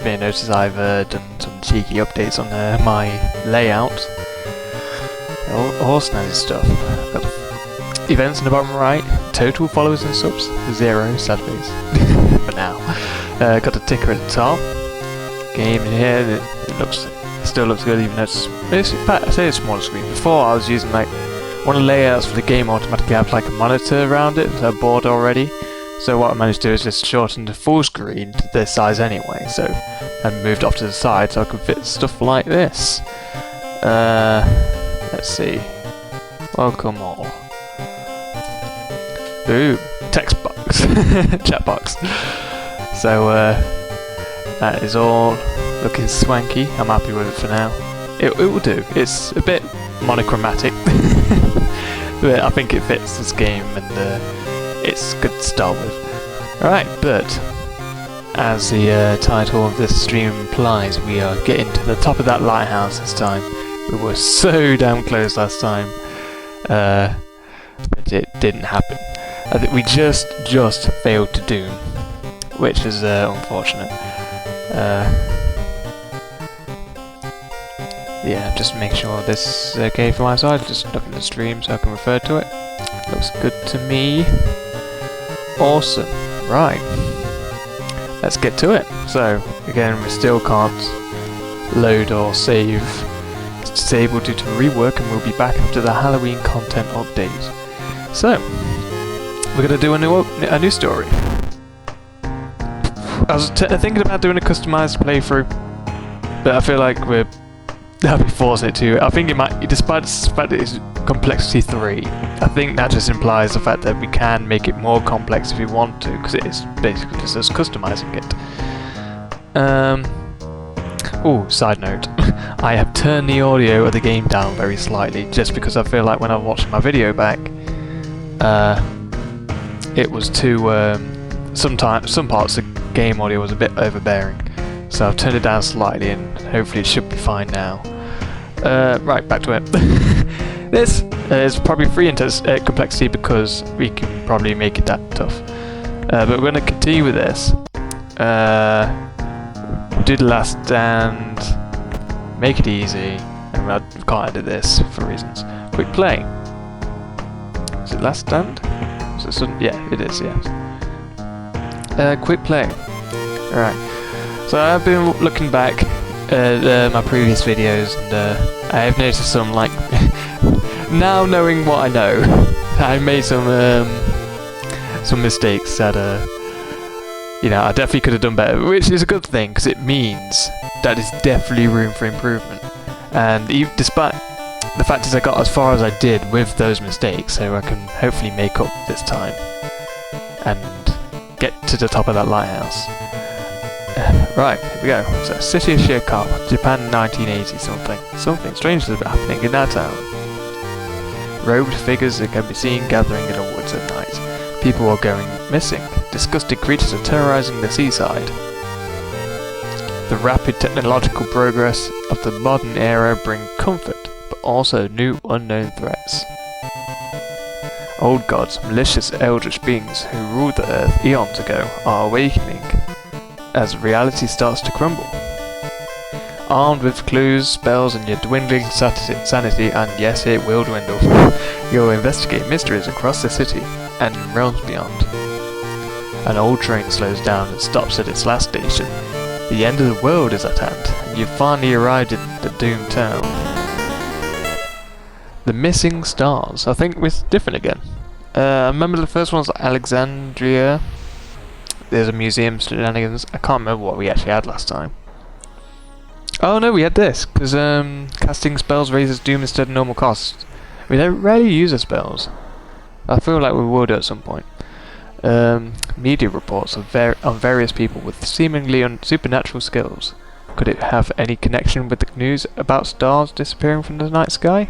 may have noticed I've done some cheeky updates on my layout. All snazzy stuff. Got events in the bottom right, total followers and subs, 0, sad face. For now. Got the ticker at the top. Game in here, it still looks good even though it's in fact I say it's a smaller screen. Before I was using like one of the layouts for the game automatically have like a monitor around it, so a board already. So what I managed to do is just shorten the full screen to this size anyway, so I moved off to the side so I could fit stuff like this. Let's see. Welcome all. Boom. Text box. Chat box. So that is all looking swanky. I'm happy with it for now. It will do. It's a bit monochromatic. But I think it fits this game and it's good to start with. Alright, but as the title of this stream implies, we are getting to the top of that lighthouse this time. We were so damn close last time, but it didn't happen. I think we just failed to Doom, which is unfortunate. Yeah, just make sure this is okay for my side. Just look at the stream so I can refer to it. Looks good to me. Awesome. Right. Let's get to it. So, again, we still can't load or save. It's disabled due to rework and we'll be back after the Halloween content update. So, we're going to do a new story. I was thinking about doing a customized playthrough, but I feel like I'll be forcing it to. I think it might, despite the fact that it's complexity 3, I think that just implies the fact that we can make it more complex if we want to, because it is basically just us customizing it. Oh, side note, I have turned the audio of the game down very slightly, just because I feel like when I was watching my video back, it was too, some parts of the game audio was a bit overbearing. So I've turned it down slightly and hopefully it should be fine now. Right, back to it. This is probably 3 in complexity because we can probably make it that tough. But we're going to continue with this. Do the last stand, make it easy, and I can't edit this for reasons. Quick play. Is it last stand? Is it yeah, it is, yes. Quick play. Alright. So I've been looking back at my previous videos and I have noticed some, like, now knowing what I know, I made some mistakes that, you know, I definitely could have done better, which is a good thing because it means that there's definitely room for improvement. And despite the fact is I got as far as I did with those mistakes, so I can hopefully make up this time and get to the top of that lighthouse. Right, here we go. So, City of Shirakawa, Japan 1980 something. Something strange is happening in that town. Robed figures that can be seen gathering in the woods at night. People are going missing. Disgusting creatures are terrorizing the seaside. The rapid technological progress of the modern era bring comfort, but also new unknown threats. Old gods, malicious eldritch beings who ruled the earth eons ago, are awakening as reality starts to crumble. Armed with clues, spells and your dwindling sanity, and yes, it will dwindle, you'll investigate mysteries across the city and in realms beyond. An old train slows down and stops at its last station. The end of the world is at hand, and you've finally arrived in the doomed town. The missing stars. I think it's different again. I remember the first one was Alexandria. There's a museum shenanigans. I can't remember what we actually had last time. Oh no, we had this, because casting spells raises doom instead of normal cost. We don't rarely use the spells. I feel like we would at some point. Media reports on various people with seemingly supernatural skills. Could it have any connection with the news about stars disappearing from the night sky?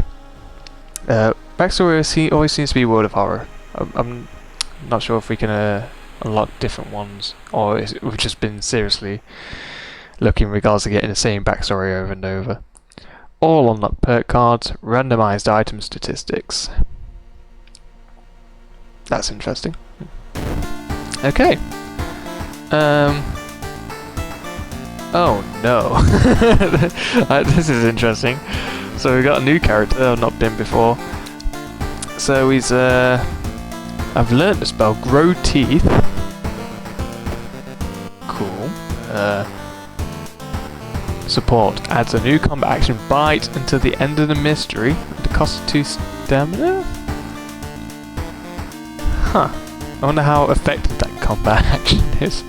Backstory always seems to be World of Horror. I'm not sure if we can unlock different ones, or we've just been seriously looking in regards to getting the same backstory over and over. All unlocked perk cards, randomized item statistics. That's interesting. Oh no. This is interesting. So we got a new character I've not been before. So he's I've learnt the spell Grow Teeth. Cool. Support adds a new combat action, Bite, until the end of the mystery at the cost of 2 stamina. Huh. I wonder how effective that combat action is.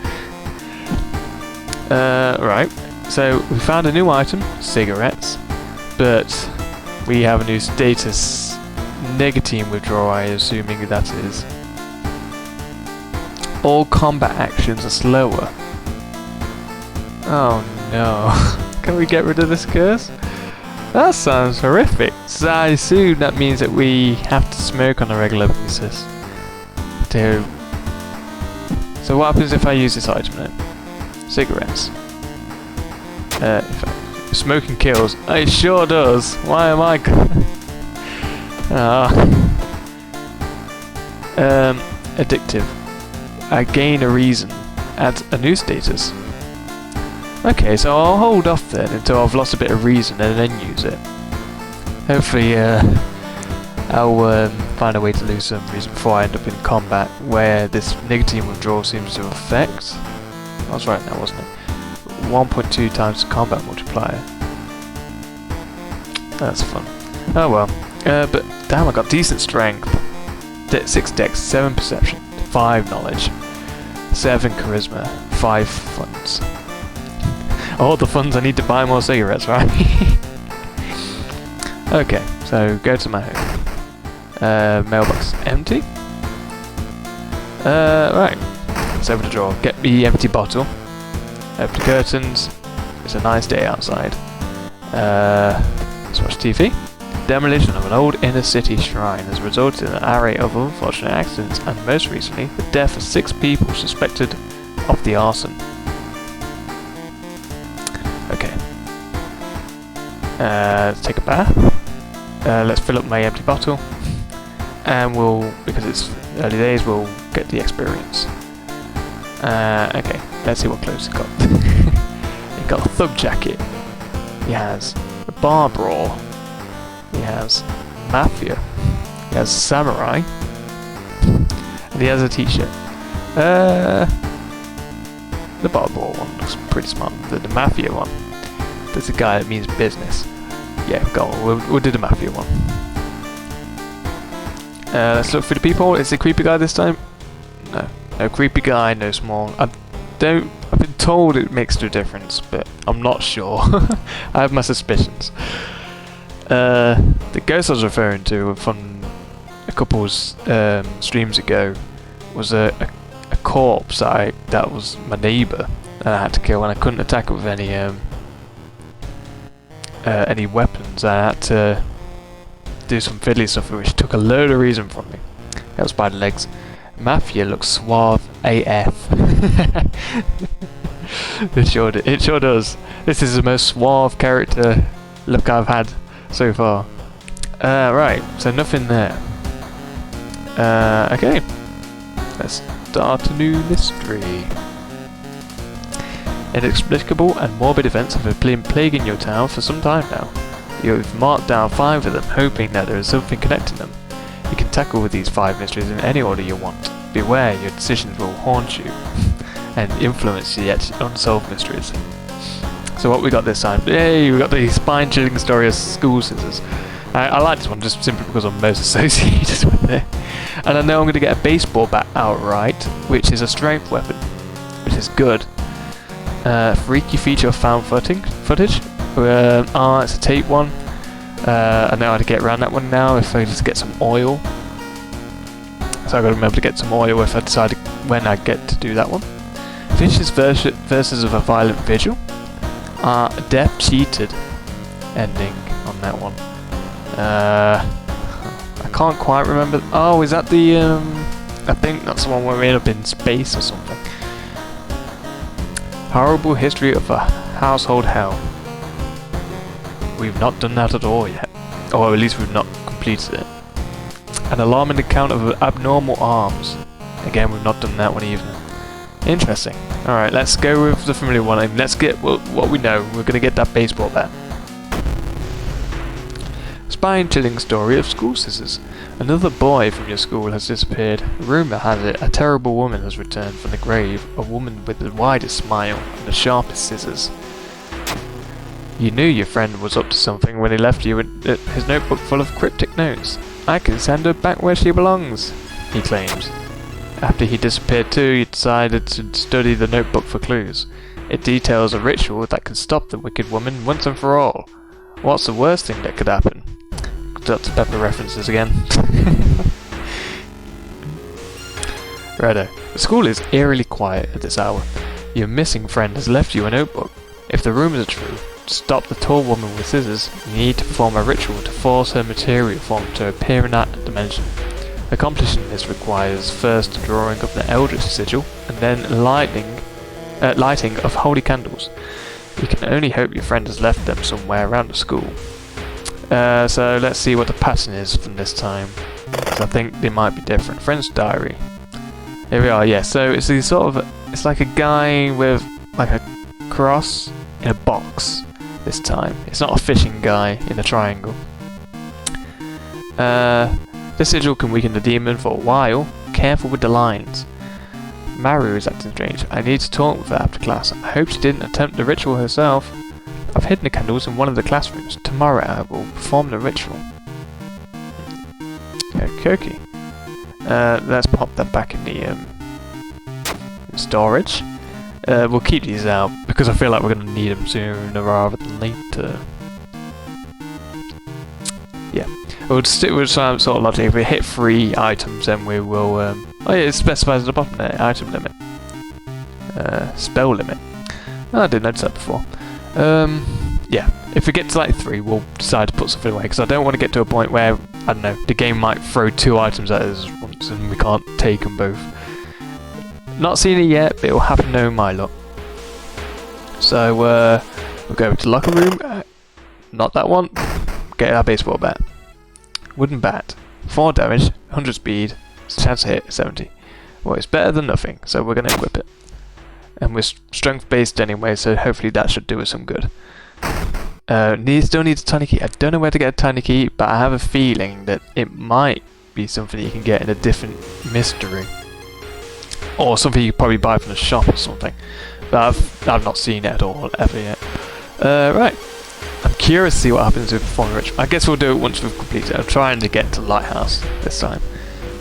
Right. So we found a new item, cigarettes, but we have a new status, nicotine withdrawal, I assuming that is. All combat actions are slower. Oh no. Can we get rid of this curse? That sounds horrific. So I assume that means that we have to smoke on a regular basis. So what happens if I use this item then? Cigarettes. If smoking kills. It sure does. Why am I addictive. I gain a reason. Add a new status. Okay, so I'll hold off then until I've lost a bit of reason and then use it. Hopefully I'll find a way to lose some reason before I end up in combat where this nicotine withdrawal seems to affect. I was right now, wasn't it? 1.2 times combat multiplier. That's fun. Oh well. But damn, I got decent strength. 6 dex, 7 perception, 5 knowledge, 7 charisma, 5 funds. All the funds I need to buy more cigarettes, right? Okay, so go to my home. Mailbox empty. Right. Let's open the drawer. Get me empty bottle. Open the curtains. It's a nice day outside. Let's watch TV. Demolition of an old inner city shrine has resulted in an array of unfortunate accidents, and most recently, the death of 6 people suspected of the arson. Okay. Let's take a bath. Let's fill up my empty bottle. And we'll, because it's early days, we'll get the experience. Okay, let's see what clothes he got. He got a thug jacket. He has a bar brawl. He has mafia. He has samurai. And he has a t-shirt. The bar brawl one looks pretty smart. The mafia one. There's a guy that means business. Yeah, go on, we'll do the mafia one. Let's look for the people. Is it a creepy guy this time? No. No creepy guy, no small. I've been told it makes no difference, but I'm not sure. I have my suspicions. The ghost I was referring to from a couple's streams ago was a corpse that was my neighbour and I had to kill, and I couldn't attack it with any weapons. I had to do some fiddly stuff which took a load of reason from me. That was by the legs. Mafia looks suave AF. It sure does. This is the most suave character look I've had so far. Right, so nothing there. Okay. Let's start a new mystery. Inexplicable and morbid events have been plaguing your town for some time now. You've marked down 5 of them, hoping that there is something connecting them. You can tackle with these 5 mysteries in any order you want. Beware, your decisions will haunt you and influence the yet unsolved mysteries. So what we got this time? Yay, we got the spine-chilling story of school scissors. I like this one just simply because I'm most associated with it. And I know I'm going to get a baseball bat outright, which is a strength weapon, which is good. Freaky feature of found footage. It's a tape one. I know how to get around that one now if I just get some oil. So I've got to remember to get some oil if I decide when I get to do that one. Vicious verses of a violent vigil. Death cheated ending on that one. I can't quite remember. Oh, is that the I think that's the one where we end up in space or something. Horrible history of a household hell. We've not done that at all yet. Or at least we've not completed it. An alarming account of abnormal arms. Again, we've not done that one either. Interesting. Alright, let's go with the familiar one and let's get what we know. We're gonna get that baseball bat. Spine-chilling story of school scissors. Another boy from your school has disappeared. Rumour has it a terrible woman has returned from the grave. A woman with the widest smile and the sharpest scissors. You knew your friend was up to something when he left you his notebook full of cryptic notes. I can send her back where she belongs, he claims. After he disappeared too, you decided to study the notebook for clues. It details a ritual that can stop the wicked woman once and for all. What's the worst thing that could happen? Dr. Pepper references again. Righto. The school is eerily quiet at this hour. Your missing friend has left you a notebook. If the rumours are true, to stop the tall woman with scissors, you need to perform a ritual to force her material form to appear in that dimension. Accomplishing this requires first the drawing of the Eldritch sigil, and then lighting of holy candles. You can only hope your friend has left them somewhere around the school. So let's see what the pattern is from this time, because I think they might be different. Friend's diary. Here we are. Yeah. So it's a sort of it's like a guy with like a cross in a box. This time it's not a fishing guy in a triangle. This sigil can weaken the demon for a while. Careful with the lines. Maru is acting strange. I need to talk with her after class. I hope she didn't attempt the ritual herself. I've hidden the candles in one of the classrooms. Tomorrow I will perform the ritual. Okay. Let's pop that back in the storage. We'll keep these out because I feel like we're going to need them sooner rather than later. Yeah, we'll stick with some sort of logic. If we hit 3 items, then we will. Oh yeah, it specifies at the bottom there. Item limit, spell limit. Oh, I didn't notice that before. Yeah, if we get to like 3, we'll decide to put something away because I don't want to get to a point where I don't know the game might throw 2 items at us once and we can't take them both. Not seen it yet, but it will happen no my luck. So we'll go to locker room. Not that one. Get our baseball bat. Wooden bat. 4 damage, 100 speed, chance to hit 70. Well, it's better than nothing, so we're going to equip it. And we're strength based anyway, so hopefully that should do us some good. Still needs a tiny key. I don't know where to get a tiny key, but I have a feeling that it might be something you can get in a different mystery. Or something you could probably buy from the shop or something. But I've not seen it at all, ever yet. Right. I'm curious to see what happens with performing ritual. I guess we'll do it once we've completed it. I'm trying to get to Lighthouse this time.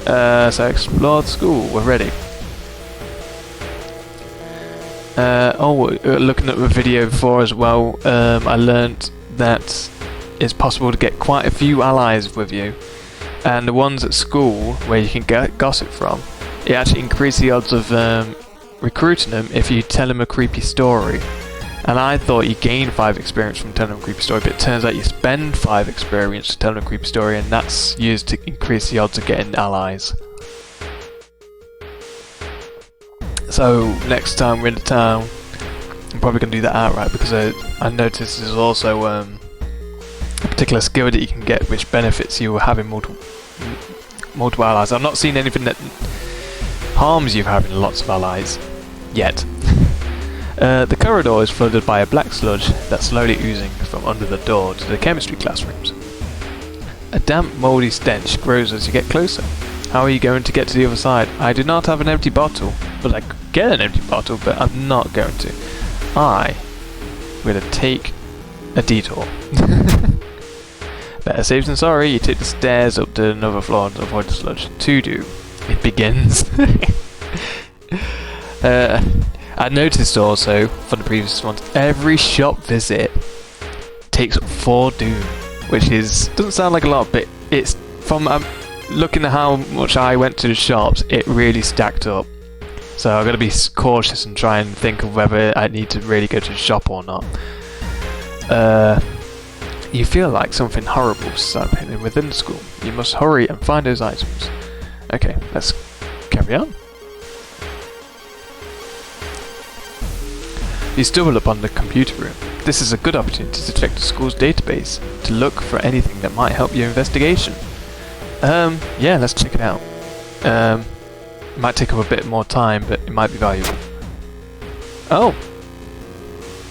So explore the school. We're ready. Looking at the video before as well, I learnt that it's possible to get quite a few allies with you. And the ones at school, where you can get gossip from, it actually increases the odds of recruiting them if you tell them a creepy story. And I thought you gain 5 experience from telling them a creepy story, but it turns out you spend 5 experience to tell them a creepy story, and that's used to increase the odds of getting allies. So next time we're in the town, I'm probably going to do that outright because I noticed there's also a particular skill that you can get which benefits you having multiple allies. I've not seen anything that harms you having lots of allies yet. The corridor is flooded by a black sludge that's slowly oozing from under the door to the chemistry classrooms. A damp, mouldy stench grows as you get closer. How are you going to get to the other side? I do not have an empty bottle, but I could get an empty bottle, but I'm not going to. I'm going to take a detour. Better safe than sorry. You take the stairs up to another floor to avoid the sludge. To do. It begins. I noticed also, from the previous ones, every shop visit takes up 4 doom, which doesn't sound like a lot, but it's from looking at how much I went to the shops, it really stacked up. So I've got to be cautious and try and think of whether I need to really go to the shop or not. You feel like something horrible is happening within the school. You must hurry and find those items. Okay, let's carry on. You stumble upon the computer room. This is a good opportunity to check the school's database to look for anything that might help your investigation. Yeah, let's check it out. It might take up a bit more time, but it might be valuable. Oh!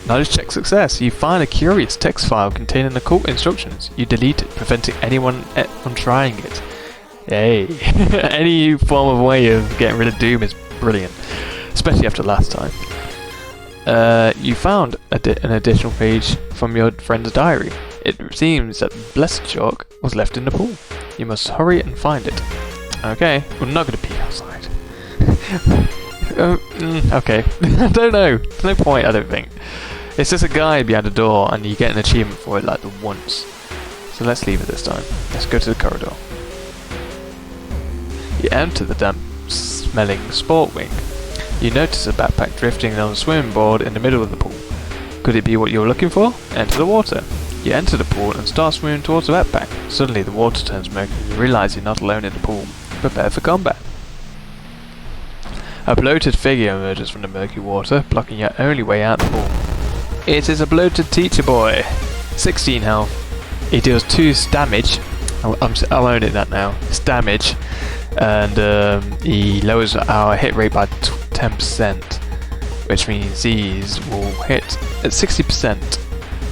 Knowledge check success. You find a curious text file containing occult instructions. You delete it, preventing anyone from trying it. Yay! Any form of way of getting rid of Doom is brilliant, especially after last time. You found an additional page from your friend's diary. It seems that Blessed Chalk was left in the pool. You must hurry and find it. Okay, we're not going to pee outside. Okay, I don't know. There's no point, I don't think. It's just a guy behind the door and you get an achievement for it like the once. So let's leave it this time. Let's go to the corridor. You enter the damp smelling sport wing. You notice a backpack drifting on a swimming board in the middle of the pool. Could it be what you're looking for? Enter the water. You enter the pool and start swimming towards the backpack. Suddenly the water turns murky and you realise you're not alone in the pool. Prepare for combat. A bloated figure emerges from the murky water, blocking your only way out the pool. It is a bloated teacher boy. 16 health. He deals 2 damage. I'll own it that now. It's damage. And he lowers our hit rate by 10%. Which means these will hit at 60%.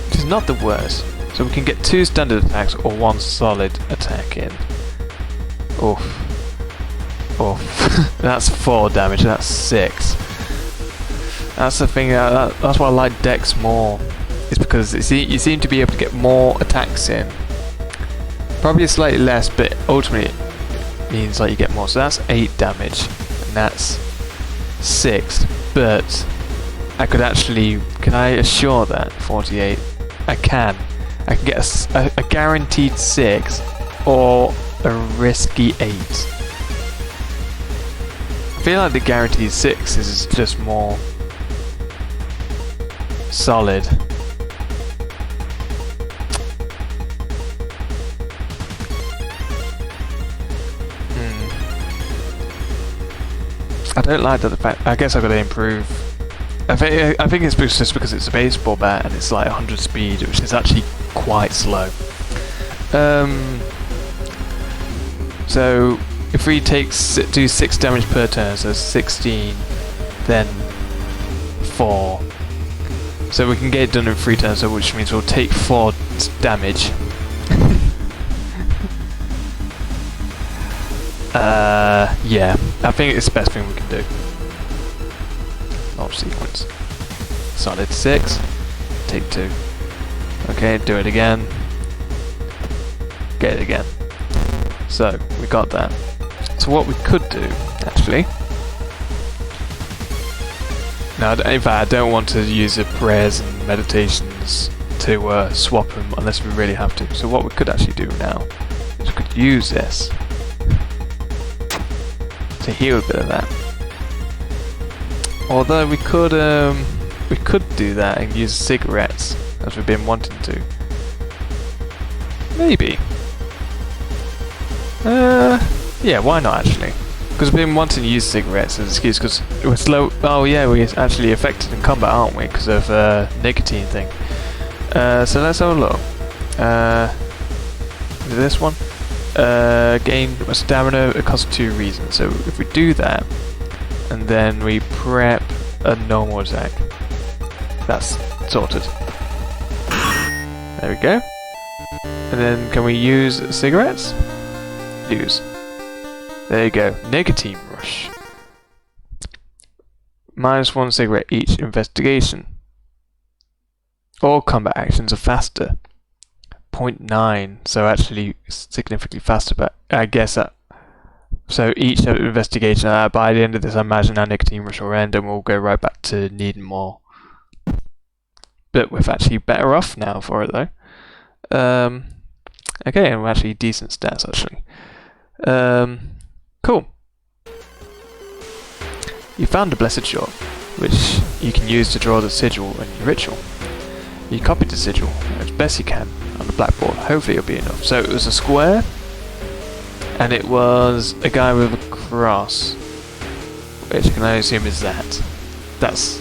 Which is not the worst. So we can get 2 standard attacks or 1 solid attack in. Oof. Oof. That's 4 damage, that's 6. That's the thing, that's why I like Dex more. It's because you seem to be able to get more attacks in. Probably slightly less, but ultimately it means like you get more. So that's 8 damage, and that's 6. But I could actually, can I assure that 48? I can get a guaranteed 6 or a risky 8. I feel like the guaranteed 6 is just more solid. I don't like that the fact. I guess I've got to improve. I think it's just because it's a baseball bat and it's like 100 speed, which is actually quite slow. So if we do 6 damage per turn, so 16, then 4. So we can get it done in 3 turns, so which means we'll take 4 damage. Yeah, I think it's the best thing we can do. Launch sequence. Solid 6. Take 2. Okay, do it again. Get it again. So, we got that. So what we could do, actually... Now, in fact, I don't want to use the prayers and meditations to swap them unless we really have to. So what we could actually do now is we could use this to heal a bit of that. Although we could do that and use cigarettes as we've been wanting to. Maybe. Yeah, why not actually? Because we've been wanting to use cigarettes as an excuse because we're slow. Oh yeah, we're actually affected in combat, aren't we? Because of nicotine thing. So let's have a look. This one. Gain stamina across 2 reasons. So if we do that, and then we prep a normal attack, that's sorted. There we go. And then can we use cigarettes? Use. There you go. Nicotine rush. -1 cigarette each investigation. All combat actions are faster. 0.9, so actually significantly faster, but I guess that. So each investigation, by the end of this, I imagine our nicotine rush will end and we'll go right back to needing more. But we're actually better off now for it though. Okay, and we're actually decent stats actually. Cool. You found a blessed shot, which you can use to draw the sigil in your ritual. You copied the sigil as best you can on the blackboard. Hopefully it'll be enough. So it was a square, and it was a guy with a cross, which I can only assume is that. That's.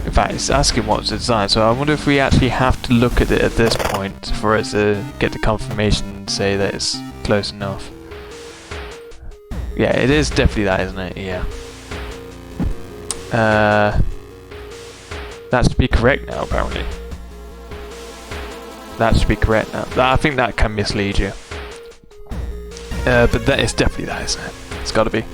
In fact, it's asking what's the design. So I wonder if we actually have to look at it at this point for us to get the confirmation and say that it's close enough. Yeah, it is definitely that, isn't it? Yeah. That should be correct now, apparently. That should be correct now. I think that can mislead you. But that is definitely that, isn't it? It's got to be.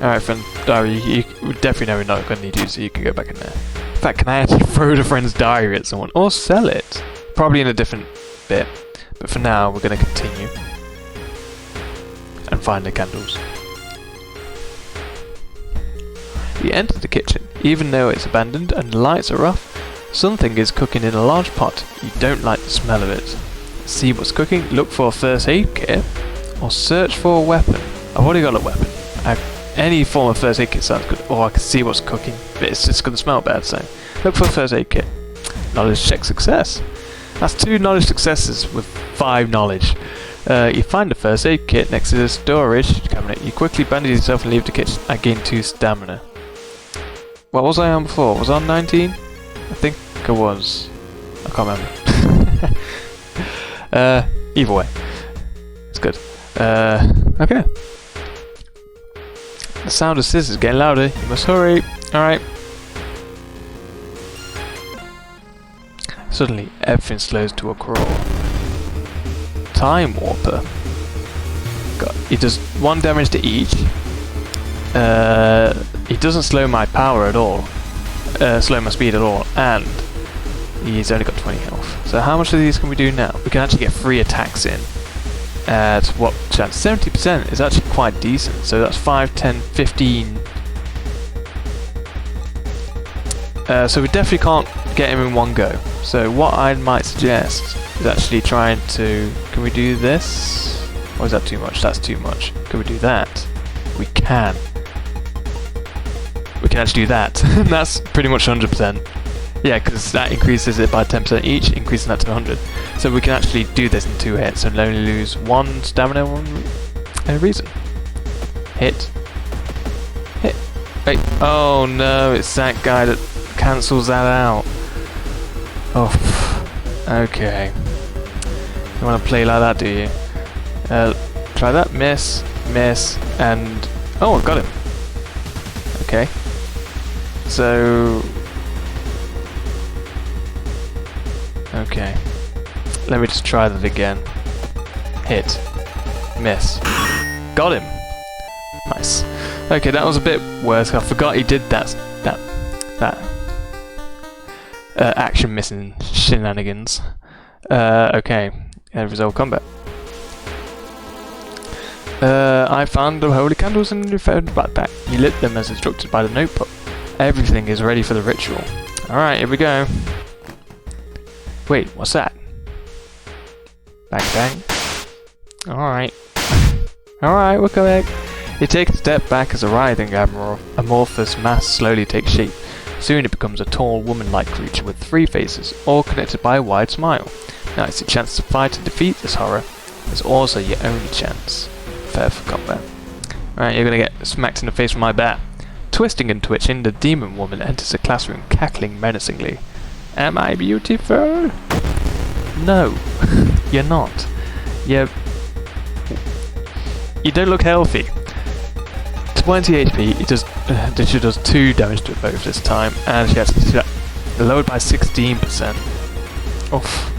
Alright, friend diary, you definitely know we're not going to need you, so you can go back in there. In fact, can I actually throw the friend's diary at someone? Or sell it? Probably in a different bit. But for now, we're going to continue. And find the candles. You enter the kitchen. Even though it's abandoned and the lights are off, something is cooking in a large pot. You don't like the smell of it. See what's cooking, look for a first aid kit, or search for a weapon. I've already got a weapon. Any form of first aid kit sounds good, or I can see what's cooking, but it's just going to smell bad, so look for a first aid kit. Knowledge check success. That's 2 knowledge successes with 5 knowledge. You find the first aid kit next to the storage cabinet. You quickly bandage yourself and leave the kitchen and gain 2 stamina. What was I on before? Was I on 19? I think I was. I can't remember. Either way. It's good. Okay. The sound of scissors getting louder. You must hurry. Alright. Suddenly, everything slows to a crawl. Time Warper. He does 1 damage to each. He doesn't slow my power at all. Slow my speed at all. And he's only got 20 health. So how much of these can we do now? We can actually get 3 attacks in. At what chance? 70% is actually quite decent. So that's 5, 10, 15. So we definitely can't get him in one go. So what I might suggest is actually trying to... Can we do this? Or is that too much? That's too much. Can we do that? We can. We can actually do that. That's pretty much 100%. Yeah, because that increases it by 10% each, increasing that to 100. So we can actually do this in 2 hits and only lose 1 stamina, 1 reason. Hit. Hit. Wait. Oh no, it's that guy that cancels that out. Oh, okay. You want to play like that, do you? Try that. Miss. Miss. And... Oh, I got him. Okay. So... Okay. Let me just try that again. Hit. Miss. Got him! Nice. Okay, that was a bit worse. I forgot he did that action missing shenanigans. Okay. Resolve combat. I found the holy candles in your phone backpack. You lit them as instructed by the notebook. Everything is ready for the ritual. Alright, here we go. Wait, what's that? Bang bang. Alright. Alright, we're coming. You take a step back as a writhing amorphous mass slowly takes shape. Soon it becomes a tall, woman-like creature with 3 faces, all connected by a wide smile. Now it's your chance to fight and defeat this horror. It's also your only chance. Fair for combat. Alright, you're gonna get smacked in the face with my bat. Twisting and twitching, the demon woman enters the classroom, cackling menacingly. Am I beautiful? No, you're not. You don't look healthy. 20 HP, she does 2 damage to both this time, and she has lowered by 16%. Oof.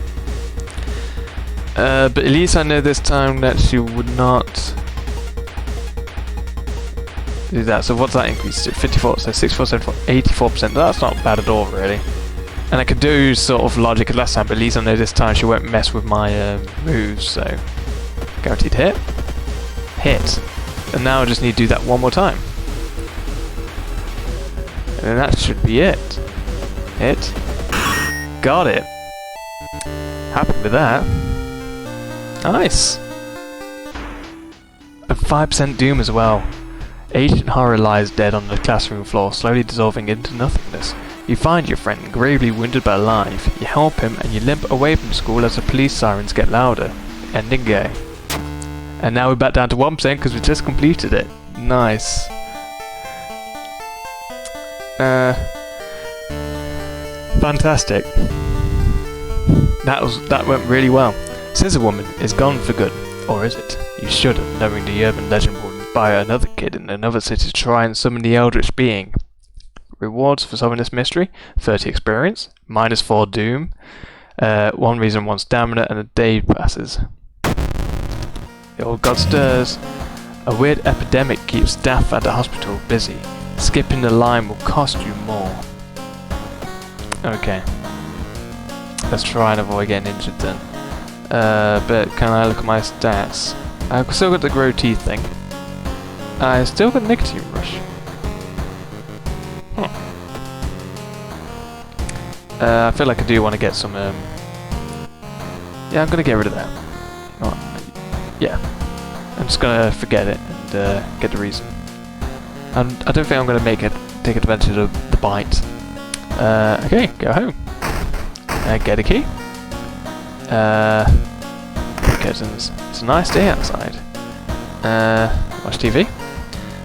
But at least I know this time that she would not do that. So what's that increase to? 54, so 64, 74, 84%. That's not bad at all, really. And I could do sort of logic last time, but at least I know this time she won't mess with my moves, so... Guaranteed hit. Hit. And now I just need to do that one more time. And then that should be it. Hit. Got it. Happy with that. Nice. And 5% doom as well. Agent Horror lies dead on the classroom floor, slowly dissolving into nothingness. You find your friend gravely wounded but alive. You help him and you limp away from school as the police sirens get louder. Ending game. And now we're back down to 1% because we just completed it. Nice. Fantastic. That went really well. Scissor Woman is gone for good. Or is it? You should have, knowing the urban legend will inspire another kid in another city to try and summon the eldritch being. Rewards for solving this mystery: 30 experience, -4 doom, 1 reason, 1 stamina, and a day passes. The old god stirs. A weird epidemic keeps staff at the hospital busy. Skipping the line will cost you more. Okay. Let's try and avoid getting injured then. But can I look at my stats? I've still got the grow teeth thing. I still got nicotine rush. I feel like I do want to get some. Yeah, I'm gonna get rid of that. Oh, yeah, I'm just gonna forget it and get the reason. And I don't think I'm gonna take advantage of the bite. Okay, go home. Get a key. Curtains. It's a nice day outside. Watch TV.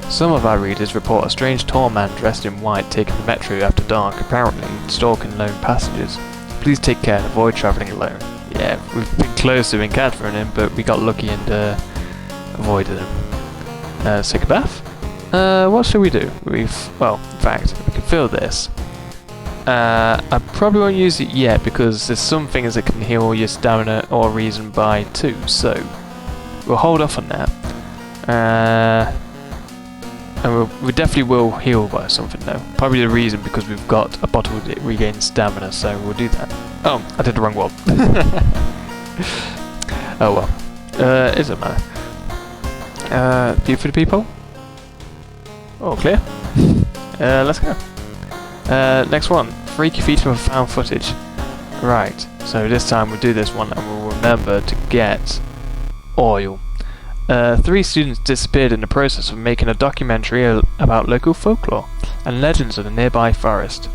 Some of our readers report a strange tall man dressed in white taking the metro after dark, apparently stalking lone passengers. Please take care and avoid travelling alone. Yeah, we've been close to encountering him, but we got lucky and avoided him. Take a bath? What shall we do? Well, in fact, we can fill this. I probably won't use it yet because there's some things that can heal your stamina or reason by 2, so we'll hold off on that. And we definitely will heal by something though. Probably the reason because we've got a bottle that regains stamina, so we'll do that. Oh, I did the wrong one. Oh well. It doesn't matter. View for the people? All clear? Let's go. Next one. Freaky feature of found footage. Right, so this time we'll do this one and we'll remember to get oil. 3 students disappeared in the process of making a documentary about local folklore and legends of the nearby forest.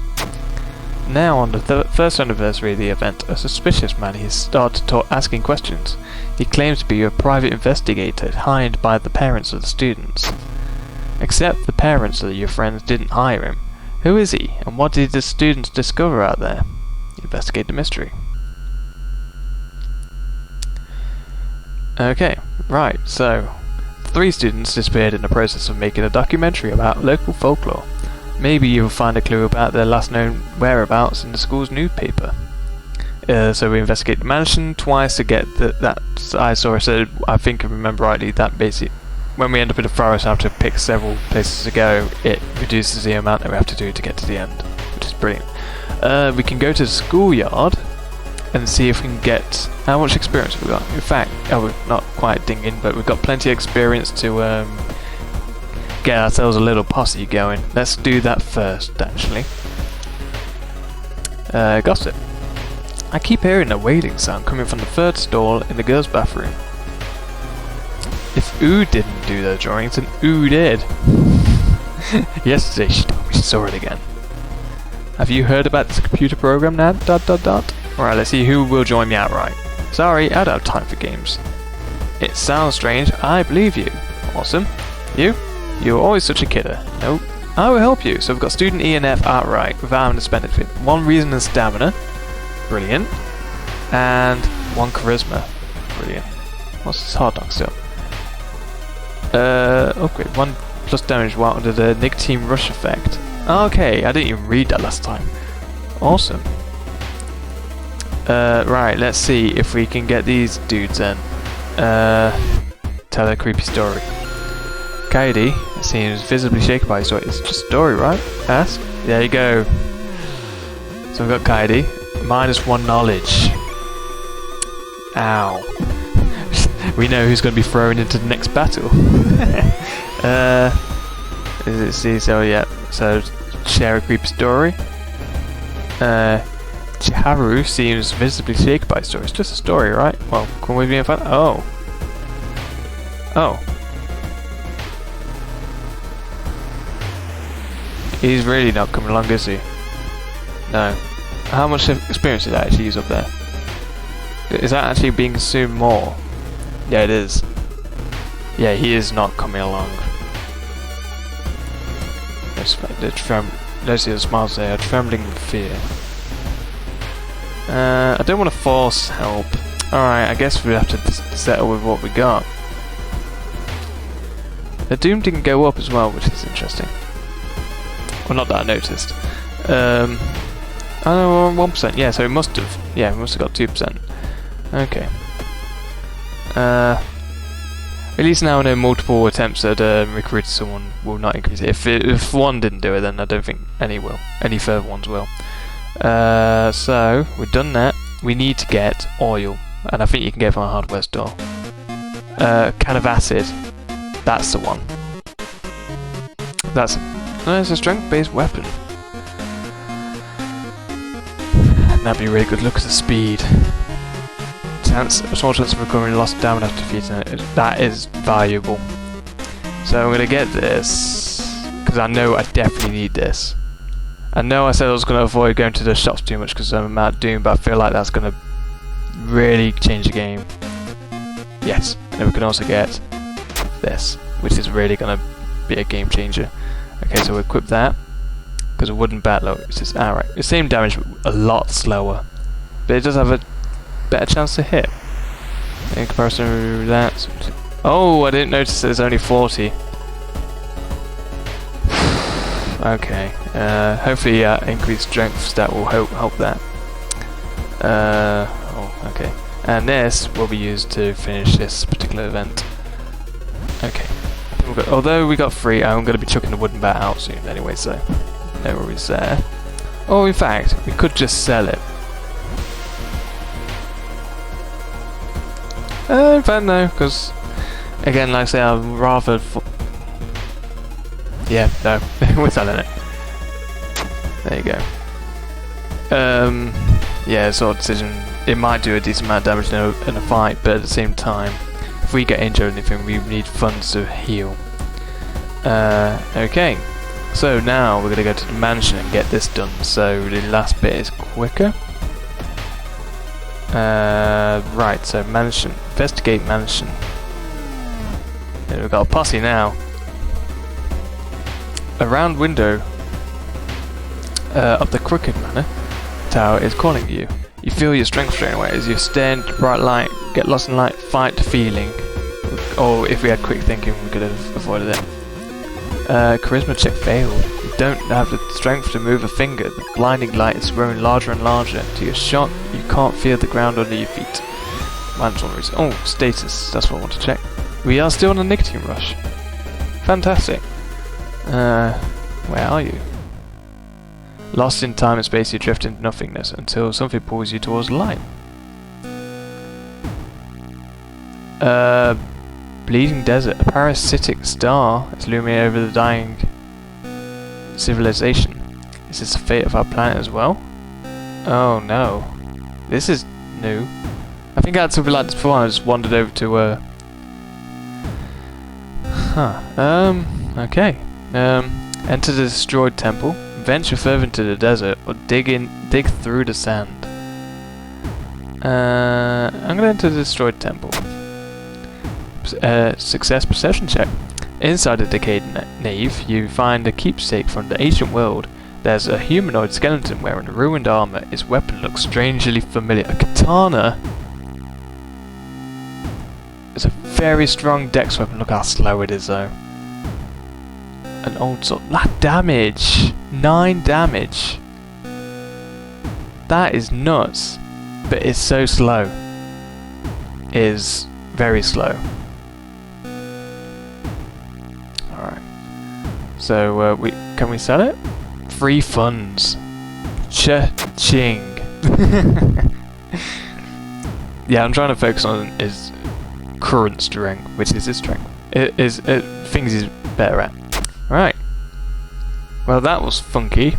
Now, on the first anniversary of the event, a suspicious man has started asking questions. He claims to be a private investigator hired by the parents of the students. Except the parents of your friends didn't hire him. Who is he, and what did the students discover out there? Investigate the mystery. Okay, right, so 3 students disappeared in the process of making a documentary about local folklore. Maybe you'll find a clue about their last known whereabouts in the school's newspaper. So we investigate the mansion twice to get that I saw. So I think I remember rightly that basically when we end up in the forest and have to pick several places to go, it reduces the amount that we have to do to get to the end, which is brilliant. We can go to the schoolyard and see if we can get how much experience we've got. In fact, we're not quite dinging, but we've got plenty of experience to get ourselves a little posse going. Let's do that first, actually. Gossip. I keep hearing a wailing sound coming from the 3rd stall in the girls' bathroom. If Ooh didn't do those drawings, then Ooh did. Yesterday she told me she saw it again. Have you heard about this computer program now? ... Alright, let's see who will join me outright. Sorry, I don't have time for games. It sounds strange, I believe you. Awesome. You? You're always such a kidder. Nope. I will help you. So we've got student E and F outright without having to spend it. 1 reason and stamina. Brilliant. And 1 charisma. Brilliant. What's this hard knock still? Upgrade. 1 plus damage while under the nicotine rush effect. Okay, I didn't even read that last time. Awesome. Right, let's see if we can get these dudes in. Tell a creepy story. Coyote seems visibly shaken by his story. It's just a story, right? Ask. There you go. So we've got Coyote. -1 knowledge. Ow. We know who's going to be thrown into the next battle. So yeah. So share a creepy story. Chiharu seems visibly shaken by his story. It's just a story, right? Well, can we be in fun? Oh. Oh. He's really not coming along, is he? No. How much experience did I actually use up there? Is that actually being consumed more? Yeah, it is. Yeah, he is not coming along. Let's see the smiles there, trembling with fear. I don't want to force help. Alright, I guess we have to settle with what we got. The doom didn't go up as well, which is interesting. Well, not that I noticed. Oh, 1%. Yeah, so it must have. Yeah, it must have got 2%. Okay. At least now I know multiple attempts at recruiting someone will not increase it. If one didn't do it, then I don't think any will. Any further ones will. So we've done that. We need to get oil, and I think you can get it from a hardware store. Can of acid. That's the one. That's it's a strength-based weapon. That'd be really good. Look at the speed. A small chance of recovering lost damage after defeating it. That is valuable. So I'm gonna get this because I know I definitely need this. I know I said I was gonna avoid going to the shops too much because I'm Mount Doom, but I feel like that's gonna really change the game. Yes, and we can also get this, which is really gonna be a game changer. Okay, so we'll equip that because a wooden battle is just alright. The same damage, but a lot slower, but it does have a better chance to hit in comparison to that. Oh, I didn't notice there's only 40. Okay, hopefully increased strength stat will help that. Oh, okay. And this will be used to finish this particular event. Okay. Although we got 3, I'm going to be chucking the wooden bat out soon anyway, so no worries there. Oh, in fact, we could just sell it. In fact, no, because again, like I say, I'd rather. Yeah, no, we're selling it. There you go. Yeah, sort of decision. It might do a decent amount of damage in a fight, but at the same time, if we get injured or anything, we need funds to heal. Okay, so now we're gonna go to the mansion and get this done. So the last bit is quicker. Right, so mansion. Investigate mansion. And we've got a posse now. A round window of the Crooked Manor Tower is calling you. You feel your strength straight away as you stare into bright light, get lost in light, fight the feeling. Or if we had quick thinking, we could have avoided it. Charisma check failed. You don't have the strength to move a finger. The blinding light is growing larger and larger. To your shot, you can't feel the ground under your feet. Oh, status. That's what I want to check. We are still on a nicotine rush. Fantastic. Where are you? Lost in time and space, you drift into nothingness until something pulls you towards light. Bleeding desert. A parasitic star is looming over the dying civilization. Is this the fate of our planet as well? Oh no. This is new. I think I had something like this before. I just wandered over to okay. Enter the destroyed temple. Venture further into the desert, or dig through the sand. I'm gonna enter the destroyed temple. Success perception check. Inside the decayed nave, you find a keepsake from the ancient world. There's a humanoid skeleton wearing ruined armor. Its weapon looks strangely familiar. A katana. It's a very strong dex weapon. Look how slow it is though. An old sword. That damage! 9 damage! That is nuts. But it's so slow. It is very slow. Alright. So can we sell it? Free funds. Cha-ching. Yeah, I'm trying to focus on his current strength, which is his strength. It is things he's better at. Right. Well, that was funky.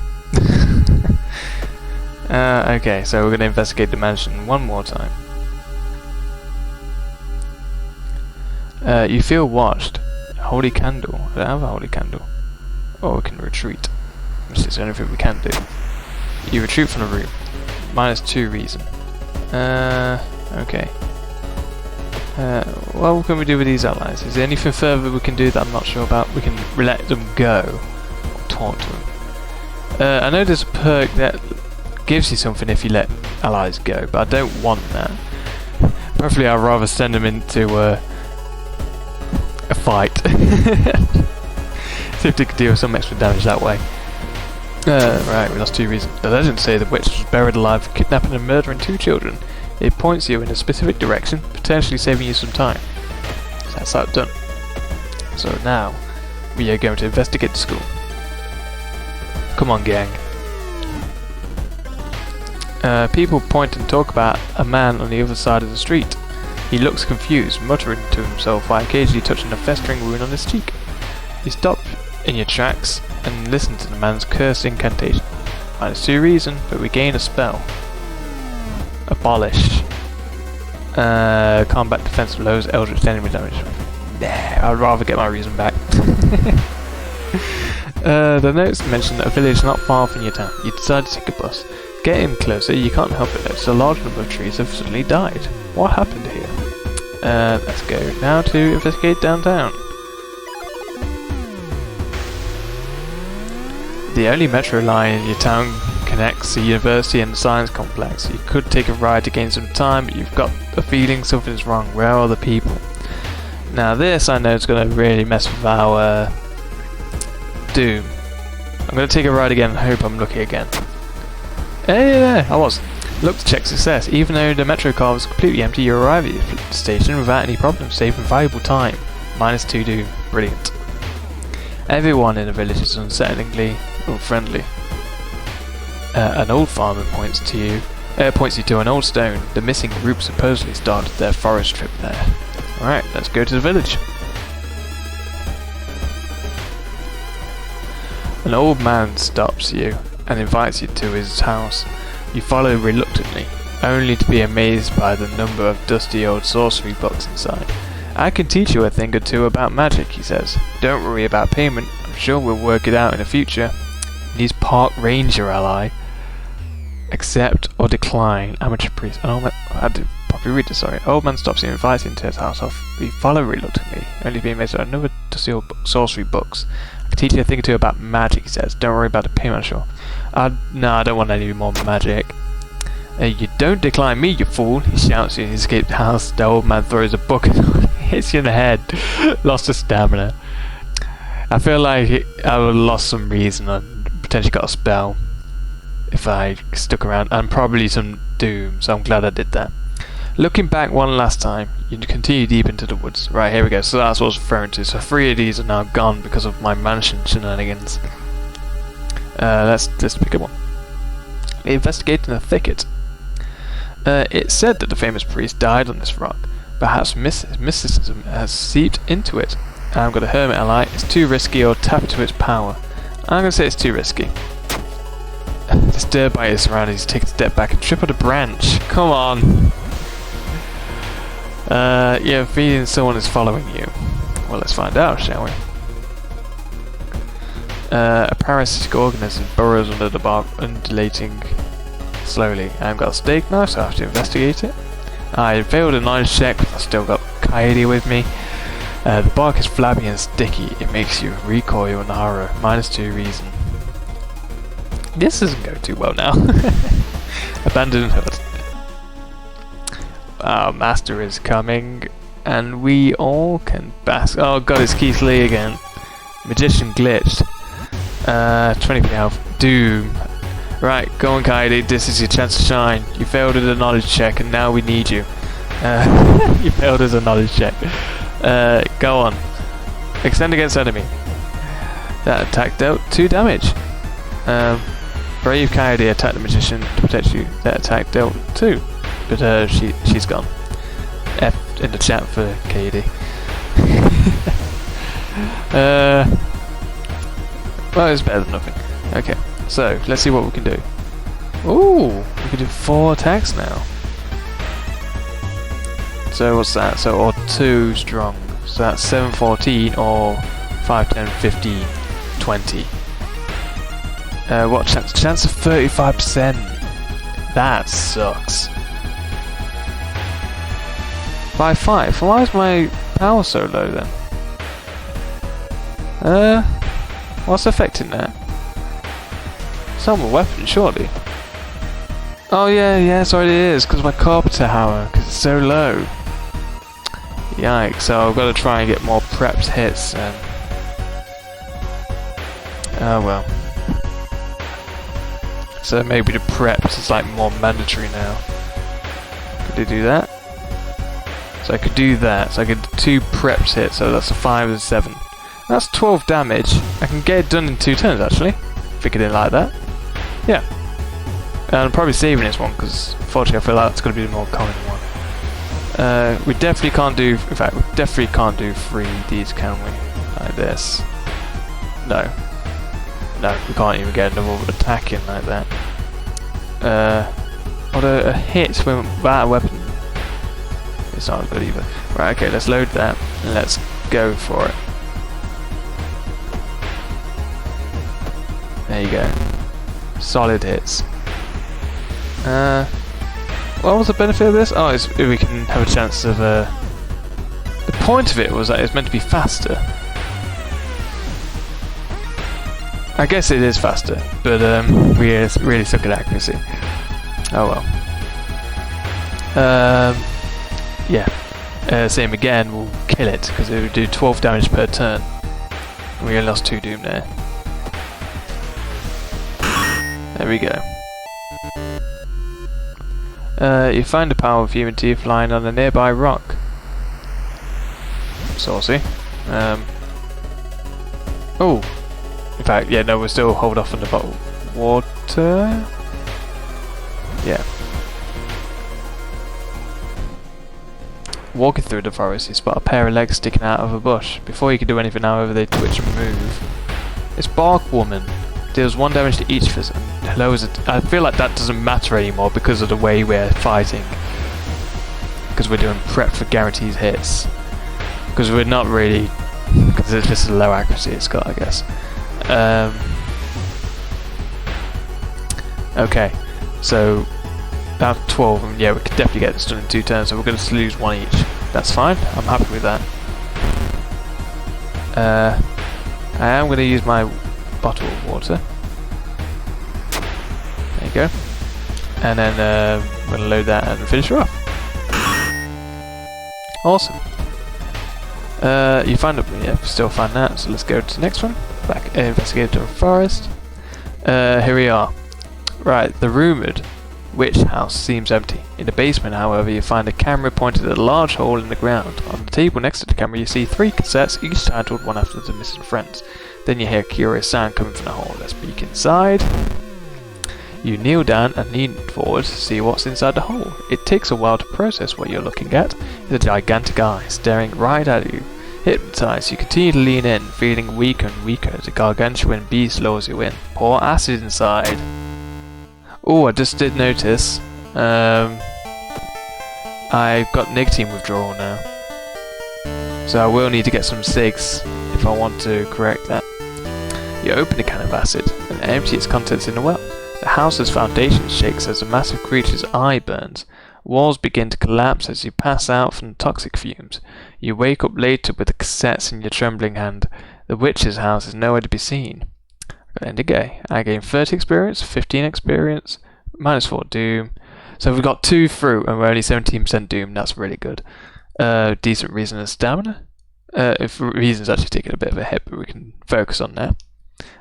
Okay, so we're going to investigate the mansion one more time. You feel watched. Holy candle. I don't have a holy candle. Or we can retreat. Which is the only thing we can do. You retreat from the room. -2 reason. Okay. What can we do with these allies? Is there anything further we can do that I'm not sure about? We can let them go. Or taunt them. I know there's a perk that gives you something if you let allies go, but I don't want that. Preferably I'd rather send them into a fight. See if they could deal some extra damage that way. Right, we lost 2 reasons. The legends say the witch was buried alive for kidnapping and murdering 2 children. It points you in a specific direction, potentially saving you some time. So that's that done. So now, we are going to investigate the school. Come on, gang. People point and talk about a man on the other side of the street. He looks confused, muttering to himself while occasionally touching a festering wound on his cheek. You stop in your tracks and listen to the man's cursed incantation. -2 reason, but we gain a spell. Abolish. Combat defense lowers eldritch enemy damage. Nah, I'd rather get my reason back. The notes mention a village not far from your town. You decide to take a bus. Getting closer, you can't help but notice a large number of trees have suddenly died. What happened here? Let's go now to investigate downtown. The only metro line in your town connects the university and the science complex. You could take a ride to gain some time, but you've got a feeling something's wrong. Where are the people? Now this I know is going to really mess with our doom. I'm going to take a ride again and hope I'm lucky again. Hey there, I was. Look to check success. Even though the metro car was completely empty, you arrive at the station without any problems, saving valuable time. -2 doom. Brilliant. Everyone in the village is unsettlingly unfriendly. An old farmer points you to an old stone. The missing group supposedly started their forest trip there. Alright, let's go to the village. An old man stops you and invites you to his house. You follow reluctantly, only to be amazed by the number of dusty old sorcery books inside. I can teach you a thing or two about magic, he says. Don't worry about payment, I'm sure we'll work it out in the future. He's park ranger ally. Accept or decline, amateur priest. Oh, I had to properly read this, sorry. Old man stops you and invites you into his house. We follow reluctantly, only to be amazed by a number of dusty old sorcery books. I can teach you a thing or two about magic, he says. Don't worry about the payment, I'm sure. No, I don't want any more magic. You don't decline me, you fool, he shouts as you escape the house. The old man throws a book and hits you in the head. Lost his stamina. I feel like I would have lost some reason and potentially got a spell if I stuck around, and probably some doom, so I'm glad I did that. Looking back one last time, you continue deep into the woods. Right, here we go, so that's what I was referring to. So 3 of these are now gone because of my mansion shenanigans. Let's pick up one. Investigate in a thicket. It's said that the famous priest died on this rock. Perhaps mysticism has seeped into it. I've got a hermit ally. It's too risky or tap into its power. I'm going to say it's too risky. Disturbed by his surroundings, take a step back and trip on a branch. Come on. Yeah, feeling someone is following you. Well, let's find out, shall we? A parasitic organism burrows under the bark, undulating slowly. I've got a steak knife, so I have to investigate it. I failed a knowledge check, but I've still got Coyote with me. The bark is flabby and sticky. It makes you recoil in horror. -2 reason. This doesn't go too well now. Abandoned hut. Our master is coming, and we all can bask. Oh god, it's Keith Lee again. Magician glitched. 20 health. Doom. Right, go on, Coyote. This is your chance to shine. You failed at a knowledge check, and now we need you. You failed as a knowledge check. Go on. Extend against enemy. That attack dealt 2 damage. Brave Coyote attacked the magician to protect you. That attack dealt 2. But she's gone. F in the chat for Coyote. Well, it's better than nothing. Okay, so let's see what we can do. Ooh, we can do 4 attacks now. So what's that? So or 2 strong. So that's 7, 14 or 5, 10, 15, 20. What chance? Chance of 35%. That sucks. By 5. Why is my power so low then? What's affecting that? Some weapon, surely. Oh yeah, sorry it is, because my carpenter hammer, because it's so low. Yikes, so I've got to try and get more prepped hits then. Oh well. so maybe the preps is like more mandatory now. Could I do that? So I could do that, so I could do 2 preps hit, so that's a 5 and 7. That's 12 damage. I can get it done in 2 turns actually. Figured it like that. Yeah. And I'm probably saving this one because unfortunately I feel like it's going to be the more common one. We definitely can't do, in fact we definitely can't do 3 Ds, can we? Like this. No. No, we can't even get another attack in like that. Although a hit without a weapon, it's not good either. Right, okay, let's load that and let's go for it. There you go. Solid hits. What was the benefit of this? Oh, it's, we can have a chance of... the point of it was that it's meant to be faster. I guess it is faster, but we really suck at accuracy. Oh well. Yeah. Same again, we'll kill it, because it would do 12 damage per turn. We only lost 2 doom there. There we go. You find a power of human teeth lying on a nearby rock. Saucy. Oh! In fact, yeah, no, we'll still hold off on the bottle. Water? Yeah. Walking through the forest, you spot a pair of legs sticking out of a bush. Before you can do anything, however, they twitch and move. It's Bark Woman. Deals 1 damage to each of us. Hello is I feel like that doesn't matter anymore because of the way we're fighting. Because we're doing prep for guaranteed hits. Because we're not really... Because it's just a low accuracy it's got, I guess. Okay, so... That's 12, and yeah, we could definitely get this done in 2 turns, so we're going to lose 1 each. That's fine, I'm happy with that. I am going to use my bottle of water. There you go. And then I'm going to load that and finish her off. Awesome. You find it, yeah, still find that, so let's go to the next one. Back, investigate the forest. Here we are. Right, the rumoured witch house seems empty. In the basement, however, you find a camera pointed at a large hole in the ground. On the table next to the camera, you see 3 cassettes, each titled one after the missing friends. Then you hear a curious sound coming from the hole. Let's peek inside. You kneel down and lean forward to see what's inside the hole. It takes a while to process what you're looking at. It's a gigantic eye staring right at you. Hypnotized, you continue to lean in, feeling weaker and weaker as the gargantuan beast lures you in. Pour acid inside. Oh, I just did notice. I've got nicotine withdrawal now. So I will need to get some cigs if I want to correct that. You open a can of acid and empty its contents in the well. The house's foundation shakes as the massive creature's eye burns. Walls begin to collapse as you pass out from the toxic fumes. You wake up later with the cassettes in your trembling hand. The witch's house is nowhere to be seen. End of game. I gain 30 experience, 15 experience, minus 4 doom. So we've got 2 through and we're only 17% doom. That's really good. Decent reason and stamina. If reason's actually taking a bit of a hit, but we can focus on that.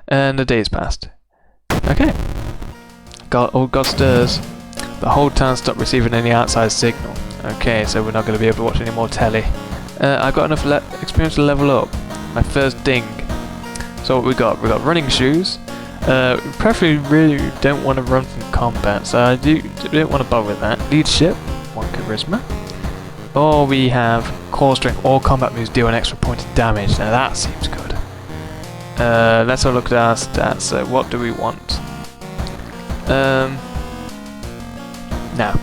And the day's passed. Okay. God stirs. The whole town stopped receiving any outside signal. Okay, so we're not going to be able to watch any more telly. I got enough experience to level up. My first ding. So what we got? We got running shoes. Preferably really don't want to run from combat, so I don't want to bother with that. Leadership, 1 charisma. Or we have core strength. All combat moves deal an extra point of damage. Now that seems good. Let's have a look at our stats. So what do we want? Now.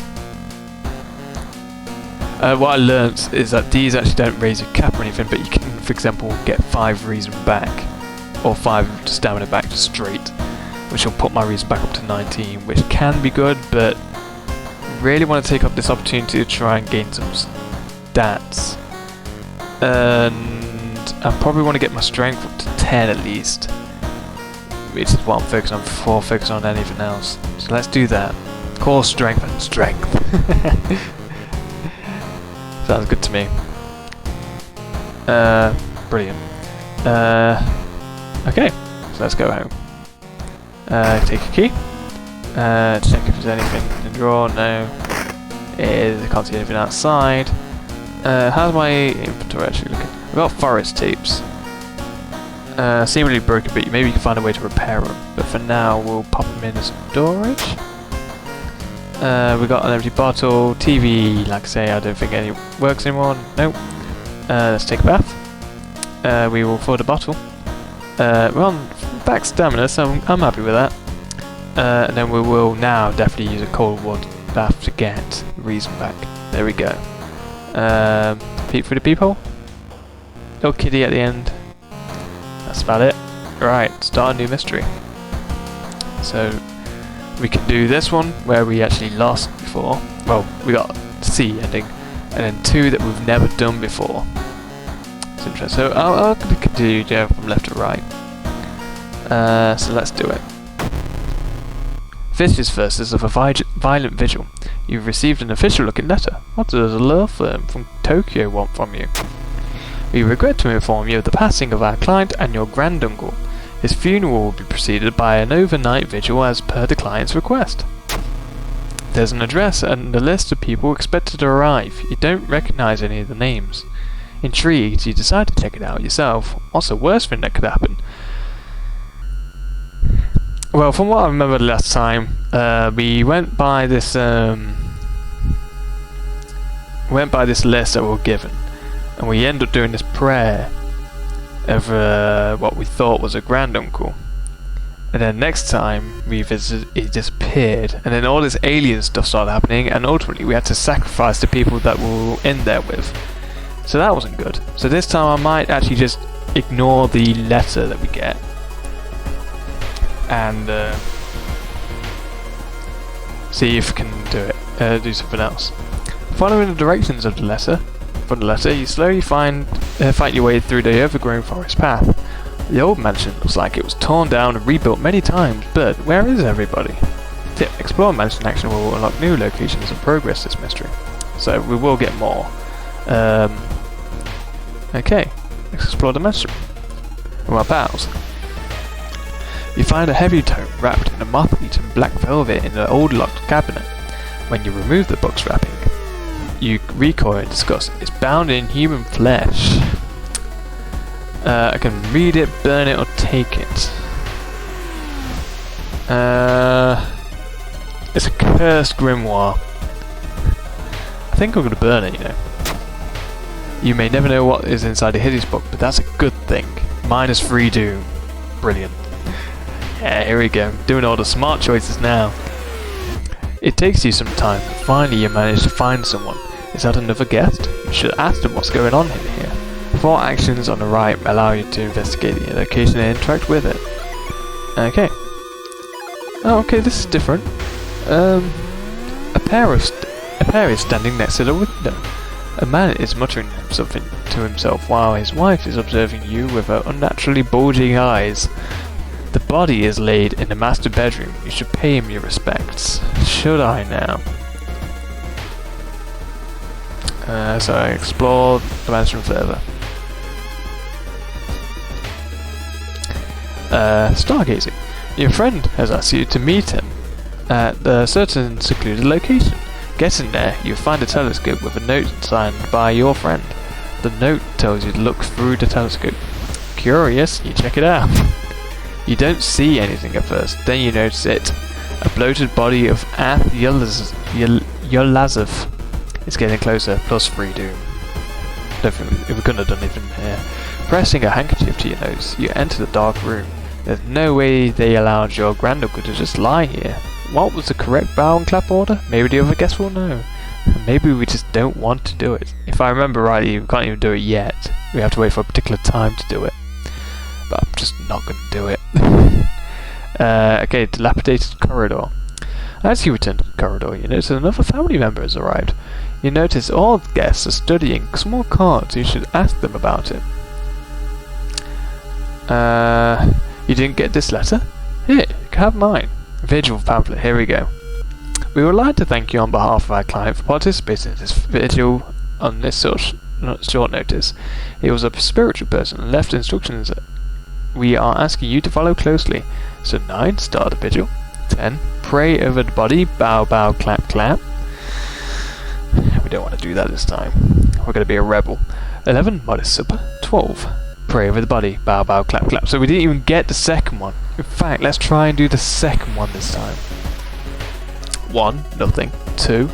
What I learnt is that these actually don't raise your cap or anything, but you can, for example, get 5 reason back. Or 5 stamina back to straight, which will put my reason back up to 19, which can be good, but really want to take up this opportunity to try and gain some stats. And I probably want to get my strength up to 10 at least, which is what I'm focusing on before focusing on anything else. So let's do that. Core strength and strength. Sounds good to me. Brilliant. Okay, so let's go home. Take a key. Check if there's anything in the drawer. No. I can't see anything outside. How's my inventory actually looking? I've got forest tapes. Seemingly broken, but maybe you can find a way to repair them. But for now, we'll pop them in as storage. We got an empty bottle. TV, like I say, I don't think any works anymore. Nope. Let's take a bath. We will fill the bottle. We're on back stamina, so I'm happy with that. And then we will now definitely use a cold water bath to get reason back. There we go. Peek through the peephole. Little kitty at the end. That's about it. Right, start a new mystery. So we can do this one where we actually lost before. Well, we got C ending, and then 2 that we've never done before. It's interesting. So I'll continue from left to right. So let's do it. This first is of a violent vigil. You've received an official-looking letter. What does a law firm from Tokyo want from you? We regret to inform you of the passing of our client and your granduncle. His funeral will be preceded by an overnight vigil as per the client's request. There's an address and a list of people expected to arrive. You don't recognise any of the names. Intrigued, you decide to check it out yourself. What's the worst thing that could happen? Well, from what I remember the last time, we went by this list that we were given, and we ended up doing this prayer of what we thought was a granduncle. And then next time we visited, he disappeared, and then all this alien stuff started happening, and ultimately we had to sacrifice the people that we were in there with. So that wasn't good. So this time I might actually just ignore the letter that we get and see if we can do something else. Following the directions of the letter, you slowly fight your way through the overgrown forest path. The old mansion looks like it was torn down and rebuilt many times, but where is everybody? Tip: explore mansion action will unlock new locations and progress this mystery. So we will get more. Okay, let's explore the mansion. With our pals. You find a heavy tome wrapped in a moth-eaten black velvet in an old locked cabinet. When you remove the box wrapping, you recoil in disgust. It's bound in human flesh. I can read it, burn it, or take it. It's a cursed grimoire. I think I'm going to burn it, you know. You may never know what is inside a hideous book, but that's a good thing. -3 doom. Brilliant. Yeah, here we go. Doing all the smart choices now. It takes you some time, but finally you manage to find someone. Is that another guest? You should ask them what's going on in here. 4 actions on the right allow you to investigate the location and interact with it. Okay. Oh, okay, this is different. A pair is standing next to the window. A man is muttering something to himself while his wife is observing you with her unnaturally bulging eyes. The body is laid in the master bedroom. You should pay him your respects. Should I now? So I explore the mansion further. Stargazing. Your friend has asked you to meet him at a certain secluded location. Getting there, you find a telescope with a note signed by your friend. The note tells you to look through the telescope. Curious, you check it out. You don't see anything at first, then you notice it. A bloated body of Ath Yolazov. It's getting closer, +3 doom. Don't think we couldn't have done anything here. Pressing a handkerchief to your nose, you enter the dark room. There's no way they allowed your granduncle to just lie here. What was the correct bow and clap order? Maybe the other guests will know. Maybe we just don't want to do it. If I remember rightly, we can't even do it yet. We have to wait for a particular time to do it. But I'm just not going to do it. Okay, dilapidated corridor. As you return to the corridor, you notice another family member has arrived. You notice all the guests are studying small cards. You should ask them about it. You didn't get this letter? Here, you can have mine. Vigil pamphlet, here we go. We would like to thank you on behalf of our client for participating in this vigil on this short notice. He was a spiritual person and left instructions that we are asking you to follow closely. So 9, start the vigil. 10. Pray over the body. Bow, bow, clap, clap. We don't want to do that this time. We're going to be a rebel. 11. Modest supper. 12. Pray over the body. Bow, bow, clap, clap. So we didn't even get the second one. In fact, let's try and do the second one this time. 1. Nothing. 2.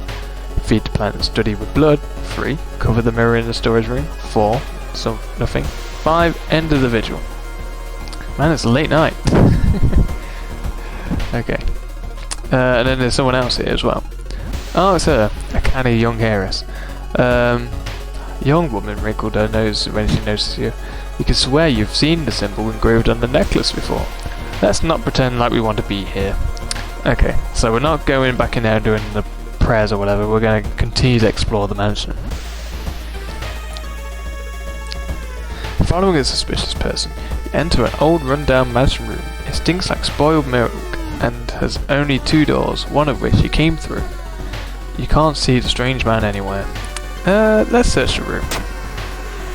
Feed the plant and study with blood. 3. Cover the mirror in the storage room. 4. So nothing. 5. End of the vigil. Man, it's a late night. Okay. And then there's someone else here as well. Oh, it's her. A canny young heiress. Young woman wrinkled her nose when she notices you. You can swear you've seen the symbol engraved on the necklace before. Let's not pretend like we want to be here. Okay, so we're not going back in there and doing the prayers or whatever. We're going to continue to explore the mansion. Following a suspicious person, you enter an old run-down mansion room. It stinks like spoiled milk and has only 2 doors, one of which you came through. You can't see the strange man anywhere. Let's search the room.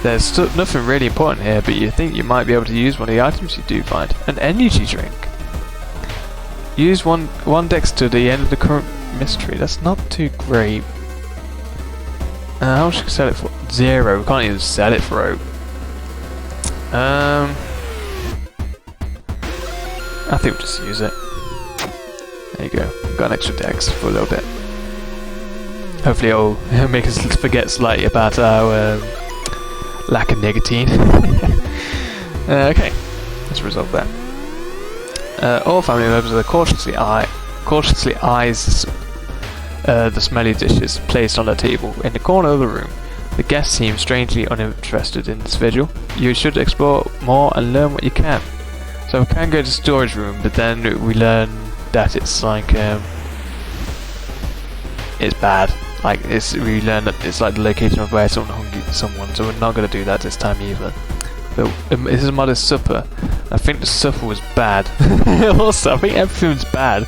There's nothing really important here, but you think you might be able to use one of the items you do find. An energy drink. Use one dex to the end of the current mystery. That's not too great. How much can we sell it for? 0. We can't even sell it for oak. I think we'll just use it. There you go. Got an extra dex for a little bit. Hopefully it'll make us forget slightly about our lack of nicotine. Okay, let's resolve that. All family members are cautiously eyes the smelly dishes placed on the table in the corner of the room. The guests seem strangely uninterested in this vigil. You should explore more and learn what you can. So we can go to the storage room, but then we learn that it's like it's bad. Like we learn that it's like the location of where someone hung someone. So we're not going to do that this time either. But this is a modest supper. I think the supper was bad. Also, I think everything's bad.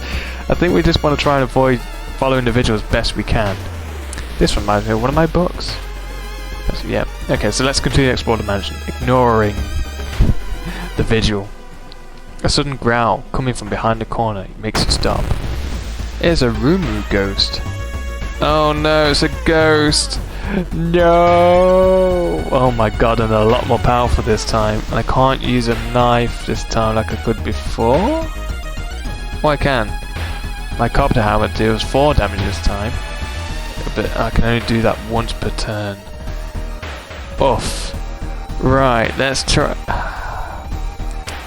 I think we just want to try and avoid following the vigil as best we can. This reminds me of one of my books. Yeah. Okay, so let's continue to explore the mansion, ignoring the vigil. A sudden growl coming from behind the corner makes you stop. It's a Rumu ghost. Oh no, it's a ghost! No! Oh my god, and a lot more powerful this time. And I can't use a knife this time like I could before? Well, I can. My copter hammer deals 4 damage this time. But I can only do that once per turn. Oof. Right, let's try.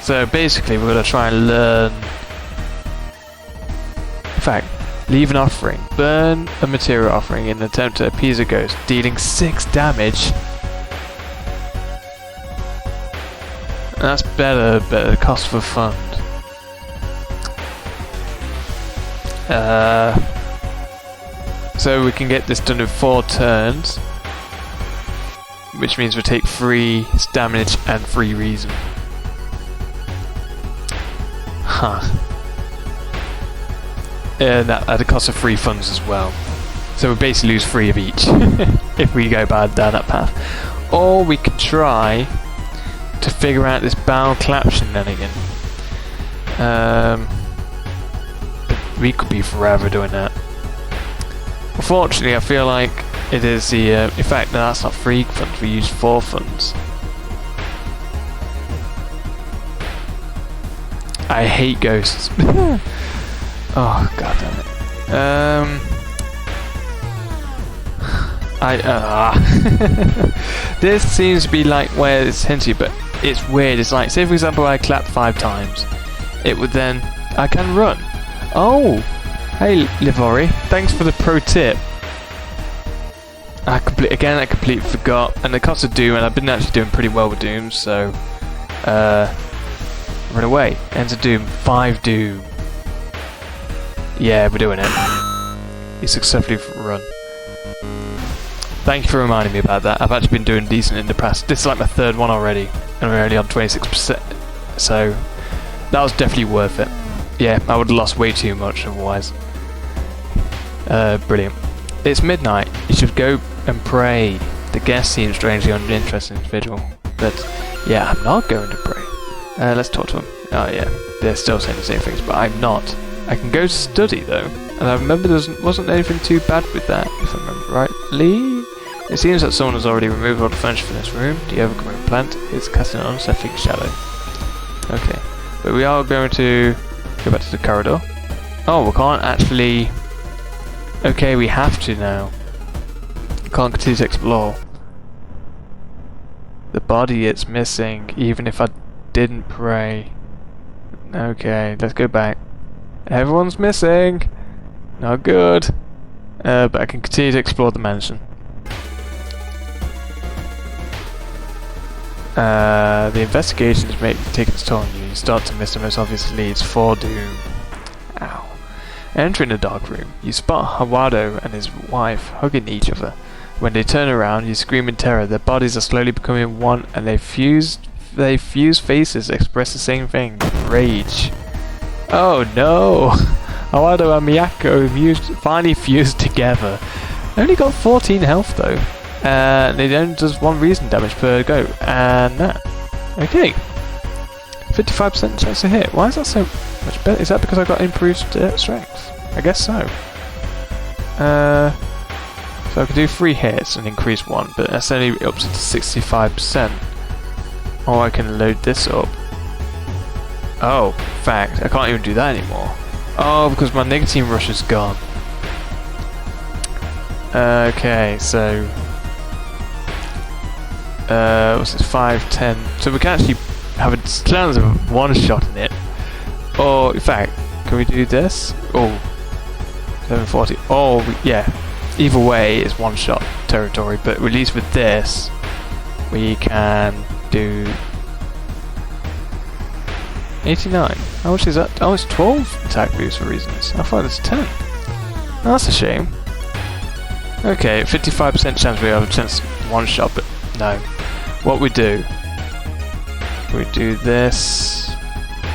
So basically we're going to try and learn. In fact, leave an offering. Burn a material offering in an attempt to appease a ghost, dealing 6 damage. That's better, but the cost for fund. So we can get this done in 4 turns, which means we take 3 damage and 3 reason. Huh. And that at the cost of 3 funds as well. So we basically lose 3 of each if we go down that path. Or we could try to figure out this bow clap shenanigan. We could be forever doing that. Unfortunately, I feel like it is the. In fact, no, that's not 3 funds. We use 4 funds. I hate ghosts. Oh god damn it. This seems to be like where it's hinted, but it's weird. It's like, say for example, I clap 5 times, it would then I can run. Oh, hey Livori, thanks for the pro tip. I completely forgot, and the cost of Doom, and I've been actually doing pretty well with Doom, so run away. Ends of Doom, 5 Doom. Yeah, we're doing it. You successfully run. Thank you for reminding me about that. I've actually been doing decent in the past. This is like my 3rd one already, and we're only on 26%. So that was definitely worth it. Yeah, I would have lost way too much otherwise. Brilliant. It's midnight. You should go and pray. The guests seem strangely uninterested in this vigil. But yeah, I'm not going to pray. Let's talk to them. Oh yeah, they're still saying the same things, but I'm not. I can go study though, and I remember there wasn't anything too bad with that, if I remember rightly. It seems that someone has already removed all the furniture from this room. The overgrown plant is casting an unsettling shadow. Okay, but we are going to go back to the corridor. Oh, we can't actually... Okay, we have to now. Can't continue to explore. The body is missing, even if I didn't pray. Okay, let's go back. Everyone's missing! Not good. But I can continue to explore the mansion. The investigation is taking its toll on you. You start to miss the most obvious leads for doom. Ow. Entering the dark room, you spot Hawado and his wife hugging each other. When they turn around, you scream in terror. Their bodies are slowly becoming one, and their fused faces express the same thing: rage. Oh no! Hawado and Miyako finally fused together. Only got 14 health though. And it only does 1 reason damage per go, and that. Okay. 55% chance to hit. Why is that so much better? Is that because I got improved strength? I guess so. So I can do 3 hits and increase 1, but that's only up to 65%. Or I can load this up. Oh, fact, I can't even do that anymore. Oh, because my nicotine rush is gone. Okay, so... what's this? 5, 10. So we can actually have a chance of 1 shot in it. Or, in fact, can we do this? Oh, 740. Oh, yeah. Either way, it's 1 shot territory, but at least with this, we can do 89. How much is that? Oh, it's 12 attack boost for reasons. I thought it was 10. Oh, that's a shame. Okay, 55% chance we have a chance 1 shot, but no. What we do this.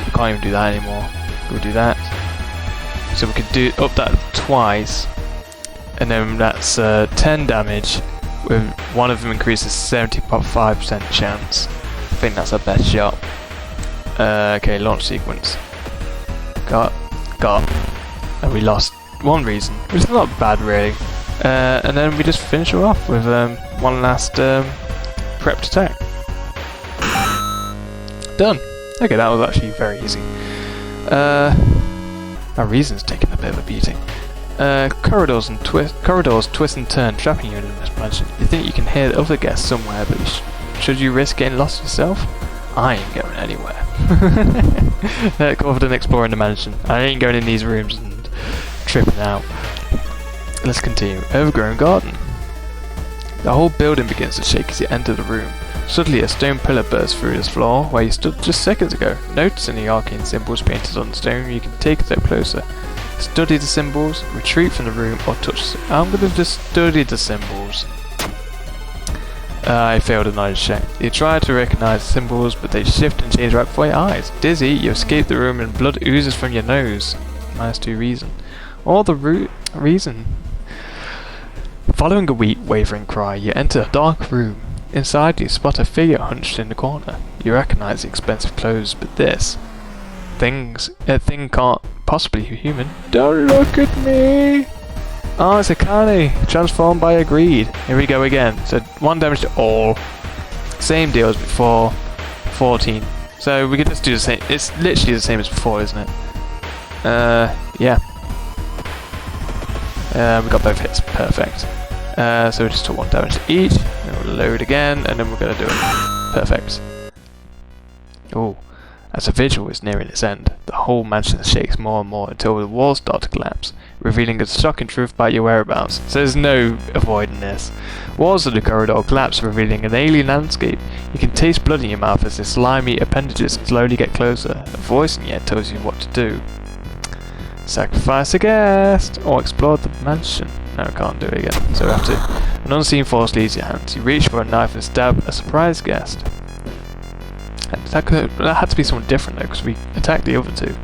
We can't even do that anymore. We'll do that. So we could do up that twice, and then that's 10 damage. With one of them increases 75% chance. I think that's our best shot. Okay, launch sequence. Got, and we lost 1 reason, which is not bad really. And then we just finish her off with 1 last prepped attack. Done. Okay, that was actually very easy. Our reason's taking a bit of a beating. Corridors twist and turn, trapping you in this mansion. You think you can hear the other guests somewhere, but should you risk getting lost yourself? I ain't going anywhere. Confident exploring the mansion. I ain't going in these rooms and tripping out. Let's continue. Overgrown garden. The whole building begins to shake as you enter the room. Suddenly a stone pillar bursts through this floor where you stood just seconds ago. Noticing the arcane symbols painted on the stone, you can take a step closer. Study the symbols, retreat from the room, or touch. I'm going to just study the symbols. I failed a knowledge check. You try to recognize the symbols, but they shift and change right before your eyes. Dizzy, you escape the room and blood oozes from your nose. -2 reason. Or the reason. Following a weak, wavering cry, you enter a dark room. Inside, you spot a figure hunched in the corner. You recognize the expensive clothes, but this thing can't possibly be human. Don't look at me! Oh, it's a Kani, transformed by a greed. Here we go again. So 1 damage to all. Same deal as before. 14. So we can just do the same. It's literally the same as before, isn't it? Yeah. We got both hits. Perfect. So we just took 1 damage each. Then we'll load again, and then we're going to do it. Perfect. Oh. As the vigil is nearing its end, the whole mansion shakes more and more until the walls start to collapse, revealing a shocking truth about your whereabouts. So there's no avoiding this. Walls of the corridor collapse, revealing an alien landscape. You can taste blood in your mouth as the slimy appendages slowly get closer. A voice in your head tells you what to do. Sacrifice a guest, or explore the mansion. No, I can't do it again, so we have to. An unseen force leaves your hands. You reach for a knife and stab a surprise guest. That had to be someone different though, because we attacked the other 2.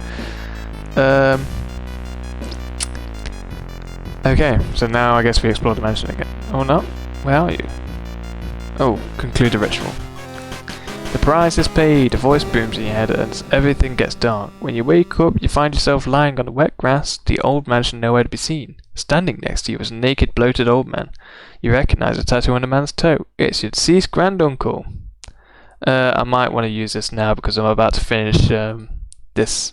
Okay, so now I guess we explore the mansion again. Oh no, where are you? Oh, conclude the ritual. The price is paid, a voice booms in your head as everything gets dark. When you wake up, you find yourself lying on the wet grass, the old mansion nowhere to be seen. Standing next to you is a naked, bloated old man. You recognize a tattoo on the man's toe. It's your deceased granduncle. I might want to use this now because I'm about to finish this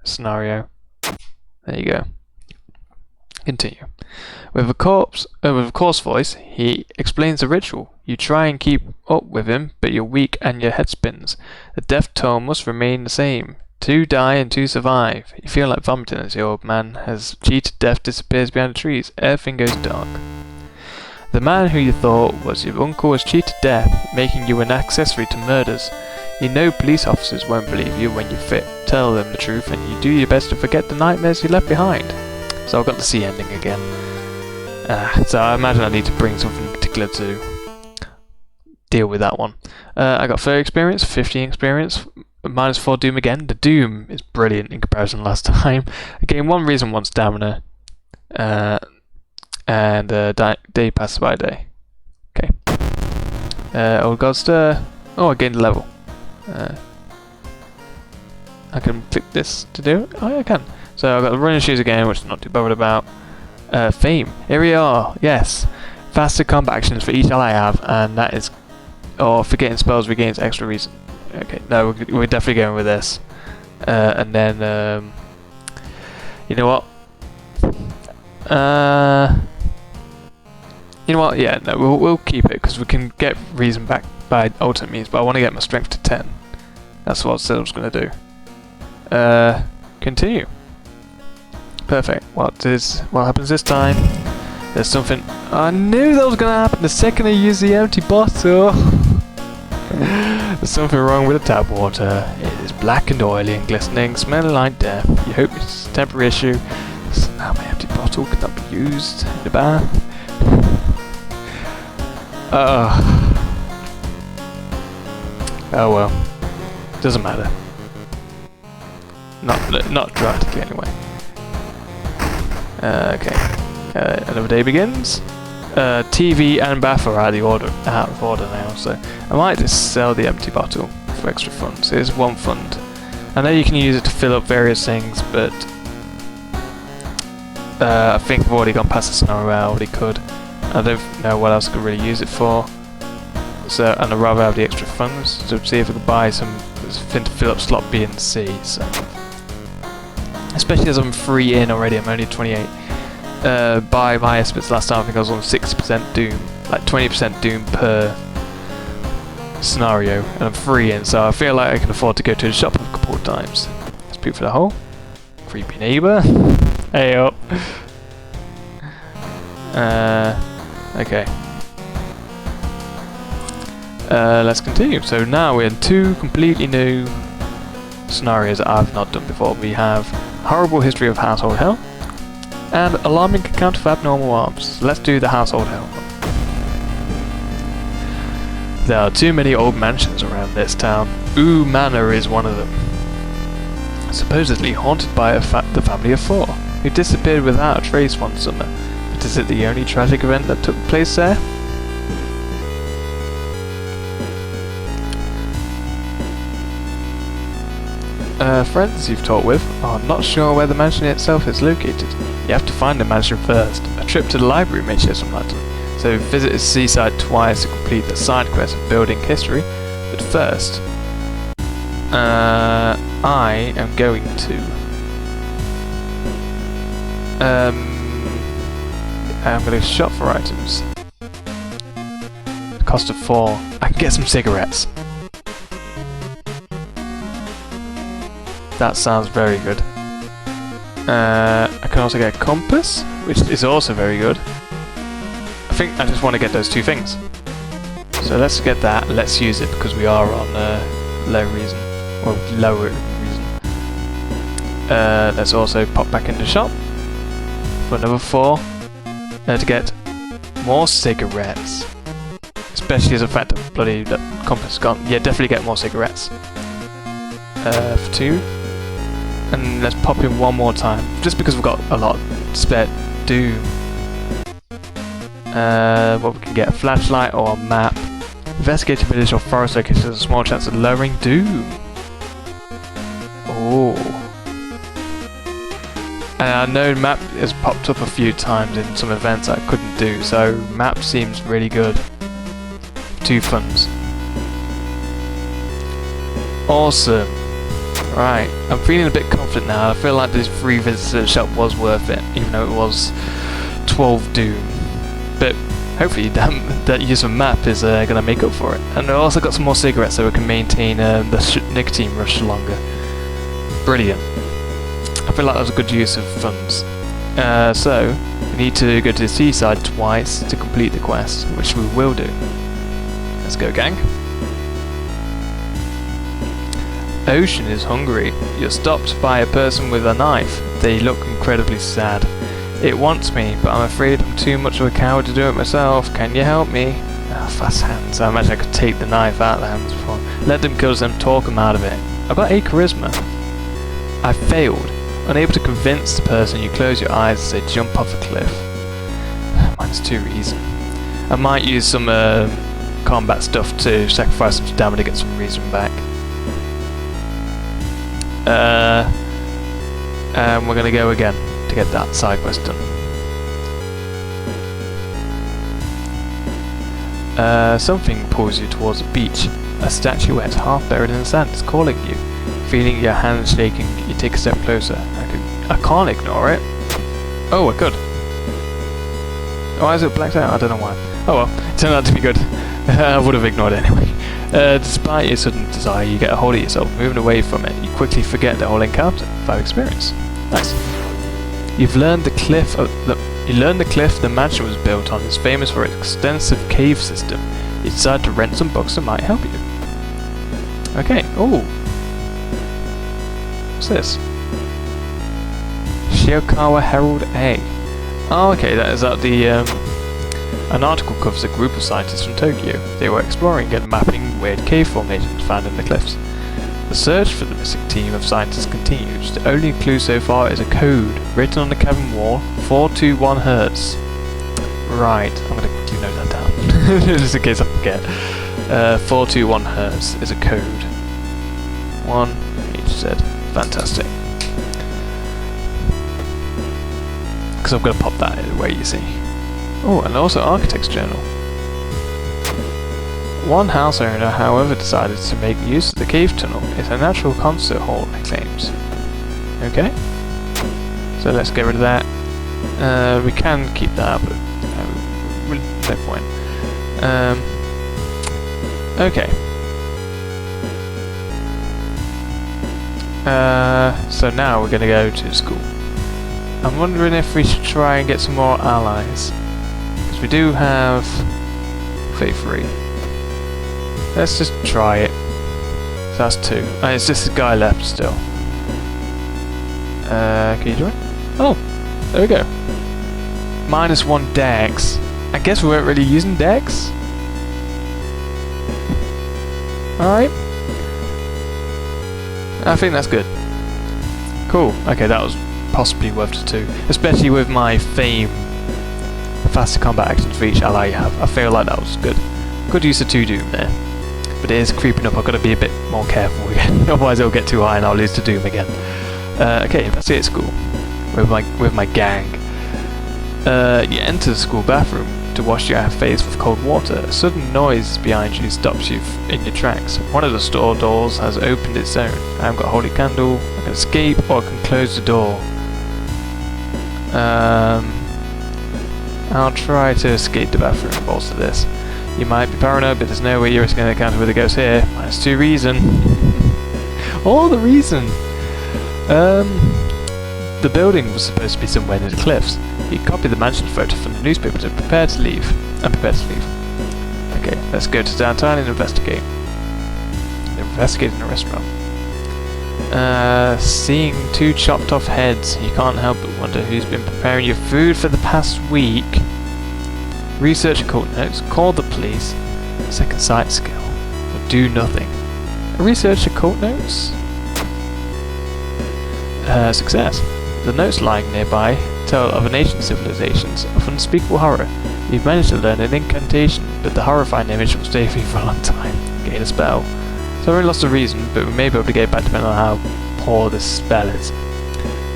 scenario. There you go. Continue. With a coarse voice, he explains the ritual. You try and keep up with him, but you're weak and your head spins. The death toll must remain the same. 2 die and 2 survive. You feel like vomiting as the old man has cheated death disappears behind the trees. Everything goes dark. The man who you thought was your uncle has cheated death, making you an accessory to murders. You know police officers won't believe you when you tell them the truth, and you do your best to forget the nightmares you left behind. So I've got the C ending again. So I imagine I need to bring something particular to deal with that one. I got 30 experience, 15 experience, -4 Doom again. The Doom is brilliant in comparison to last time. I gained 1 reason, 1 stamina, and day passes by day. Okay. Old God Stir. Oh, I gained a level. I can click this to do it. Oh, yeah, I can. So I've got the running shoes again, which I'm not too bothered about. Fame. Here we are. Yes. Faster combat actions for each ally I have, and that is... Or forgetting spells regains extra reason. Okay, no, we're definitely going with this. And then... you know what? You know what? Yeah, no, we'll keep it, because we can get reason back by alternate means, but I want to get my strength to 10. That's what I said I was going to do. Continue. Perfect. What happens this time? There's something... I knew that was going to happen the second I used the empty bottle. There's something wrong with the tap water. It is black and oily and glistening, smelling like death. You hope it's a temporary issue. So now my empty bottle cannot be used in the bath. Oh well. Doesn't matter. Not dramatically anyway. Okay. Another day begins. TV and bath are out of order now, so I might just sell the empty bottle for extra funds. Here's 1 fund. I know you can use it to fill up various things, but I think I've already gone past the scenario where I already could. I don't know what else I could really use it for. So, and I'd rather have the extra funds to see if I could buy something to fill up slot B and C. So, especially as I'm 3 in already, I'm only 28. By my estimates last time, I think I was on 60% Doom, like 20% Doom per scenario, and I'm 3 in, so I feel like I can afford to go to the shop a couple of times. Let's peek for the hole. Creepy neighbour. Hey up. Okay. Let's continue. So now we're in 2 completely new scenarios that I've not done before. We have Horrible History of Household Hell and Alarming Account of Abnormal Arms. So let's do the Household Hell one. There are too many old mansions around this town. Ooh Manor is one of them. Supposedly haunted by the family of 4, who disappeared without a trace one summer. But is it the only tragic event that took place there? Friends you've talked with are not sure where the mansion itself is located. You have to find the mansion first. A trip to the library may share some light on it. So visit the seaside twice to complete the side quest of building history. But first, I am going to I'm going to shop for items. The cost of 4. I can get some cigarettes. That sounds very good. I can also get a compass, which is also very good. I think I just want to get those 2 things. So let's get that, let's use it because we are on low reason, or lower reason. Let's also pop back into the shop for another 4 to get more cigarettes. Especially as a fact that bloody that compass is gone. Yeah, definitely get more cigarettes. For 2. And let's pop in 1 more time, just because we've got a lot of spare Doom. What we can get, a flashlight or a map. Investigate a village or forest location has a small chance of lowering doom. Oh. And I know map has popped up a few times in some events I couldn't do, so map seems really good. 2 funds. Awesome. Right, I'm feeling a bit confident now. I feel like this free visit to the shop was worth it, even though it was 12 doom. But hopefully that use of map is going to make up for it. And I also got some more cigarettes so we can maintain the nicotine rush longer. Brilliant. I feel like that was a good use of funds. So, we need to go to the seaside twice to complete the quest, which we will do. Let's go, gang. Ocean is hungry. You're stopped by a person with a knife. They look incredibly sad. It wants me, but I'm afraid I'm too much of a coward to do it myself. Can you help me? Ah, fast hands. I imagine I could take the knife out of the hands before. Let them kill them, talk them out of it. I've got 8 charisma. I failed. Unable to convince the person, you close your eyes as they jump off a cliff. Mine's 2 reason. I might use some combat stuff to sacrifice some stamina to get some reason back. And we're gonna go again to get that side quest done. Something pulls you towards the beach. A statuette half buried in the sand is calling you. Feeling your hands shaking, you take a step closer. I can't ignore it. Oh, I could. Why is it blacked out? I don't know why. Oh well, it turned out to be good. I would have ignored it anyway. Despite your sudden desire, you get a hold of yourself. Moving away from it, you quickly forget the whole encounter. 5 experience. Nice. You've learned the cliff. The cliff the mansion was built on is famous for its extensive cave system. You decide to rent some books that might help you. Okay. Oh. What's this? Shiokawa Herald A. Oh, okay. That is at the. An article covers a group of scientists from Tokyo. They were exploring and mapping weird cave formations found in the cliffs. The search for the missing team of scientists continues. The only clue so far is a code written on the cabin wall, 421 Hz. Right, I'm going to quickly note that down, just in case I forget. 421 Hz is a code. 1 HZ. Fantastic. Because I'm going to pop that away, you see. Oh, and also Architect's Journal. One house owner, however, decided to make use of the cave tunnel. It's a natural concert hall, it claims. Okay. So let's get rid of that. We can keep that, but no point. Okay. So now we're going to go to school. I'm wondering if we should try and get some more allies. Because we do have Faith 3. Let's just try it. So that's 2. It's just a guy left still. Can you join? Oh, there we go. -1 dex. I guess we weren't really using dex. Alright. I think that's good. Cool. Okay, that was possibly worth the 2. Especially with my fame. Faster combat actions for each ally you have. I feel like that was good. Good use of 2 doom there. But it is creeping up. I've got to be a bit more careful again. Otherwise it'll get too high and I'll lose to doom again. Okay, investigate school. With my gang. You enter the school bathroom to wash your face with cold water. A sudden noise behind you stops you in your tracks. One of the store doors has opened its own. I haven't got a holy candle. I can escape or I can close the door. I'll try to escape the bathroom balls to this. You might be paranoid, but there's no way you're risking an encounter with a ghost here. -2 reason. All the reason. The building was supposed to be somewhere near the cliffs. You copied the mansion photo from the newspaper to prepare to leave. I'm prepared to leave. Okay, let's go to downtown and investigate. Investigate in a restaurant. Seeing 2 chopped off heads, you can't help but wonder who's been preparing your food for the past week. Research occult notes, call the police. Second sight skill, but do nothing. Research occult notes? Success. The notes lying nearby tell of an ancient civilizations of unspeakable horror. You've managed to learn an incantation, but the horrifying image will stay with you for a long time. Gain a spell. So I already lost the reason, but we may be able to get it back depending on how poor this spell is.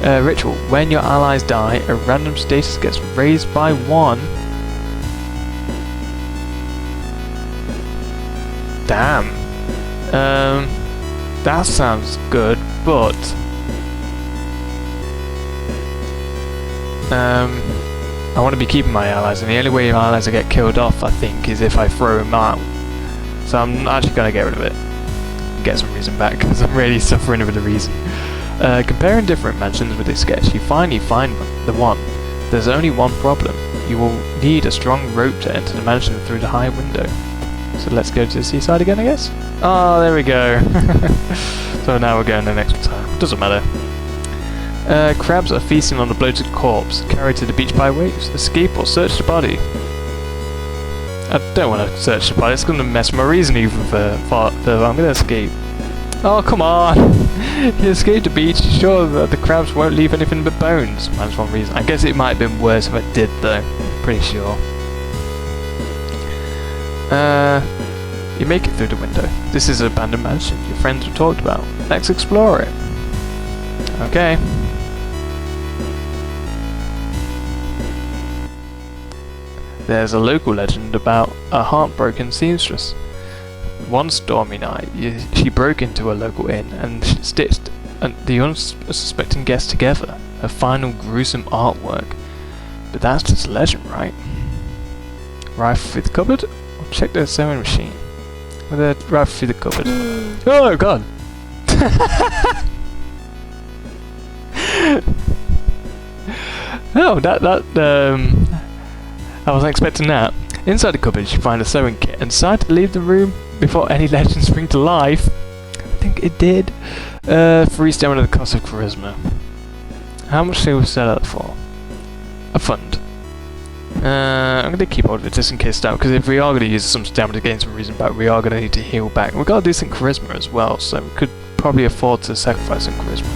Ritual. When your allies die, a random status gets raised by 1. Damn. That sounds good, but I want to be keeping my allies, and the only way your allies will get killed off, I think, is if I throw them out. So I'm actually going to get rid of it. Get some reason back, because I'm really suffering over the reason. Comparing different mansions with this sketch, you finally find the one. There's only one problem. You will need a strong rope to enter the mansion through the high window. So let's go to the seaside again, I guess? Oh, there we go. So now we're going the next time. Doesn't matter. Crabs are feasting on a bloated corpse, carried to the beach by waves. Escape or search the body. I don't want to search the body, it's going to mess my reason even further. I'm going to escape. Oh, come on! You escaped the beach, sure that the crabs won't leave anything but bones. That's one reason. I guess it might have been worse if I did, though. Pretty sure. You make it through the window. This is an abandoned mansion your friends have talked about. Let's explore it. Okay. There's a local legend about a heartbroken seamstress. One stormy night, she broke into a local inn and stitched the unsuspecting guests together. A final gruesome artwork. But that's just a legend, right? Rifle through the cupboard? Or check the sewing machine. With a rifle through the cupboard. Oh god! Oh, I wasn't expecting that. Inside the cupboard you find a sewing kit and decide to leave the room before any legends spring to life. I think it did. 3 stamina at the cost of charisma. How much do we sell that for? A fund. I'm going to keep hold of it just in case that, because if we are going to use some stamina to gain some reason back, we are going to need to heal back. We've got a decent charisma as well, so we could probably afford to sacrifice some charisma.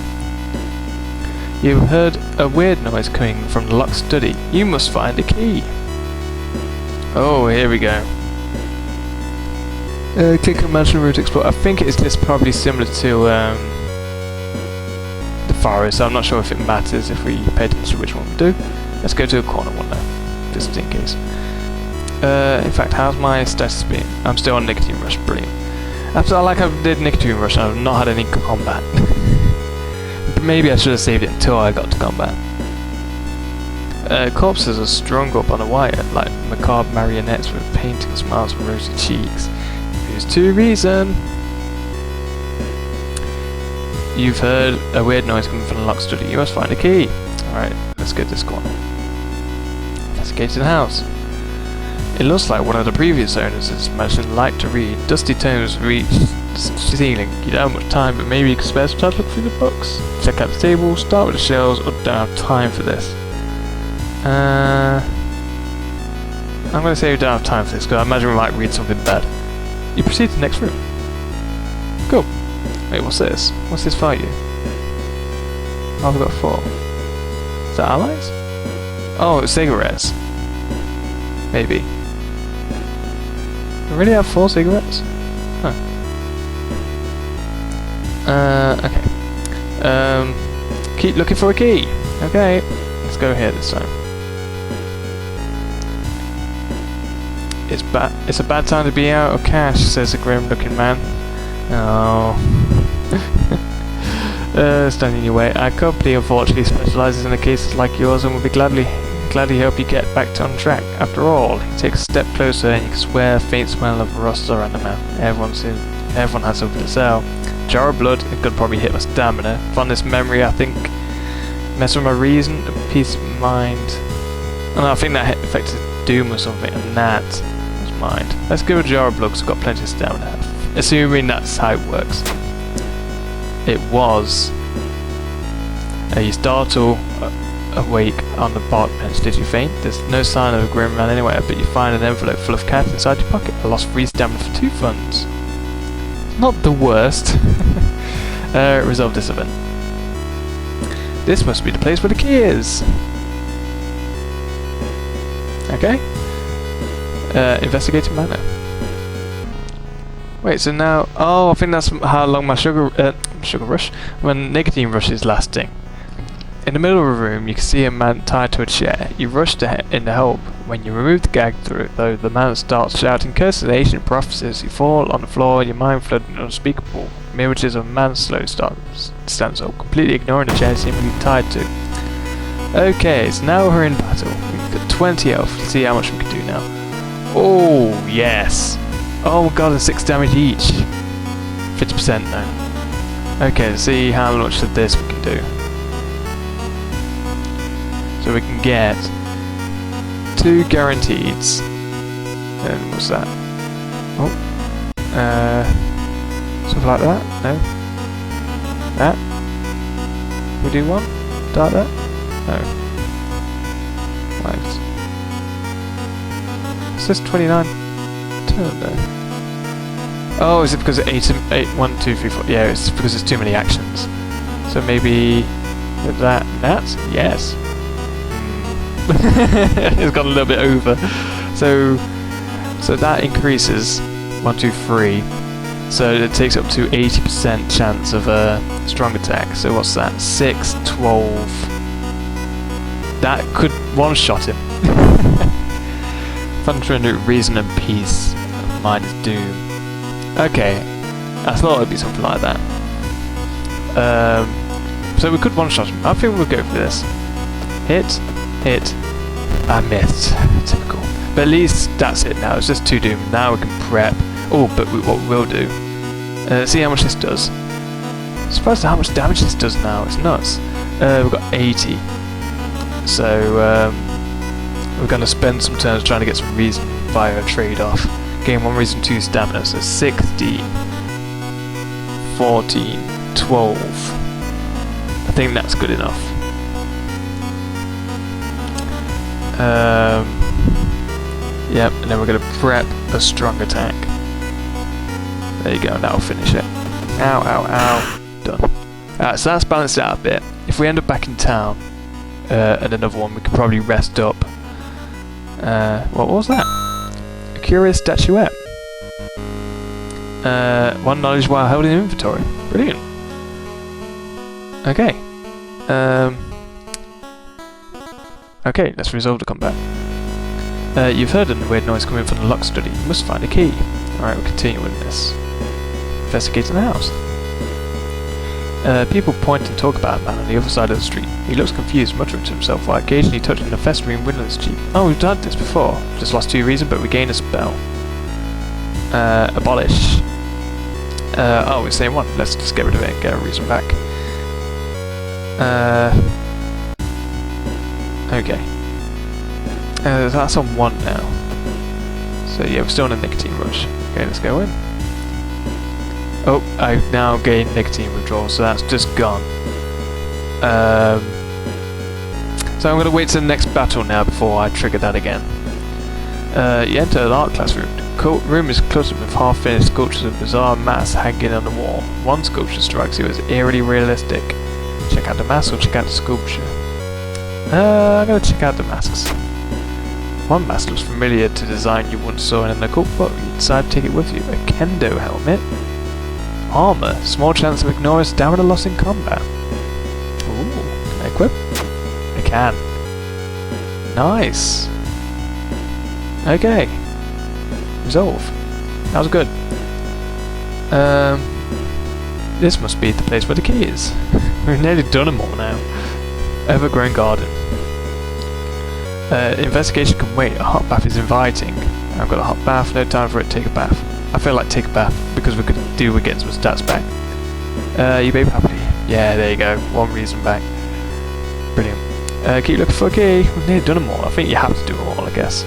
You've heard a weird noise coming from the locked study. You must find a key. Oh, here we go. Click on mansion route explore. I think it's just probably similar to the forest, so I'm not sure if it matters if we pay attention to which one we do. Let's go to a corner one now, just in case. In fact, how's my status been? I'm still on nicotine rush, brilliant. After I did nicotine rush, I've not had any combat. But maybe I should have saved it until I got to combat. Corpses are strung up on a wire, like macabre marionettes with painting smiles and rosy cheeks. Here's to reason. You've heard a weird noise coming from the locked study. You must find a key. Alright, let's go to this corner. Let's get to the house. It looks like one of the previous owners has mentioned liked to read. Dusty tomes reach the ceiling. You don't have much time, but maybe you can spare some time to look through the books. Check out the table, start with the shelves, or don't have time for this. I'm going to say we don't have time for this, because I imagine we might read something bad. You proceed to the next room. Cool. Wait, what's this? What's this for you? Oh, I've got 4. Is that allies? Oh, it's cigarettes. Maybe. I really have 4 cigarettes? Huh. Okay. Keep looking for a key. Okay. Let's go here this time. It's a bad time to be out of cash, says the grim-looking man. Oh. Standing in your way. Our company unfortunately specialises in cases like yours and will be gladly help you get back on track. After all, you take a step closer and you can swear a faint smell of rust around the man. Everyone has something to sell. Jar of blood, it could probably hit my stamina. Fondest memory, I think. Mess with my reason, peace of mind. And I think that affected doom or something, and that was mind. Let's give a jar of blood, 'cause I've got plenty of stamina. Assuming that's how it works. It was. You startle awake on the park bench. Did you faint? There's no sign of a grim man anywhere, but you find an envelope full of cash inside your pocket. I lost 3 stamina for 2 funds. Not the worst. Resolve this event. This must be the place where the key is. Okay. Investigating manor. Wait, so now... Oh, I think that's how long my sugar rush... my nicotine rush is lasting. In the middle of a room, you can see a man tied to a chair. You rush in to help. When you remove the gag though, the man starts shouting curses and ancient prophecies. You fall on the floor, your mind flooding unspeakable. Images of a man slowly stands up, completely ignoring the chair seemingly tied to. Okay, so now we're in battle. We've got 20 health. Let's see how much we can do now. Oh, yes! Oh my god, and 6 damage each. 50% now. Okay, let's see how much of this we can do. So we can get 2 guaranteeds. And what's that? Oh. Something like that? No? That? We do one? Like that? No. Right. It says 29 turn though. Oh, is it because of 1, 2, 3, 4? Yeah, it's because there's too many actions. So maybe that and that? Yes. It's gone a little bit over. So that increases 1, 2, 3. So it takes up to 80% chance of a strong attack. So what's that? 6, 12. That could one-shot him. Thunder and reason and peace. Mine is doom. Okay, I thought it'd be something like that. So we could one-shot him. I think we'll go for this. Hit. I missed. Typical. But at least that's it now. It's just 2 doom. Now we can prep. Oh, but what we'll do. See how much this does. I'm surprised at how much damage this does now. It's nuts. We've got 80. So we're going to spend some turns trying to get some reason via a trade-off. Gain 1 reason, 2 stamina. So 16, 14, 12. I think that's good enough. Yep, and then we're going to prep a strong attack. There you go, that'll finish it. Ow, ow, ow. Done. Alright, so that's balanced out a bit. If we end up back in town, and another one, we could probably rest up. What was that? A curious statuette. 1 knowledge while held in inventory. Brilliant. Okay. Okay, let's resolve the combat. You've heard a weird noise coming from the lock study. You must find a key. Alright, we'll continue with this. Investigating the house. People point and talk about a man on the other side of the street. He looks confused, muttering to himself while occasionally touching the festering window's cheek. Oh, we've done this before. Just lost 2 reason, but we gain a spell. Abolish. Oh, it's the same one. Let's just get rid of it and get a reason back. Okay. That's on 1 now. So yeah, we're still in a nicotine rush. Okay, let's go in. Oh, I've now gained nicotine withdrawal, so that's just gone. So I'm going to wait till the next battle now before I trigger that again. You enter an art classroom. The room is cluttered with half-finished sculptures of bizarre masks hanging on the wall. One sculpture strikes you as eerily realistic. Check out the mask or check out the sculpture? I'm going to check out the masks. One mask looks familiar to design you once saw in an occult book. You decide to take it with you. A kendo helmet. Armor. Small chance of ignoring stamina loss in combat. Ooh. Can I equip? I can. Nice. Okay. Resolve. That was good. This must be the place where the key is. We've nearly done them all now. Evergreen Garden. Investigation can wait. A hot bath is inviting. I've got a hot bath, no time for it to take a bath. I feel like take a bath because we could do with getting some stats back. You baby happy? Yeah, there you go. 1 reason back. Brilliant. Keep looking for a key. We've nearly done them all. I think you have to do them all, I guess.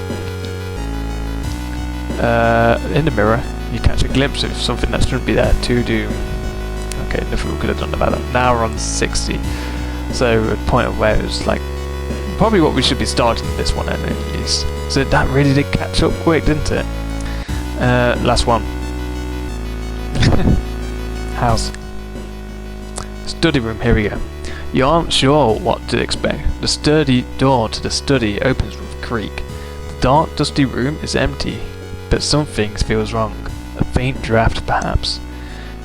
In the mirror, you catch a glimpse of something that shouldn't be there. To do. Okay, nothing we could have done about that. Now we're on 60. So at a point where it was like probably what we should be starting this one at least. So that really did catch up quick, didn't it? Last one. House. Study room, here we go. You aren't sure what to expect. The sturdy door to the study opens with a creak. The dark, dusty room is empty, but something feels wrong. A faint draft, perhaps.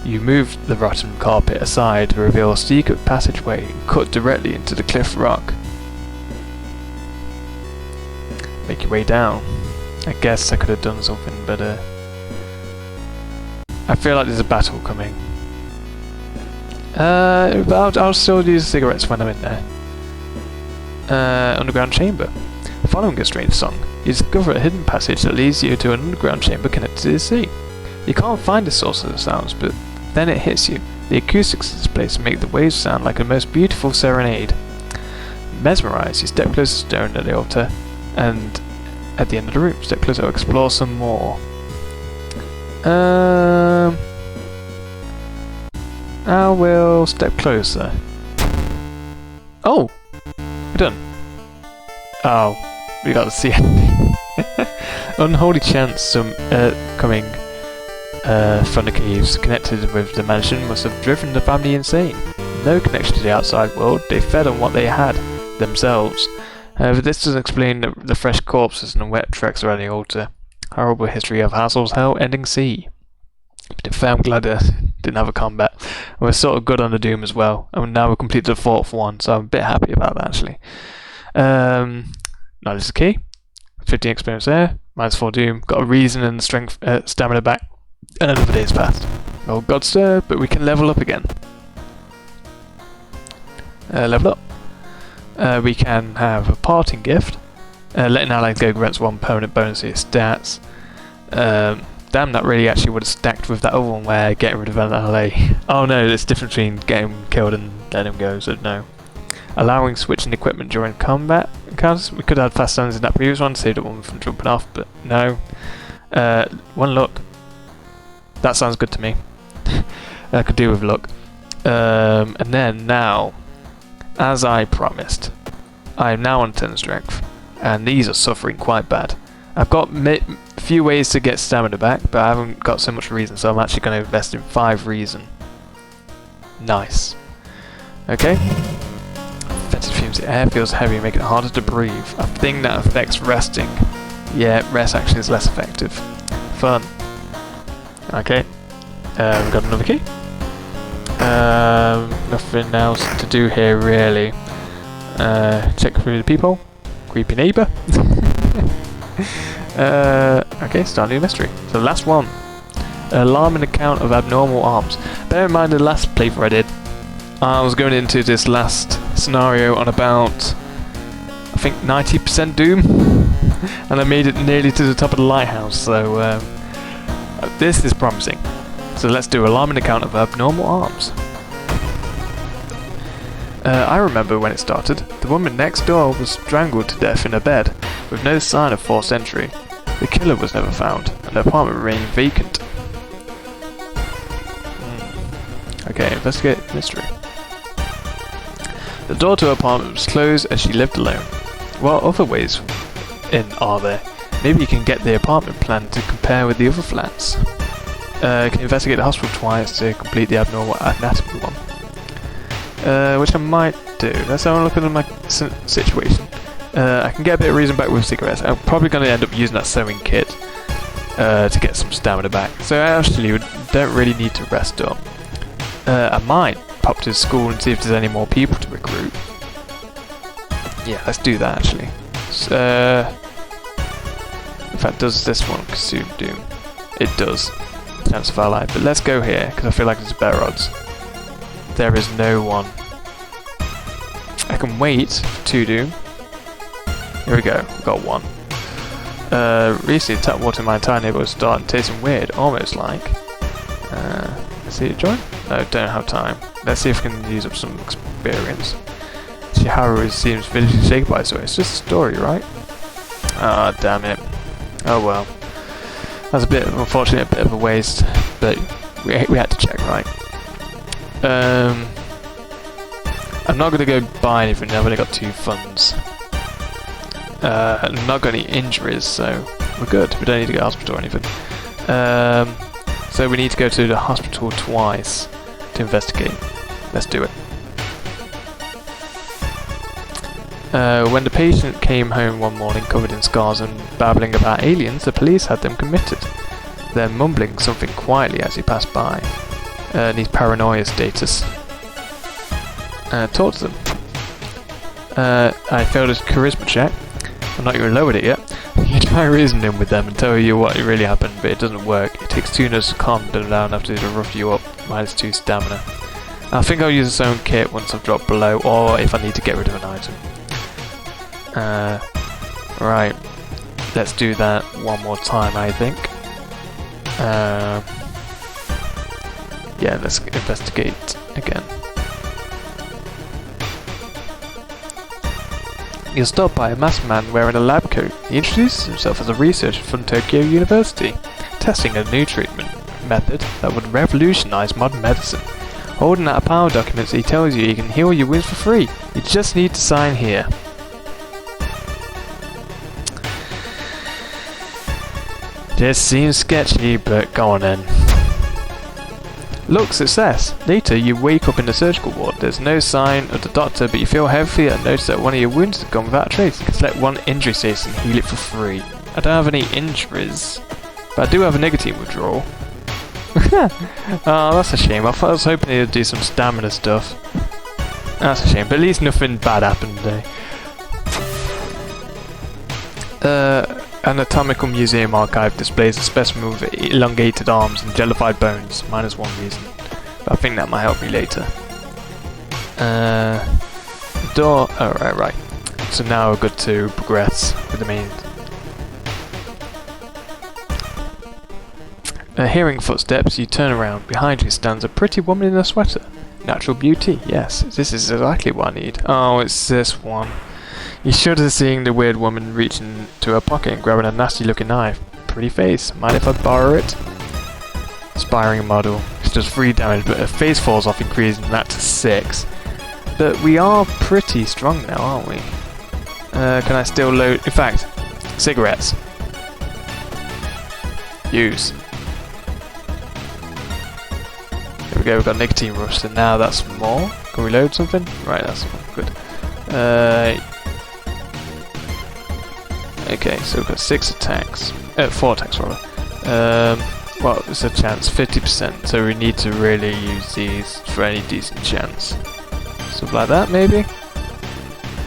You move the rotten carpet aside to reveal a secret passageway cut directly into the cliff rock. Make your way down. I guess I could have done something better. I feel like there's a battle coming. I'll still use cigarettes when I'm in there. Underground chamber. Following a strange song, you discover a hidden passage that leads you to an underground chamber connected to the sea. You can't find the source of the sounds, but then it hits you. The acoustics of this place make the waves sound like a most beautiful serenade. Mesmerized, you step closer to stone at the altar, and at the end of the room, step closer to explore some more. I will step closer. Oh! We're done. Oh, we got to see it. Unholy chance some coming from the caves connected with the mansion must have driven the family insane. No connection to the outside world, they fed on what they had themselves. However, this doesn't explain the fresh corpses and the wet tracks around the altar. Horrible history of Hassel's hell-ending sea. But fair, I'm glad I didn't have a combat. And we're sort of good on the Doom as well. And now we've completed the 4th one, so I'm a bit happy about that actually. Now this is key. 15 experience there, -4 Doom, got a reason and strength, stamina back, and another day's passed. Oh god sir, but we can level up again. Level up. We can have a parting gift. Letting allies go grants 1 permanent bonus to your stats. Damn, that really actually would have stacked with that other one where getting rid of an ally. Oh no, there's a difference between getting killed and letting him go, so no. Allowing switching equipment during combat encounters. We could have had fast stands in that previous one, saved that one from jumping off, but no. 1 look. That sounds good to me. I could do with luck. And then now, as I promised, I am now on 10 strength, and these are suffering quite bad. I've got a few ways to get stamina back, but I haven't got so much reason, so I'm actually going to invest in 5 reason. Nice. Okay. Fetid fumes, the air feels heavy, making it harder to breathe. A thing that affects resting. Yeah, rest actually is less effective. Fun. Okay. We've got another key. Nothing else to do here really. Check through the peephole. Creepy neighbour. Okay, start a new mystery. So the last one. Alarming account of abnormal arms. Bear in mind the last playthrough I did, I was going into this last scenario on about, I think 90% Doom, and I made it nearly to the top of the lighthouse, so this is promising. So let's do alarming account of abnormal arms. I remember when it started, the woman next door was strangled to death in her bed, with no sign of forced entry. The killer was never found, and the apartment remained vacant. Okay, investigate mystery. The door to her apartment was closed as she lived alone. What other ways in are there? Maybe you can get the apartment plan to compare with the other flats. Can investigate the hospital twice to complete the abnormal anatomy one. Which I might do. Let's have a look at my situation. I can get a bit of reason back with cigarettes. I'm probably going to end up using that sewing kit to get some stamina back. So actually, we don't really need to rest up. I might pop to school and see if there's any more people to recruit. Yeah, let's do that actually. In fact, does this one consume Doom? It does. Chance of ally. But let's go here, because I feel like there's better odds. There is no one. I can wait for 2 Doom. Here we go, we've got 1. Recently tap water in my entire neighborhood started tasting weird, almost like. Let's see it join? No, don't have time. Let's see if we can use up some experience. Chiharu seems villagely shaken by, so it's just a story, right? Ah, damn it. Oh well. That's a bit, unfortunately, a bit of a waste, but we had to check, right? I'm not going to go buy anything, I've only got 2 funds. I've not got any injuries, so we're good. We don't need to go to the hospital or anything. So we need to go to the hospital twice to investigate. Let's do it. When the patient came home one morning covered in scars and babbling about aliens, the police had them committed. Then mumbling something quietly as he passed by. Needs paranoia status. Talk to them. I failed his charisma check. I'm not even lowered it yet. You try reasoning with them and tell you what really happened, but it doesn't work. It takes 2 notes to calm them down after they rough you up, -2 stamina. I think I'll use its own kit once I've dropped below, or if I need to get rid of an item. Right. Let's do that one more time, I think. Yeah, let's investigate again. You're stopped by a masked man wearing a lab coat. He introduces himself as a researcher from Tokyo University, testing a new treatment method that would revolutionize modern medicine. Holding out a power document, he tells you can heal your wounds for free. You just need to sign here. This seems sketchy, but go on then. Look, success! Later, you wake up in the surgical ward. There's no sign of the doctor, but you feel healthy and notice that one of your wounds has gone without a trace. You can select one injury status and heal it for free. I don't have any injuries, but I do have a nicotine withdrawal. Oh, that's a shame. I was hoping they'd do some stamina stuff. That's a shame, but at least nothing bad happened today. Anatomical Museum Archive displays a specimen with elongated arms and jellified bones, -1 reason. But I think that might help me later. Door. Oh, right. So now we're good to progress with the main. Hearing footsteps, you turn around. Behind you stands a pretty woman in a sweater. Natural beauty, yes. This is exactly what I need. Oh, it's this one. You shudder seeing the weird woman reaching to her pocket and grabbing a nasty looking knife. Pretty face. Mind if I borrow it? Aspiring model. It's just 3 damage, but her face falls off, increasing that to 6. But we are pretty strong now, aren't we? Can I still load? In fact, cigarettes. Use. There we go, we've got nicotine rush, so now that's more. Can we load something? Right, that's good. Okay, so we've got 4 attacks rather. Well, it's a chance, 50%, so we need to really use these for any decent chance. Something like that, maybe?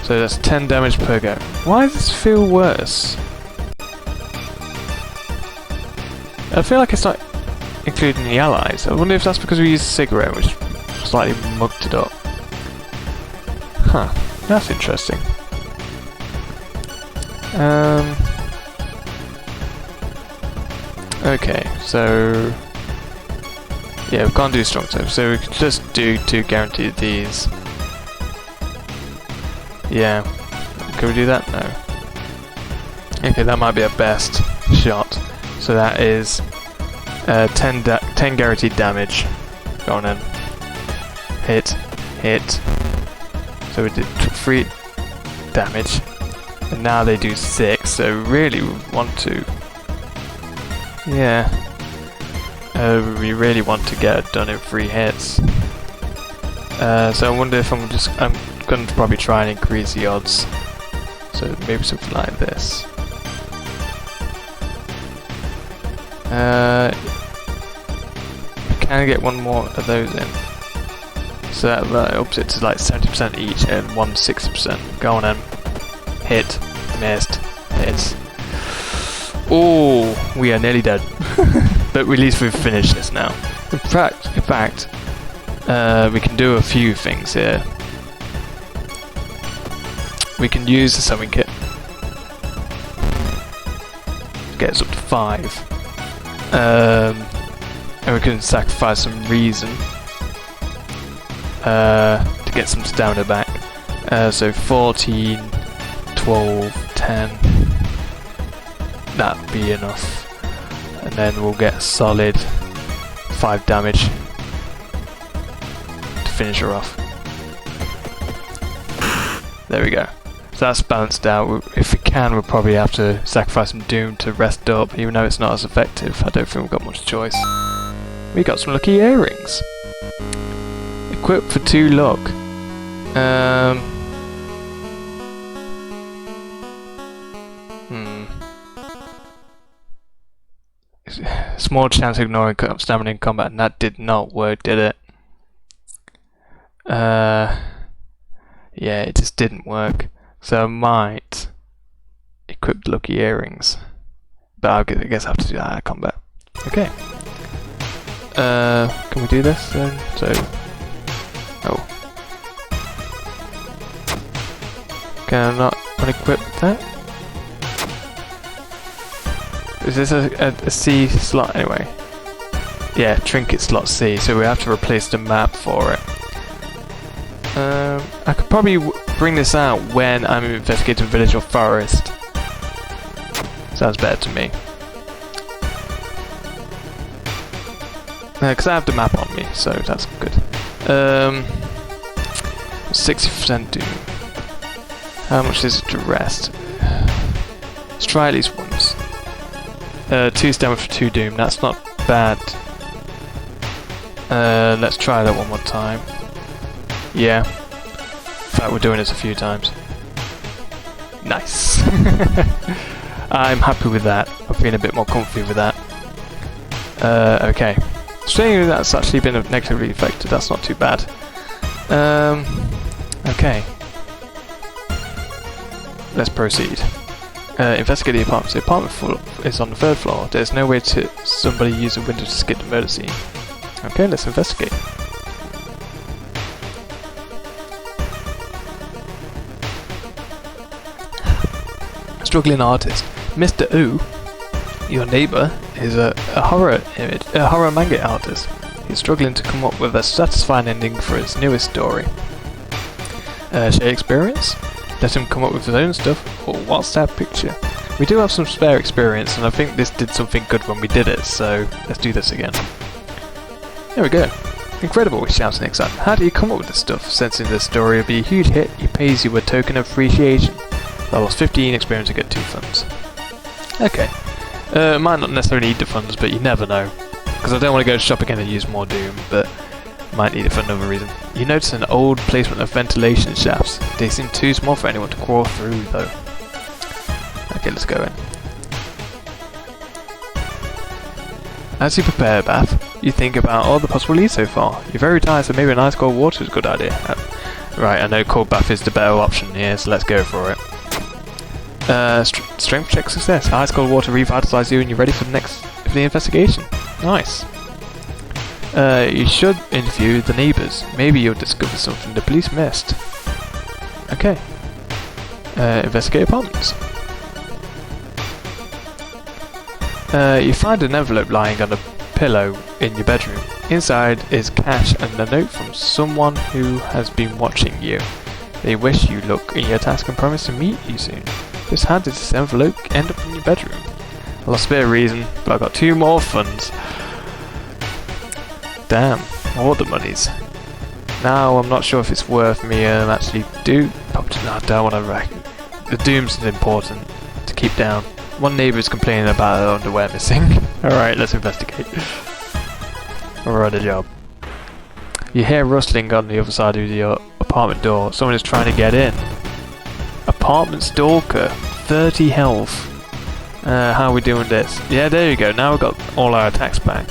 So that's 10 damage per go. Why does this feel worse? I feel like it's not including the allies. I wonder if that's because we used a cigarette, which slightly mucked it up. Huh, that's interesting. Okay, so yeah, we can't do strong type, so we can just do 2 guaranteed these. Yeah, can we do that? No. Okay, that might be our best shot. So that is 10 guaranteed damage. Go on then. Hit. So we did 3 damage. And now they do 6, so really we want to... Yeah. We really want to get it done in 3 hits. So I wonder if I'm going to probably try and increase the odds. So maybe something like this. We can get 1 more of those in. So that ups it to like 70% each and 60%. Go on then. Hit. Missed. Hits. Oh, we are nearly dead. But at least we've finished this now. In fact, we can do a few things here. We can use the sewing kit. Get us up to 5. And we can sacrifice some reason to get some stamina back. So 14, 12, 10. That'd be enough. And then we'll get a solid 5 damage to finish her off. There we go. So that's balanced out. If we can, we'll probably have to sacrifice some Doom to rest up, even though it's not as effective. I don't think we've got much choice. We got some lucky earrings. Equipped for 2 luck. Small chance of ignoring stamina in combat, and that did not work, did it? Yeah, it just didn't work. So I might equip the lucky earrings. But I guess I have to do that in combat. Okay. Can we do this then? So... Oh. Can I not unequip that? Is this a C slot anyway? Yeah, trinket slot C, so we have to replace the map for it. I could probably bring this out when I'm investigating village or forest. Sounds better to me. Because I have the map on me, so that's good. 60% doom. How much is it to rest? Let's try at least once. 2 stamina for 2 doom, that's not bad. Let's try that one more time. Yeah. In fact, we're doing this a few times. Nice. I'm happy with that. I'm feeling a bit more comfy with that. Okay. Saying that's actually been negatively affected, that's not too bad. Okay. Let's proceed. Investigate the apartment. The apartment is on the 3rd floor. There's no way to somebody use a window to skip the murder scene. Okay, let's investigate. Struggling artist. Mr. Ooh, your neighbour, is a horror manga artist. He's struggling to come up with a satisfying ending for his newest story. Share experience? Let him come up with his own stuff, or what's that picture? We do have some spare experience, and I think this did something good when we did it, so let's do this again. There we go. Incredible, he shouts in excitement. How do you come up with this stuff? Sensing this story will be a huge hit, he pays you a token of appreciation. I lost 15 experience to get 2 funds. Okay. Might not necessarily need the funds, but you never know. Because I don't want to go shop again and use more Doom, but might need it for another reason. You notice an old placement of ventilation shafts. They seem too small for anyone to crawl through, though. Okay, let's go in. As you prepare a bath, you think about all the possible leads so far. You're very tired, so maybe a nice cold water is a good idea. Right, I know cold bath is the better option here, so let's go for it. Strength check success. Ice cold water revitalizes you and you're ready for the investigation. Nice. You should interview the neighbours. Maybe you'll discover something the police missed. Okay. Investigate apartments. You find an envelope lying on a pillow in your bedroom. Inside is cash and a note from someone who has been watching you. They wish you luck in your task and promise to meet you soon. Just how did this envelope end up in your bedroom? I lost a bit of reason, but I got 2 more funds. Damn, all the monies. Now I'm not sure if it's worth me actually no, I don't want to wreck it. The Doom's important to keep down. One neighbour is complaining about her underwear missing. Alright, let's investigate. We're on the job. You hear rustling on the other side of your apartment door. Someone is trying to get in. Apartment stalker, 30 health. How are we doing this? Yeah, there you go. Now we've got all our attacks back.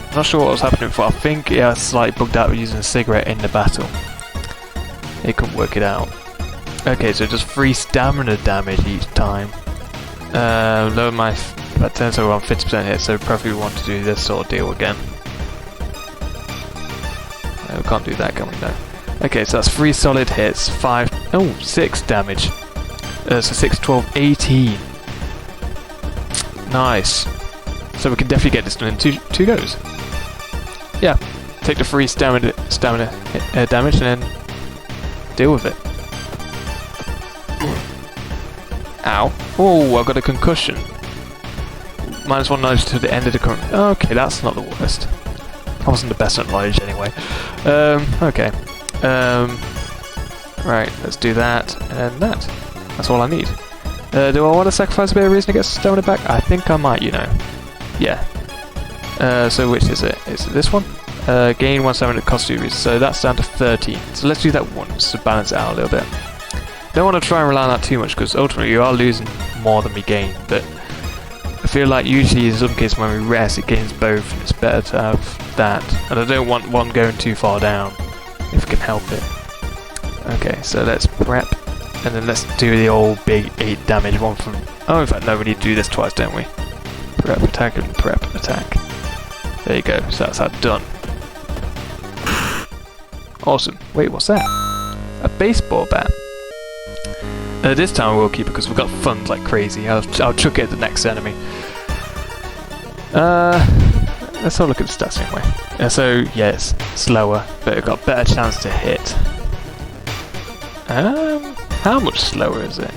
I'm not sure what was happening before. I think he was slightly bugged out with using a cigarette in the battle. He couldn't work it out. Okay, so just 3 stamina damage each time. Lower my about 10, so we're on 50% hit, so probably want to do this sort of deal again. We can't do that, can we? No. Okay, so that's 3 solid hits, 6 damage. So 6, 12, 18. Nice. So we can definitely get this done in two goes. Yeah, take the 3 stamina damage and then deal with it. Ow. Oh, I got a concussion. -1 knowledge to the end of the current. Okay, that's not the worst. I wasn't the best at knowledge anyway. Okay. Right, let's do that and that. That's all I need. Do I want to sacrifice a bit of reason to get stamina back? I think I might, you know. Yeah. So which is it? Is it this one? Gain 1 stamina, cost 2 reason. So that's down to 13. So let's do that once to balance it out a little bit. Don't want to try and rely on that too much because ultimately you are losing more than we gain. But the feel like usually in some cases when we rest it gains both, and it's better to have that. And I don't want one going too far down, if we can help it. Okay, so let's prep, and then let's do the old big 8 damage one from... Oh, in fact, no, we need to do this twice, don't we? Prep, attack, and prep, attack. There you go, so that's that done. Awesome. Wait, what's that? A baseball bat. This time we'll keep it because we've got funds like crazy. I'll chuck it at the next enemy. Let's have a look at the stats anyway. So, yes, slower, but it got better chance to hit. How much slower is it?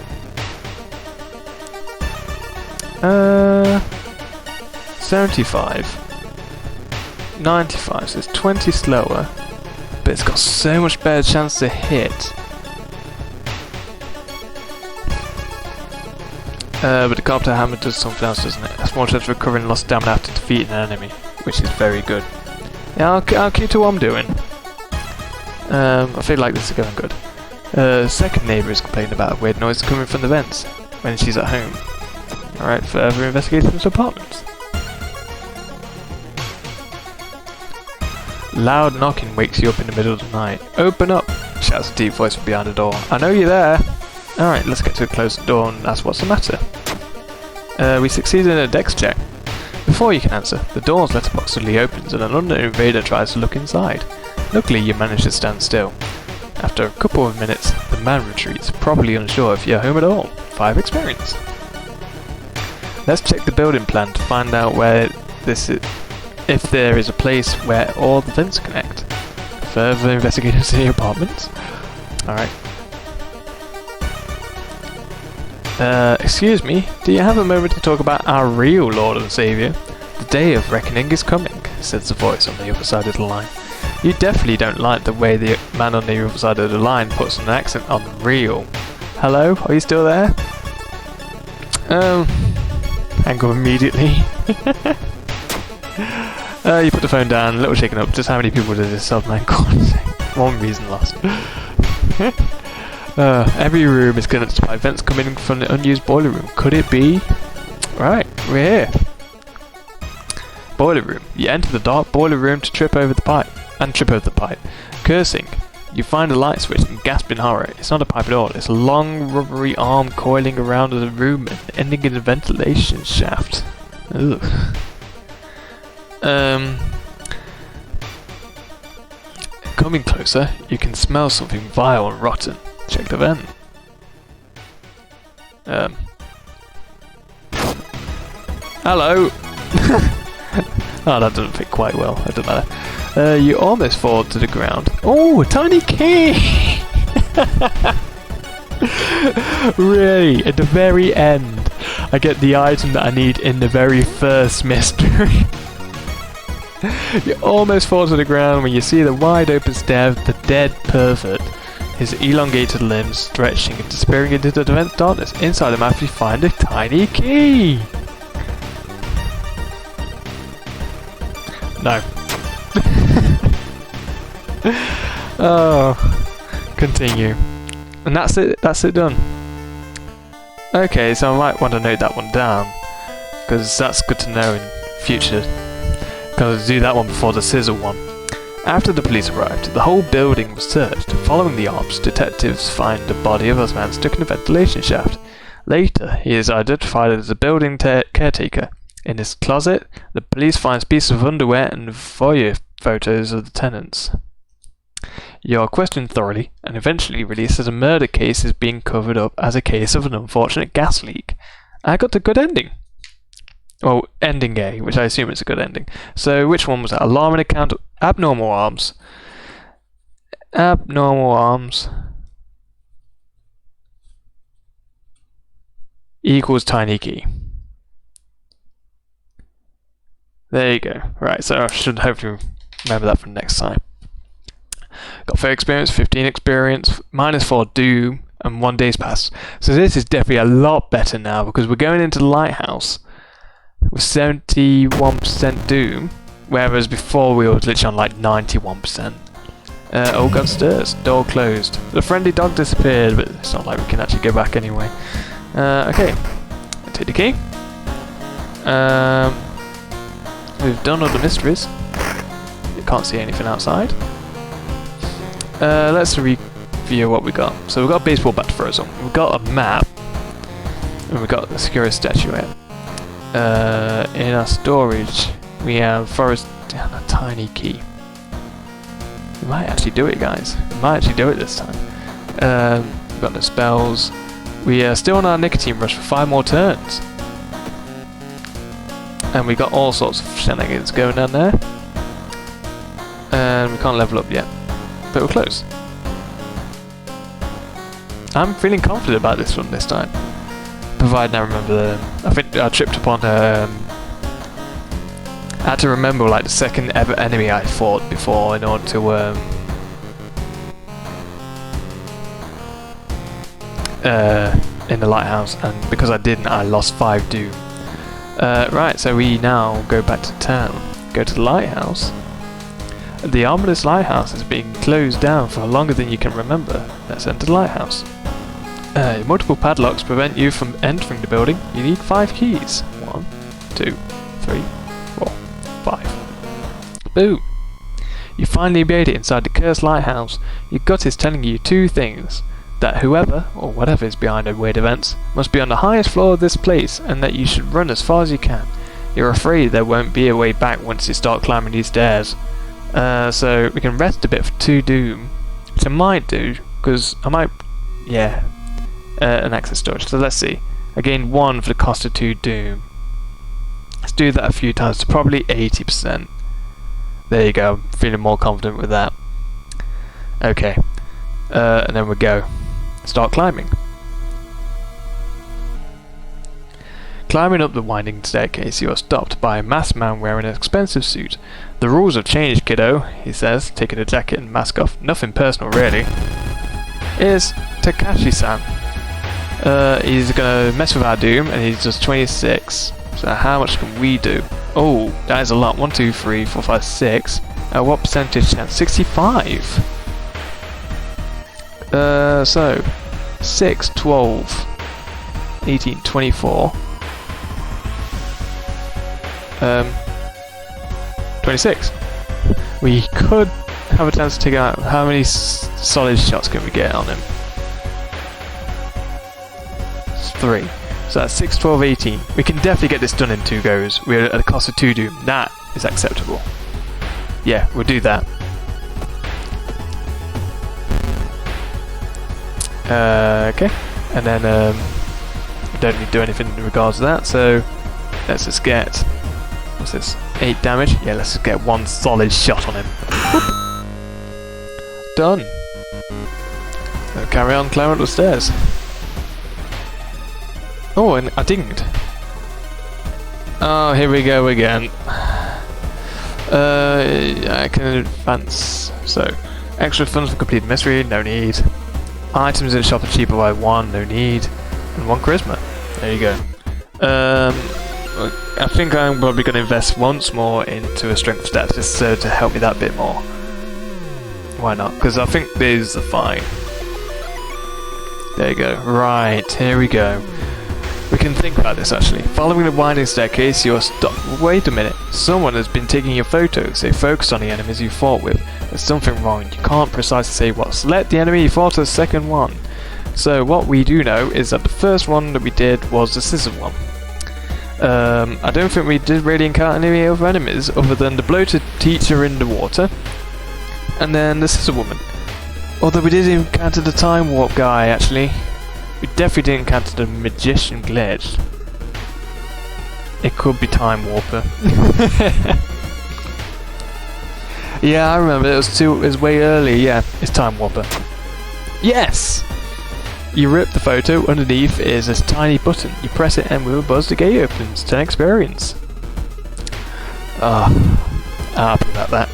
75. 95, so it's 20 slower. But it's got so much better chance to hit. But the Carpenter Hammer does something else, doesn't it? That's more chance of recovering lost stamina after defeating an enemy, which is very good. Yeah, I'll keep to what I'm doing. I feel like this is going good. Second neighbour is complaining about a weird noise coming from the vents when she's at home. Alright, further investigation into apartments. Loud knocking wakes you up in the middle of the night. Open up! Shouts a deep voice from behind the door. I know you're there! Alright, let's get to the closed door and ask what's the matter. We succeeded in a dex check. Before you can answer, the door's letterbox suddenly opens and an unknown invader tries to look inside. Luckily, you manage to stand still. After a couple of minutes, the man retreats, probably unsure if you're home at all. 5 experience. Let's check the building plan to find out where this is. If there is a place where all the vents connect. Further investigation to the apartments. Alright. Excuse me, do you have a moment to talk about our real Lord and Saviour? The day of reckoning is coming, says the voice on the other side of the line. You definitely don't like the way the man on the other side of the line puts an accent on real. Hello, are you still there? Hang up immediately. You put the phone down, a little shaken up. Just how many people did this sub-man cause? One reason lost. Every room is connected by vents coming from the unused boiler room. Could it be? Right, we're here. Boiler room. You enter the dark boiler room to trip over the pipe. Cursing. You find a light switch and gasp in horror. It's not a pipe at all. It's a long rubbery arm coiling around the room and ending in a ventilation shaft. Ugh. Coming closer, you can smell something vile and rotten. Check the vent. Hello! Oh, that doesn't fit quite well. It doesn't matter. You almost fall to the ground. Oh, a tiny key! Really, at the very end, I get the item that I need in the very first mystery. You almost fall to the ground when you see the wide open stare of the dead pervert, his elongated limbs stretching and disappearing into the dense darkness. Inside the map you find a tiny key! No. Oh, continue. And that's it done. Okay, so I might want to note that one down, because that's good to know in future. Gotta do that one before the scissor one. After the police arrived, the whole building was searched. Following the ops, detectives find the body of a man stuck in a ventilation shaft. Later, he is identified as a building caretaker. In his closet, the police find pieces of underwear and voyeur photos of the tenants. You are questioned thoroughly, and eventually released as a murder case is being covered up as a case of an unfortunate gas leak. I got a good ending. Well, ending A, which I assume is a good ending. So, which one was that? Alarming account of abnormal arms. Abnormal arms equals tiny key. There you go. Right, so I should hopefully remember that for next time. Got 30 experience, 15 experience, -4 doom, and 1 day's pass. So this is definitely a lot better now because we're going into the Lighthouse with 71% doom, whereas before we were literally on like 91%. Oh, got stairs. Door closed. The friendly dog disappeared, but it's not like we can actually go back anyway. Okay. Take the key. We've done all the mysteries. You can't see anything outside. Let's review what we got. So we've got a baseball bat to throw us on. We've got a map. And we've got the secure statuette. In our storage, we have forest and a tiny key. We might actually do it, guys. We might actually do it this time. We've got no spells. We are still on our nicotine rush for 5 more turns. And we got all sorts of shenanigans going on there. And we can't level up yet. But we're close. I'm feeling confident about this one this time. Provided I remember I think I tripped upon I had to remember like the second ever enemy I fought before in order to in the lighthouse, and because I didn't, I lost 5 doom. Right, so we now go back to town, go to the lighthouse. The ominous lighthouse is being closed down for longer than you can remember. Let's enter the lighthouse. Multiple padlocks prevent you from entering the building. You need 5 keys. 1, 2, 3, 4, 5. Boom! You finally made it inside the cursed lighthouse. Your gut is telling you 2 things. That whoever, or whatever is behind the weird events, must be on the highest floor of this place, and that you should run as far as you can. You're afraid there won't be a way back once you start climbing these stairs. So we can rest a bit for 2 doom, which I might do, because I might, yeah, an access storage. So let's see. I gained 1 for the cost of 2 doom. Let's do that a few times to probably 80%. There you go, I'm feeling more confident with that. Okay, and then we go. Start climbing. Climbing up the winding staircase, you are stopped by a masked man wearing an expensive suit. The rules have changed, kiddo, he says, taking the jacket and mask off. Nothing personal, really. Here's Takashi-san. He's gonna mess with our doom, and he's just 26. So how much can we do? Oh, that is a lot. 1, 2, 3, 4, 5, 6. What percentage chance? 65. So 6, 12, 18, 24. 26. We could have a chance to take out. How many solid shots can we get on him? 3. So that's 6, 12, 18. We can definitely get this done in 2 goes. We're at a cost of 2 doom. That is acceptable. Yeah, we'll do that. Okay. And then we don't need to do anything in regards to that. So let's just get, what's this? 8 damage. Yeah, let's just get 1 solid shot on him. Whoop. Done. Carry on climbing up the stairs. Oh, and I dinged. Oh, here we go again. I can advance. So, extra funds for completed mystery, no need. Items in the shop are cheaper by 1, no need. And 1 charisma. There you go. I think I'm probably going to invest once more into a strength stat just so to help me that bit more. Why not? Because I think these are fine. There you go. Right, here we go. We can think about this actually. Following the winding staircase, you are stopped. Wait a minute. Someone has been taking your photos. They focused on the enemies you fought with. There's something wrong. You can't precisely say what. Select the enemy you fought to the second one. So what we do know is that the first one that we did was the scissor one. I don't think we did really encounter any other enemies other than the bloated teacher in the water, and then the scissor woman. Although we did encounter the time warp guy actually. We definitely didn't encounter the magician glitch. It could be time warper. Yeah, I remember it was way early. Yeah, it's time warper. Yes. You rip the photo. Underneath is a tiny button. You press it, and with a buzz, the gate opens. 10 experience. Happy about that.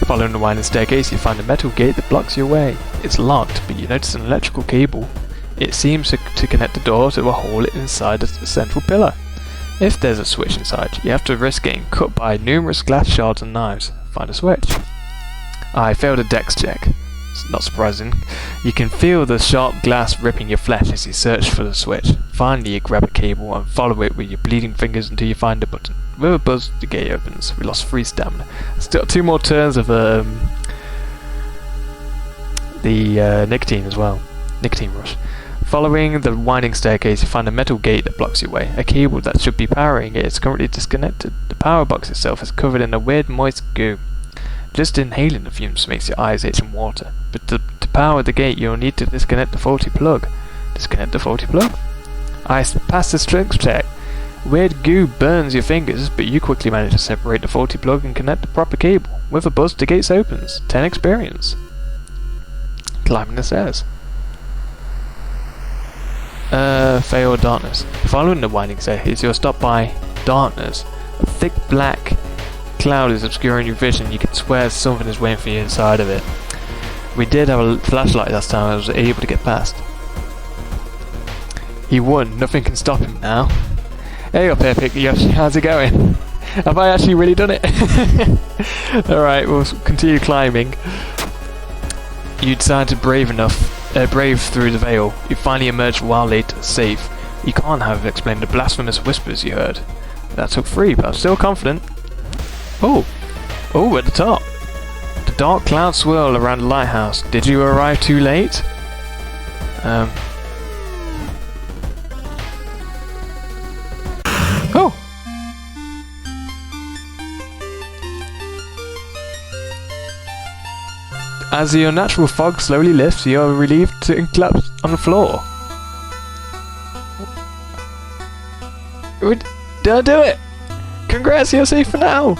Following the winding staircase, you find a metal gate that blocks your way. It's locked, but you notice an electrical cable. It seems to connect the door to a hole inside a central pillar. If there's a switch inside, you have to risk getting cut by numerous glass shards and knives. Find a switch. I failed a dex check. It's not surprising. You can feel the sharp glass ripping your flesh as you search for the switch. Finally, you grab a cable and follow it with your bleeding fingers until you find a button. With a buzz, the gate opens. We lost 3 stamina. Still 2 more turns of the nicotine as well. Nicotine rush. Following the winding staircase, you find a metal gate that blocks your way. A cable that should be powering it is currently disconnected. The power box itself is covered in a weird moist goo. Just inhaling the fumes makes your eyes itch and water. But to power the gate, you'll need to disconnect the faulty plug. Disconnect the faulty plug? I passed the strength check. Weird goo burns your fingers, but you quickly manage to separate the faulty plug and connect the proper cable. With a buzz, the gate opens. 10 experience. Climbing the stairs. Fail darkness. Following the winding staircase, you're stopped by darkness. A thick black cloud is obscuring your vision. You can swear something is waiting for you inside of it. We did have a flashlight last time. I was able to get past. He won. Nothing can stop him now. Hey up, Epic Yoshi. How's it going? Have I actually really done it? Alright, we'll continue climbing. You decided brave through the veil. You finally emerged wildly safe. You can't have explained the blasphemous whispers you heard. That took 3, but I'm still confident. Oh, at the top. The dark clouds swirl around the lighthouse. Did you arrive too late? Oh! As the unnatural fog slowly lifts, you are relieved to collapse on the floor. Did I do it? Congrats, you're safe for now!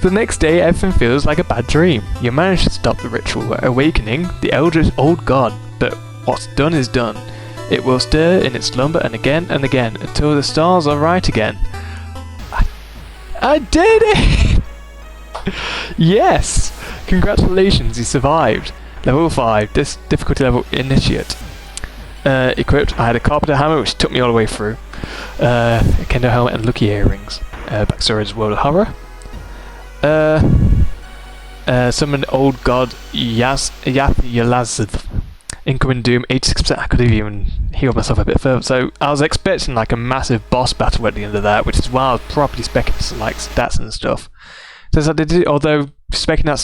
The next day, everything feels like a bad dream. You manage to stop the ritual, awakening the eldritch old god, but what's done is done. It will stir in its slumber and again until the stars are right again. I did it! Yes! Congratulations, you survived. Level 5, this difficulty level initiate. Equipped, I had a carpenter hammer which took me all the way through. A kendo helmet and lucky earrings. Backstory is World of Horror. Summoned old god Yalazith. Incoming doom 86%. I could have even healed myself a bit further. So I was expecting like a massive boss battle at the end of that, which is why I was properly specking some like stats and stuff. So I did it, although specking that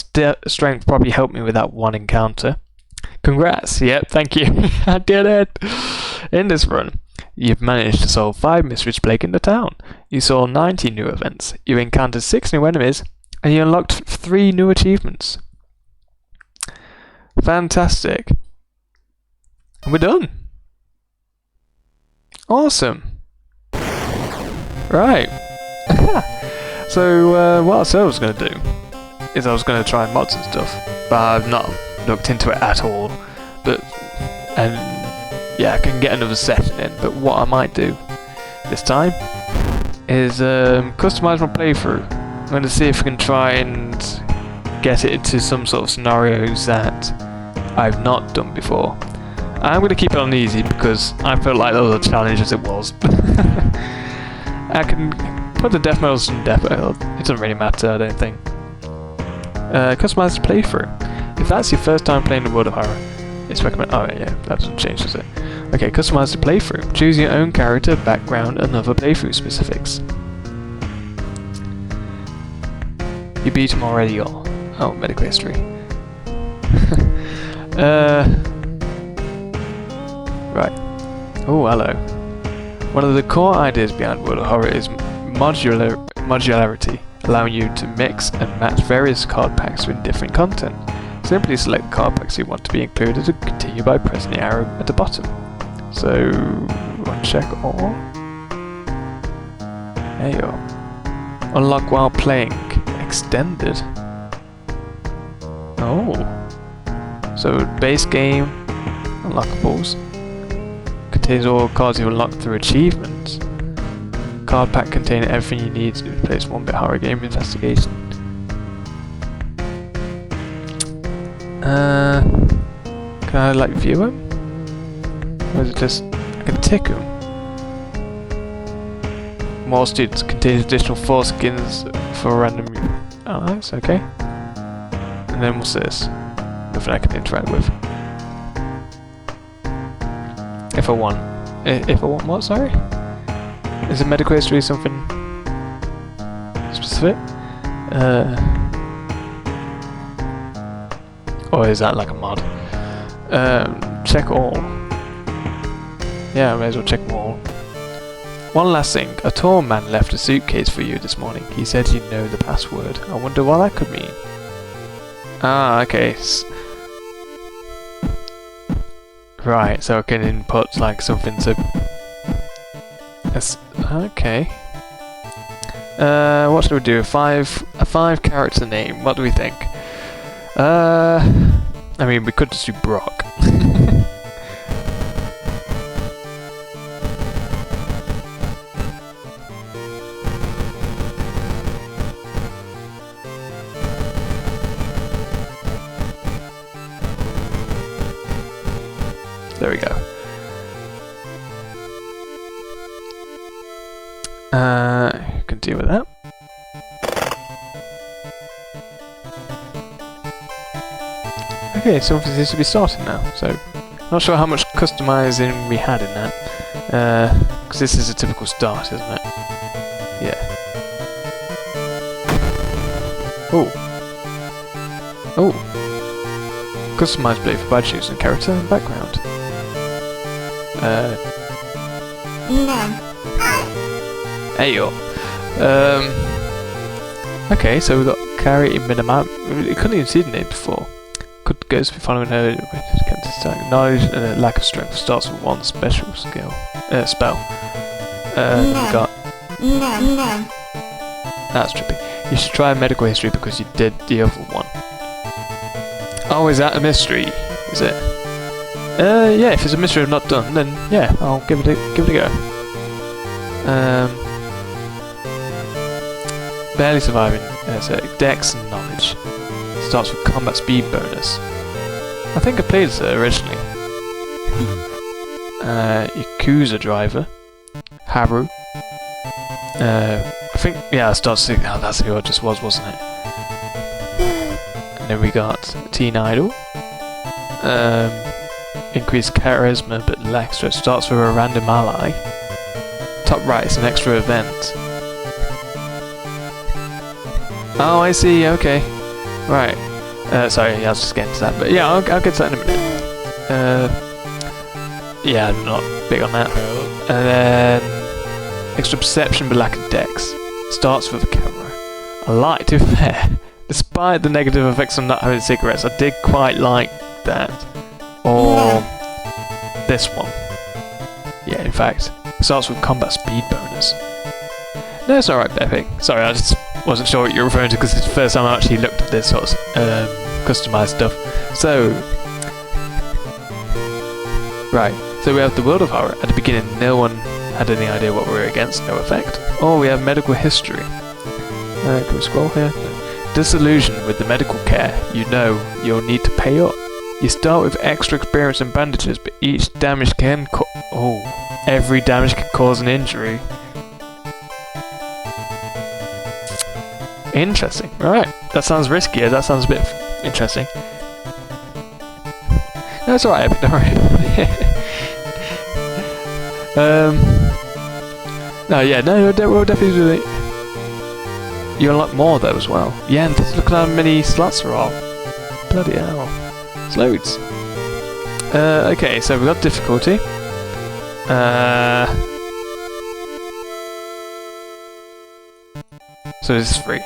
strength probably helped me with that one encounter. Congrats! Yep, thank you. I did it. In this run, you've managed to solve 5 mysteries plaguing the town. You saw 90 new events. You encountered 6 new enemies. And you unlocked 3 new achievements. Fantastic. And we're done. Awesome. Right. So what I was going to do is I was going to try mods and stuff, but I've not looked into it at all. And yeah, I can get another session in. But what I might do this time is customize my playthrough. I'm going to see if I can try and get it into some sort of scenarios that I've not done before. I'm going to keep it on easy because I felt like that was a challenge as it was. I can put the death medals in death medal. It doesn't really matter, I don't think. Customize the playthrough. If that's your first time playing the World of Horror, it's recommended. Oh yeah, that doesn't change, does it? Okay, customize the playthrough. Choose your own character, background, and other playthrough specifics. You beat him already, or oh, medical history. Right. Oh, hello. One of the core ideas behind World of Horror is modularity, allowing you to mix and match various card packs with different content. Simply select the card packs you want to be included and continue by pressing the arrow at the bottom. So, uncheck all. There you are. Unlock while playing. Extended. Oh. So, base game. Unlockables. Contains all cards you unlock through achievements. Card pack containing everything you need to play this 1-bit horror game investigation. Can I like view them? Or is it just I can tick them? More students contains additional 4 skins for random. Oh, nice, okay. And then what's this? Nothing I can interact with. If I want. If I want what, sorry? Is a medical history something specific? Or is that like a mod? Check all. Yeah, I may as well check them all. One last thing. A tall man left a suitcase for you this morning. He said you know the password. I wonder what that could mean. Ah, okay. Right, so I can input like something to... Okay. What should we do? A five character name. What do we think? I mean, we could just do Brock. There we go. Can deal with that. Okay, something seems to be starting now, so not sure how much customizing we had in that. Because this is a typical start, isn't it? Yeah. Oh. Oh. Customize play for by choosing character and background. Hey yo. Okay, so we've got carry minimum. We couldn't even see the name before. Could go to be following her knowledge and lack of strength starts with one special skill spell. We got that's trippy. You should try medical history because you did the other one. Oh, is that a mystery? Is it? Yeah. If it's a mystery I've not done, then yeah, I'll give it a go. Barely surviving. So Dex and knowledge starts with combat speed bonus. I think I played this originally. Yakuza driver, Haru. I think yeah, it starts. Oh, that's who it just was, wasn't it? And then we got Teen Idol. Increased charisma but lacks strength. Starts with a random ally. Top right is an extra event. Oh, I see. Okay, right. Sorry, I was just getting to that, but yeah, I'll get to that in a minute. Yeah, I'm not big on that. And then extra perception but lack of dex. Starts with a camera. I like to be fair. Despite the negative effects of not having cigarettes, I did quite like that. Or this one. Yeah, in fact, starts with combat speed bonus. No, it's alright, Pepe. Sorry, I just wasn't sure what you're referring to because it's the first time I actually looked at this sort of customized stuff. So, right. So we have the World of Horror. At the beginning, no one had any idea what we were against. No effect. Oh, we have medical history. Can we scroll here? No. Disillusioned with the medical care, you know you'll need to pay up. You start with extra experience and bandages, but each damage can every damage can cause an injury. Interesting. Right. That sounds riskier. That sounds a bit interesting. No, it's alright, don't worry. No, yeah, no, we'll definitely do it. You unlock more though as well. Yeah, and look at how many slots there are. Bloody hell. It's loads. Okay, so we've got difficulty. So this is free.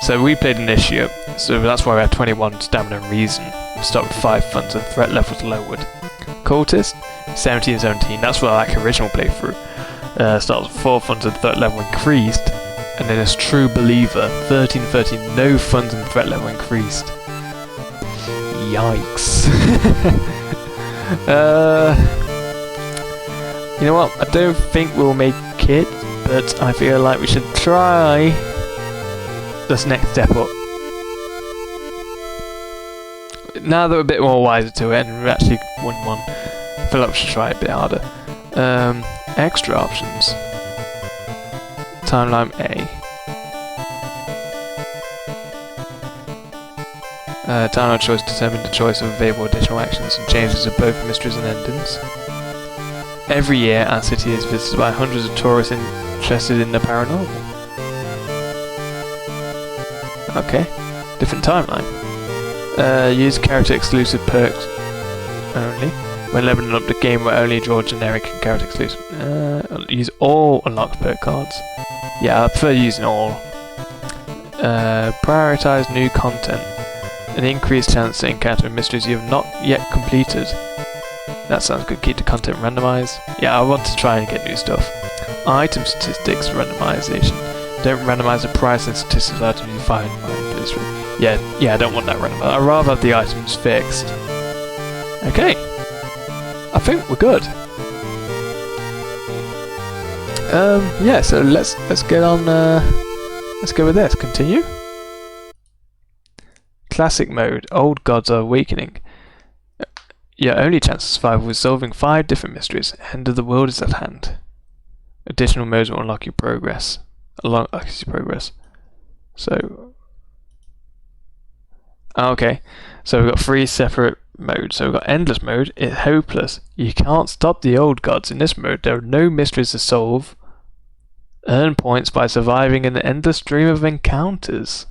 So we played Initiate, so that's why we have 21 stamina and reason. We start with 5 funds and threat levels lowered. Cultist, 17 and 17, that's for like original playthrough. Starts with 4 funds and threat level increased. And then there's True Believer, 13 and 13, no funds and threat level increased. Yikes. You know what, I don't think we'll make it, but I feel like we should try this next step up. Now that we're a bit more wiser to it and we actually won one, I feel like we should try it a bit harder. Extra options. Timeline A. Timeline choice determine the choice of available additional actions and changes of both mysteries and endings. Every year, our city is visited by hundreds of tourists interested in the paranormal. Okay, different timeline. Use character exclusive perks only. When leveling up the game, will only draw generic and character exclusive. Use all unlocked perk cards. Yeah, I prefer using all. Prioritize new content. An increased chance to encounter mysteries you have not yet completed. That sounds good. Keep the content randomized. Yeah, I want to try and get new stuff. Item statistics randomization. Don't randomize the price and statistics of items you find. Yeah, I don't want that randomized. I'd rather have the items fixed. Okay. I think we're good. Yeah, so let's get on. Let's go with this. Continue. Classic mode. Old gods are awakening. Your only chance to survive was solving 5 different mysteries. End of the world is at hand. Additional modes will unlock your progress. So, okay. So we've got 3 separate modes. So we've got endless mode. It's hopeless. You can't stop the old gods. In this mode, there are no mysteries to solve. Earn points by surviving an endless stream of encounters.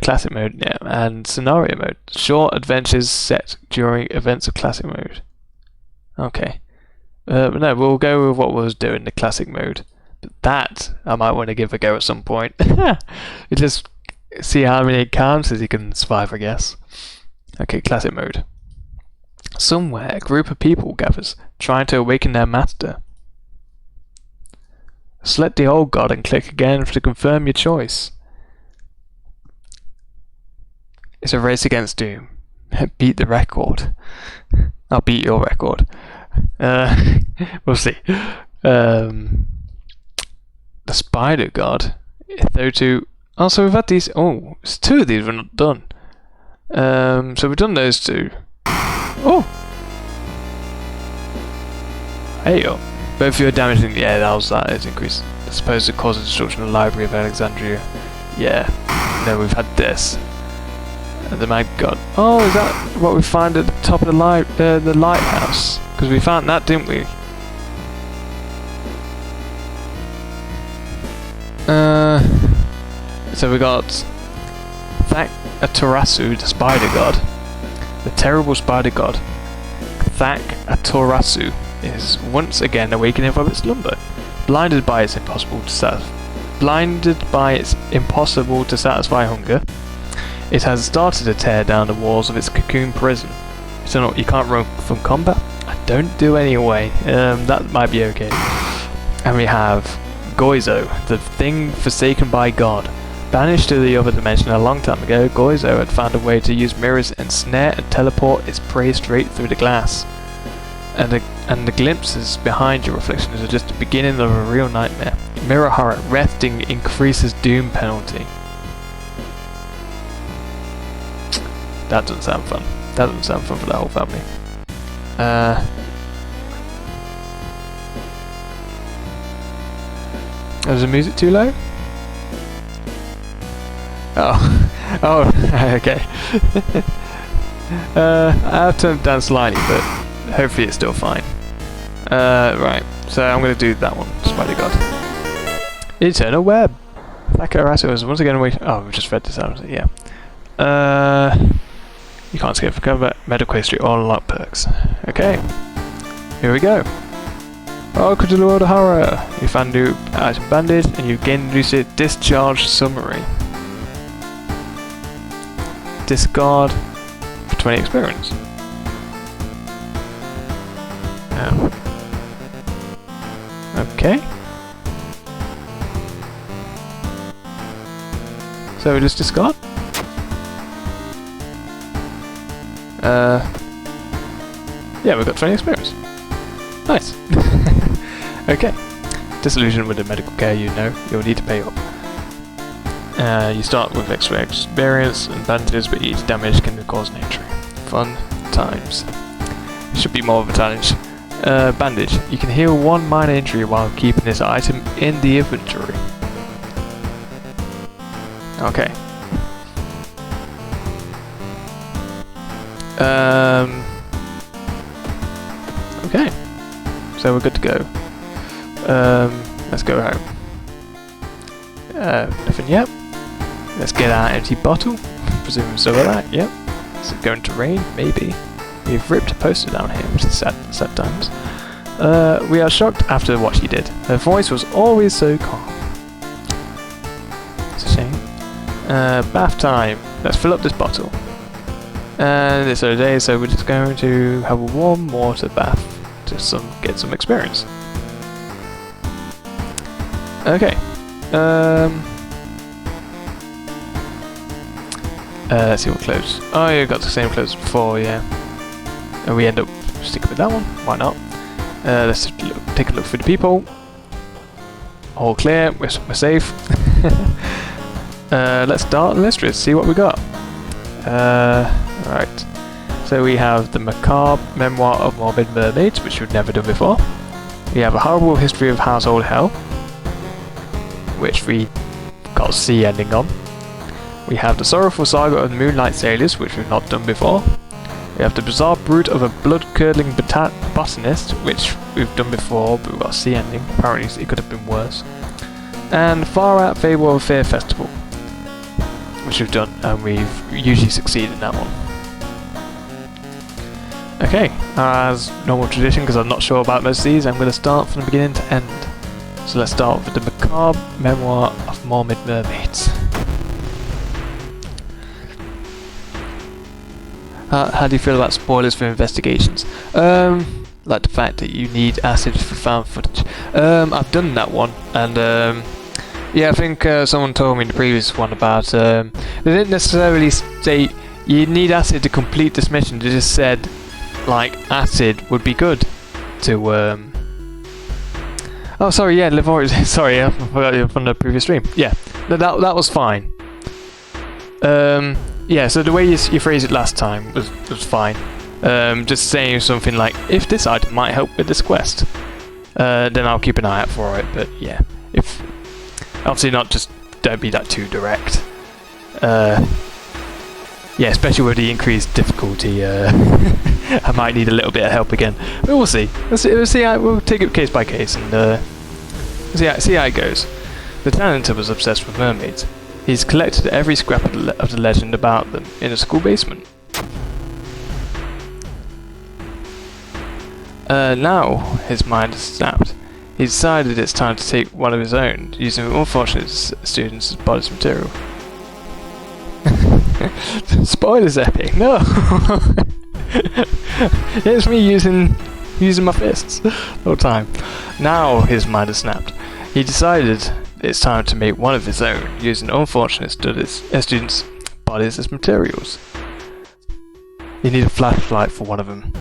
Classic mode, yeah, and scenario mode. Short adventures set during events of classic mode. Okay. No, we'll go with what we was doing, the classic mode. But that, I might want to give a go at some point. You just see how many encounters you can survive, I guess. Okay, classic mode. Somewhere, a group of people gathers, trying to awaken their master. Select the old god and click again to confirm your choice. It's a race against doom. Beat the record. I'll beat your record. We'll see. The spider god. Oh, so we've had these. Oh, it's 2 of these we're not done. So we've done those 2. Oh! There you go. Both of your damage in the air, that is increased. I suppose it causes destruction of the Library of Alexandria. Yeah. No, we've had this. And the Mad God. Oh, is that what we find at the top of the lighthouse? Because we found that, didn't we? So we got Thak-Atarasu, the spider god. The terrible spider god. Thak-Atarasu is once again awakening from its slumber. Blinded by its impossible to satisfy hunger, it has started to tear down the walls of its cocoon prison. So you can't run from combat? I don't do anyway. That might be okay. And we have Goizo, the thing forsaken by God. Banished to the other dimension a long time ago, Goizo had found a way to use mirrors, ensnare and teleport its prey straight through the glass. And the glimpses behind your reflections are just the beginning of a real nightmare. Mirror horror, resting increases doom penalty. That doesn't sound fun. That doesn't sound fun for the whole family. Is the music too low? Oh, okay. I've turned it down slightly, but hopefully it's still fine. Right, so I'm going to do that one, Spider God. Eternal Web. Thak-Atarasu is once again away. Oh, we've just read this out, yeah. You can't skip for cover, medical history, all unlocked perks. Okay, here we go. Welcome to the world of horror. You found new item bandage and you've gained new discharge summary. Discard for 20 experience. Okay. So we just discard? Yeah, we've got 20 experience. Nice. Okay. Disillusioned with the medical care, you'll need to pay up. You start with extra experience and bandages, but each damage can cause an injury. Fun times. It should be more of a challenge. Bandage. You can heal 1 minor injury while keeping this item in the inventory. Okay. Okay, so we're good to go. Let's go home. Nothing yet. Let's get our empty bottle. Presuming so of that, yep. Is it going to rain? Maybe. We've ripped a poster down here, which is sad times. We are shocked after what she did. Her voice was always so calm. It's a shame. Bath time. Let's fill up this bottle. And it's early day, so we're just going to have a warm water bath to get some experience. Okay. Let's see what clothes. Oh, you got the same clothes as before, yeah. And we end up sticking with that one. Why not? Let's take a look for the people. All clear. We're safe. Let's start the mysteries. See what we got. Right. So we have the macabre memoir of morbid mermaids, which we've never done before. We have a horrible history of household hell, which we got C ending on. We have the sorrowful saga of the Moonlight Sailors, which we've not done before. We have the bizarre brute of a blood-curdling botanist, which we've done before, but we've got a C ending. Apparently it could have been worse. And Far Out Fable of a Fear Festival, which we've done, and we've usually succeeded in that one. Okay, as normal tradition, because I'm not sure about most of these, I'm going to start from the beginning to end. So let's start with the macabre memoir of morbid mermaids. How do you feel about spoilers for investigations? Like the fact that you need acid for found footage. I've done that one, and yeah, I think someone told me in the previous one about they didn't necessarily state you need acid to complete this mission. They just said like acid would be good to oh sorry, yeah, Livor's sorry, I forgot you from the previous stream. Yeah, that was fine. Yeah, so the way you phrased it last time was fine. Just saying something like, if this item might help with this quest, then I'll keep an eye out for it. But yeah, if obviously not, just don't be that too direct. Yeah, especially with the increased difficulty, I might need a little bit of help again. But we'll see. We'll take it case by case and see how it goes. The Lieutenant was obsessed with mermaids. He's collected every scrap of the legend about them in a school basement. Now his mind has snapped. He decided it's time to take one of his own, using unfortunate students as bonus material. Spoilers epic, no! It's me using my fists all the time. Now his mind has snapped. He decided it's time to make one of his own, using unfortunate students' bodies as materials. You need a flashlight for one of them.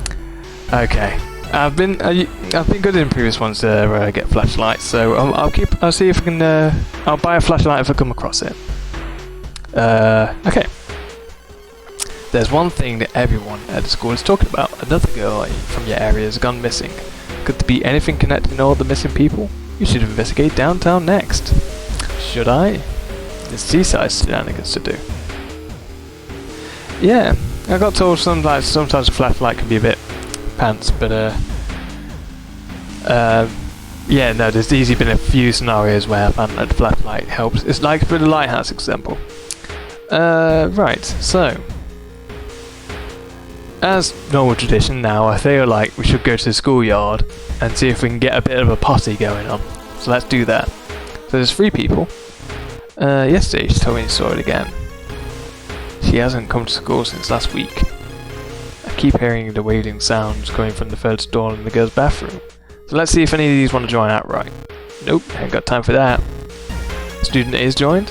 Okay, I've been good in previous ones where I get flashlights, so I'll see if I can. I'll buy a flashlight if I come across it. Okay. There's one thing that everyone at the school is talking about. Another girl from your area has gone missing. Could there be anything connecting all the missing people? You should investigate downtown next. Should I? There's seaside shenanigans to do. Yeah, I got told sometimes a flashlight can be a bit pants, but yeah, no, there's easily been a few scenarios where I found that the flashlight helps. It's like for the Lighthouse example. Right, so as normal tradition now, I feel like we should go to the schoolyard and see if we can get a bit of a posse going on. So let's do that. So there's 3 people. Yesterday she told me she saw it again. She hasn't come to school since last week. I keep hearing the wailing sounds coming from the third stall in the girls' bathroom. So let's see if any of these want to join outright. Nope, ain't got time for that. Student A is joined.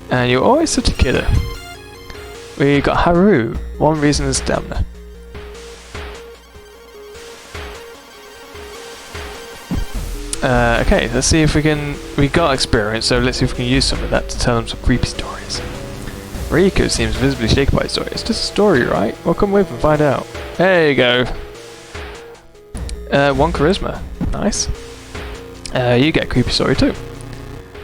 And you're always such a kidder. We got Haru, 1 reason is stamina. Okay, let's see if we can. We got experience, so let's see if we can use some of that to tell them some creepy stories. Riku seems visibly shaken by the story. It's just a story, right? Well, come with and find out. There you go. 1 charisma. Nice. You get a creepy story too.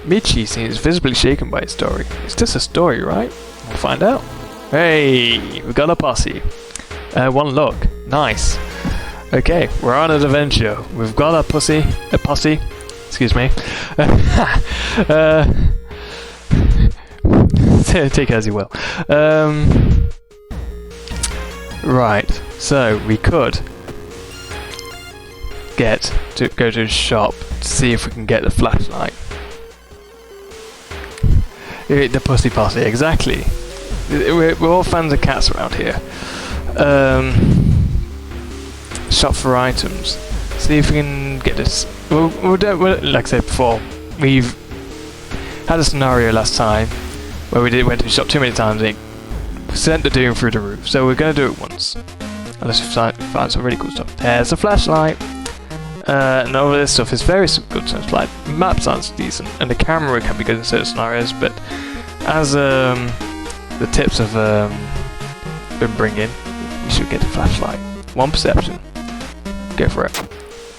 Michi seems visibly shaken by his story. It's just a story, right? We'll find out. Hey, we got a posse. 1 look. Nice. Okay, we're on an adventure. We've got a posse. Excuse me. Take it as you will. Right, so we could go to a shop to see if we can get the flashlight. The posse, exactly. We're all fans of cats around here. Shop for items. See if we can get this. Like I said before, we've had a scenario last time where we went to the shop too many times and it sent the doom through the roof. So we're going to do it once. Unless we find some really cool stuff. There's a flashlight. And all of this stuff is very good stuff. Like, map sounds decent, and the camera can be good in certain scenarios, but as the tips have been bringing, we should get a flashlight. One perception. Go for it.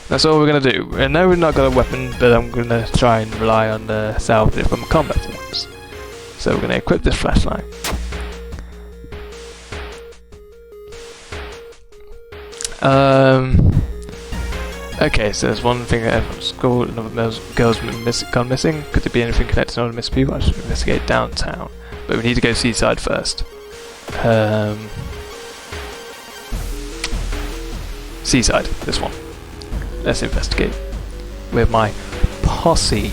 That's all we're going to do. And no, we've not got a weapon, but I'm going to try and rely on salvage from combat forms. So we're going to equip this flashlight. Okay, so there's one thing that everyone's school, another girl's gone missing. Could there be anything connected to other missing people? I should investigate downtown. But we need to go seaside first. Seaside, this one. Let's investigate. With my posse.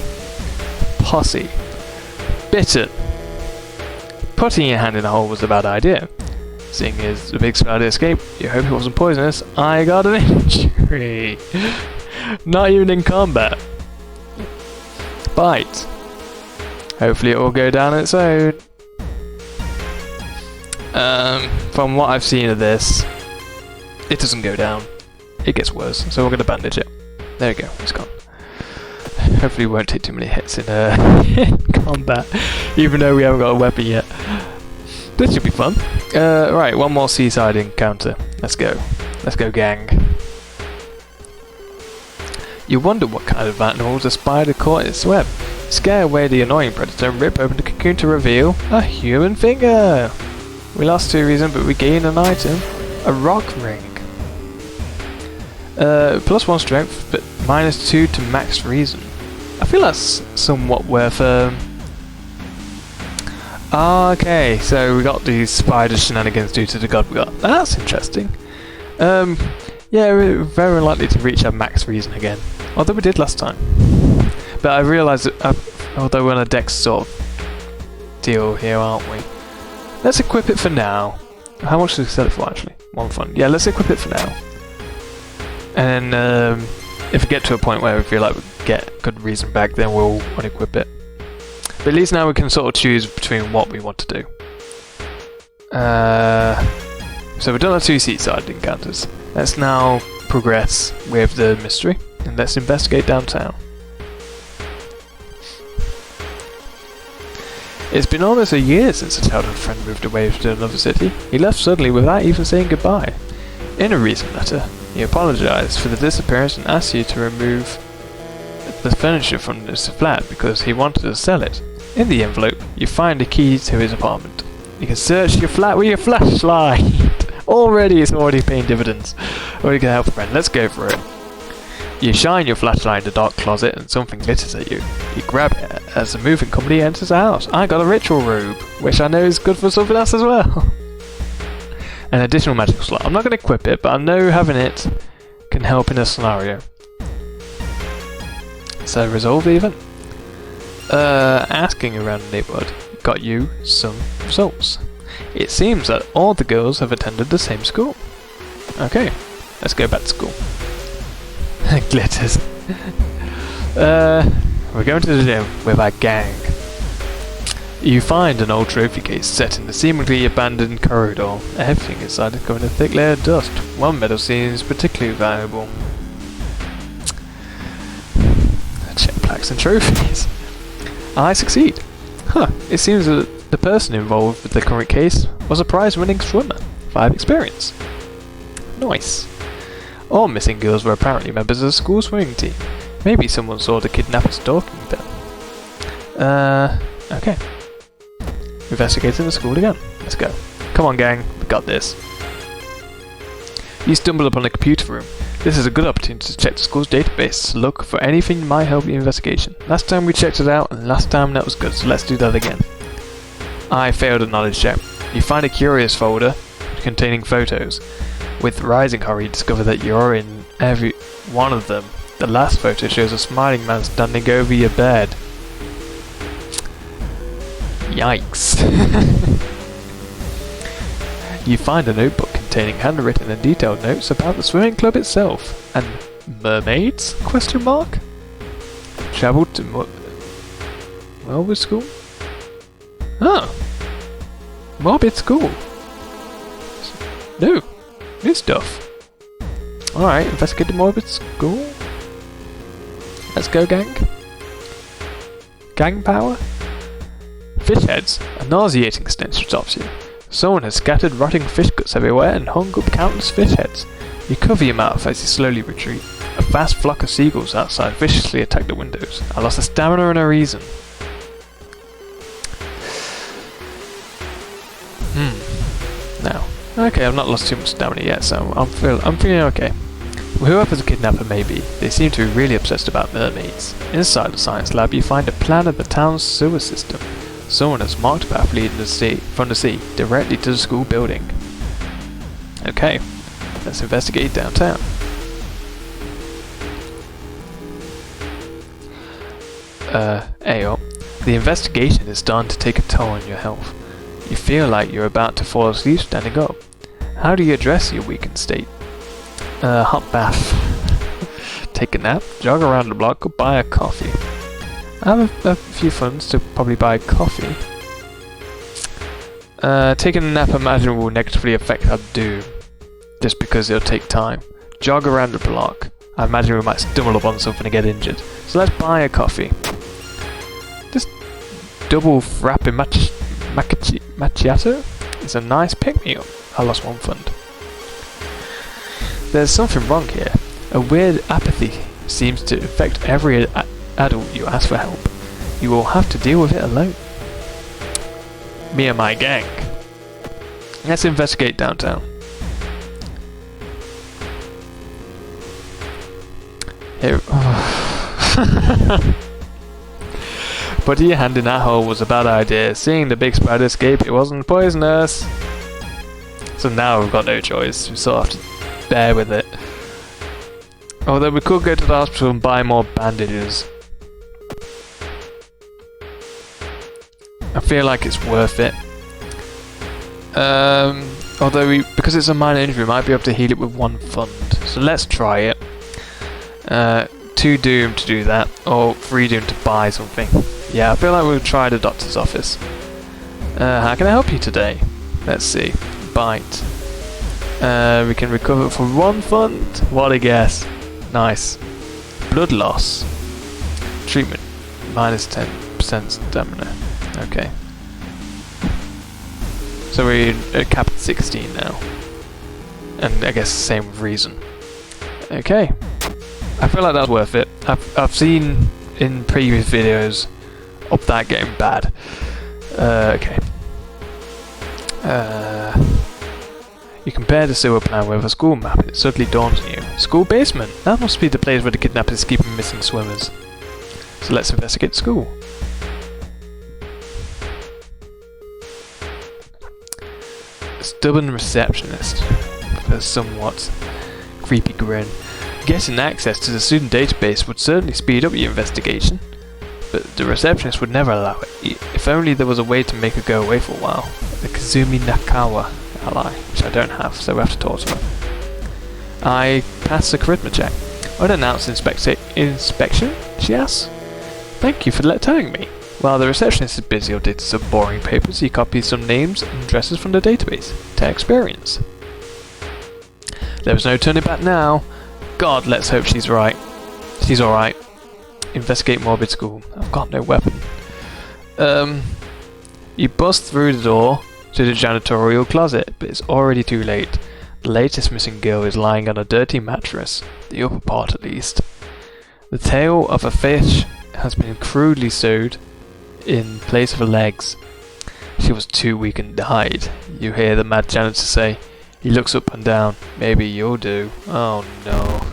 Bitten. Putting your hand in a hole was a bad idea. Seeing as the big spider escaped, you hope it wasn't poisonous. I got an injury. Not even in combat. Bite. Hopefully it will go down on its own. From what I've seen of this, it doesn't go down. It gets worse, so we're going to bandage it. There we go, it's gone. Hopefully we won't take too many hits in combat, even though we haven't got a weapon yet. This should be fun. Right, one more seaside encounter. Let's go. Let's go, gang. You wonder what kind of animals a spider caught in its web. Scare away the annoying predator and rip open the cocoon to reveal a human finger. We lost 2 reason, but we gained an item. A rock ring. +1 strength, but -2 to max reason. I feel that's somewhat worth okay, so we got these spider shenanigans due to the god we got. That's interesting. Yeah, we're very unlikely to reach our max reason again. Although we did last time. But I realised that, although we're on a dex sort of deal here, aren't we? Let's equip it for now. How much did we sell it for, actually? 1 fun. Yeah, let's equip it for now. And then, if we get to a point where we feel like we get good reason back, then we'll unequip it. But at least now we can sort of choose between what we want to do. So we've done our 2 seaside encounters. Let's now progress with the mystery, and let's investigate downtown. It's been almost a year since a childhood friend moved away to another city. He left suddenly without even saying goodbye. In a recent letter, he apologised for the disappearance and asked you to remove the furniture from his flat because he wanted to sell it. In the envelope, you find the key to his apartment. You can search your flat with your flashlight. It's already paying dividends. Or you can help a friend. Let's go for it. You shine your flashlight in the dark closet and something glitters at you. You grab it as the moving company enters the house. I got a ritual robe, which I know is good for something else as well. An additional magical slot. I'm not going to equip it, but I know having it can help in a scenario. So resolve the event. Asking around the neighbourhood got you some results. It seems that all the girls have attended the same school. Okay, let's go back to school. Glitters. We're going to the gym with our gang. You find an old trophy case set in the seemingly abandoned corridor. Everything inside is covered in a thick layer of dust. One medal seems particularly valuable. Check plaques and trophies. I succeed. Huh, it seems that the person involved with the current case was a prize-winning swimmer. 5 experience. Nice. All missing girls were apparently members of the school swimming team. Maybe someone saw the kidnappers stalking them. Okay. Investigating the school again. Let's go. Come on, gang. We got this. You stumble upon a computer room. This is a good opportunity to check the school's database to look for anything that might help your investigation. Last time we checked it out, and last time that was good, so let's do that again. I failed a knowledge check. You find a curious folder containing photos. With rising horror, you discover that you're in every one of them. The last photo shows a smiling man standing over your bed. Yikes. You find a notebook containing handwritten and detailed notes about the swimming club itself. And mermaids? Question mark? Travelled to Morbid School? Oh. Morbid School. No. New stuff. Alright, investigate the Morbid School. Let's go, gang. Gang power? Fish heads. A nauseating stench stops you. Someone has scattered rotting fish guts everywhere and hung up countless fish heads. You cover your mouth as you slowly retreat. A vast flock of seagulls outside viciously attack the windows. I lost a stamina and a reason. Now. Okay, I've not lost too much stamina yet, so I'm feeling okay. Whoever the kidnapper may be, they seem to be really obsessed about mermaids. Inside the science lab, you find a plan of the town's sewer system. Someone has marked a path leading from the sea directly to the school building. Okay, let's investigate downtown. Ayo. The investigation is starting to take a toll on your health. You feel like you're about to fall asleep standing up. How do you address your weakened state? Hot bath. Take a nap, jog around the block, or buy a coffee. I have a few funds to probably buy coffee. Taking a nap I imagine will negatively affect our doom, just because it'll take time. Jog around the block. I imagine we might stumble upon something and get injured. So let's buy a coffee. This double frappe macchiato is a nice pick-me-up. I lost one fund. There's something wrong here. A weird apathy seems to infect every adult you ask for help. You will have to deal with it alone. Me and my gang. Let's investigate downtown. Here. Putting your hand in that hole was a bad idea. Seeing the big spider escape, it wasn't poisonous. So now we've got no choice. We sort of have to bear with it. Although we could go to the hospital and buy more bandages. I feel like it's worth it. Although because it's a minor injury, we might be able to heal it with one fund. So let's try it. 2 doom to do that, or 3 doom to buy something. Yeah, I feel like we'll try the doctor's office. How can I help you today? Let's see. Bite. We can recover for 1 fund. What a guess. Nice. Blood loss. Treatment. Minus 10% stamina. Okay. So we're at cap 16 now. And I guess same with reason. Okay. I feel like that's worth it. I've seen in previous videos of that getting bad. Okay. You compare the sewer plan with a school map and it suddenly dawns on you. School basement! That must be the place where the kidnappers keep missing swimmers. So let's investigate the school. A stubborn receptionist with a somewhat creepy grin. Getting access to the student database would certainly speed up your investigation, but the receptionist would never allow it. If only there was a way to make her go away for a while. The Kazumi Nakawa ally, which I don't have, so we have to talk to her. I pass the charisma check. Unannounced inspection? She asks. Thank you for telling me. While the receptionist is busy updating some boring papers, he copies some names and addresses from the database. To experience. There was no turning back now. God, let's hope she's right. She's alright. Investigate Morbid School. I've got no weapon. You bust through the door to the janitorial closet, but it's already too late. The latest missing girl is lying on a dirty mattress, the upper part at least. The tail of a fish has been crudely sewed in place of her legs. She was too weak and died, you hear the mad janitor say. He looks up and down. Maybe you'll do. Oh no.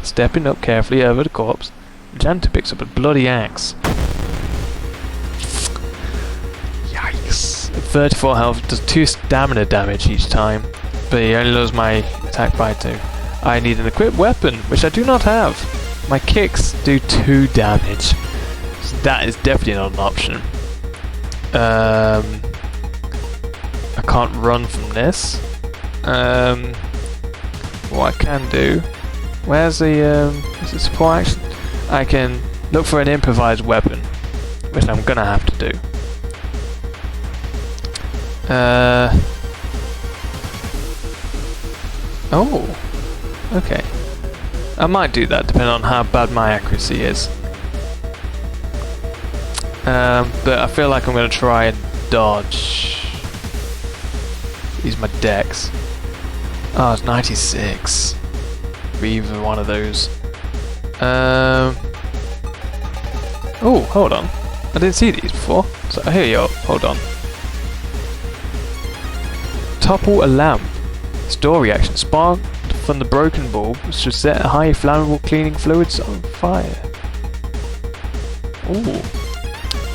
Stepping up carefully over the corpse, the janitor picks up a bloody axe. Yikes. 34 health, does 2 stamina damage each time, but he only lowers my attack by 2. I need an equipped weapon, which I do not have. My kicks do 2 damage, so that is definitely not an option. I can't run from this. What I can do, where's the support action? I can look for an improvised weapon, which I'm gonna have to do. Oh, okay. I might do that depending on how bad my accuracy is. But I feel like I'm gonna try and dodge. Use my dex. Oh, it's 96. For either one of those. Oh, hold on. I didn't see these before. So here you are. Hold on. Topple a lamp. Store reaction. Spark from the broken bulb should set high flammable cleaning fluids on fire. Ooh.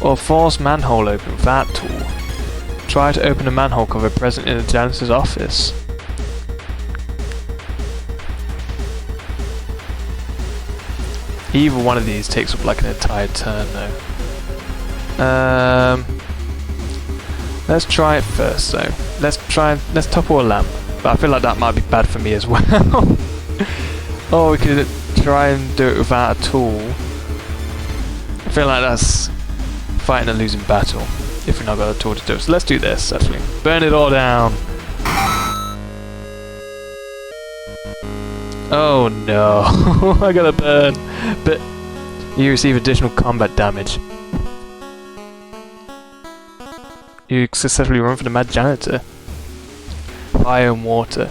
Or force manhole open with that tool. Try to open a manhole cover present in the janitor's office. Either one of these takes up like an entire turn though. Let's try it first though. Let's topple a lamp. But I feel like that might be bad for me as well. Or we could try and do it without a tool. I feel like that's fighting a losing battle if we're not got a tool to do it. So let's do this actually. Burn it all down. Oh no, I gotta burn. But you receive additional combat damage. You successfully run for the mad janitor. Fire and water.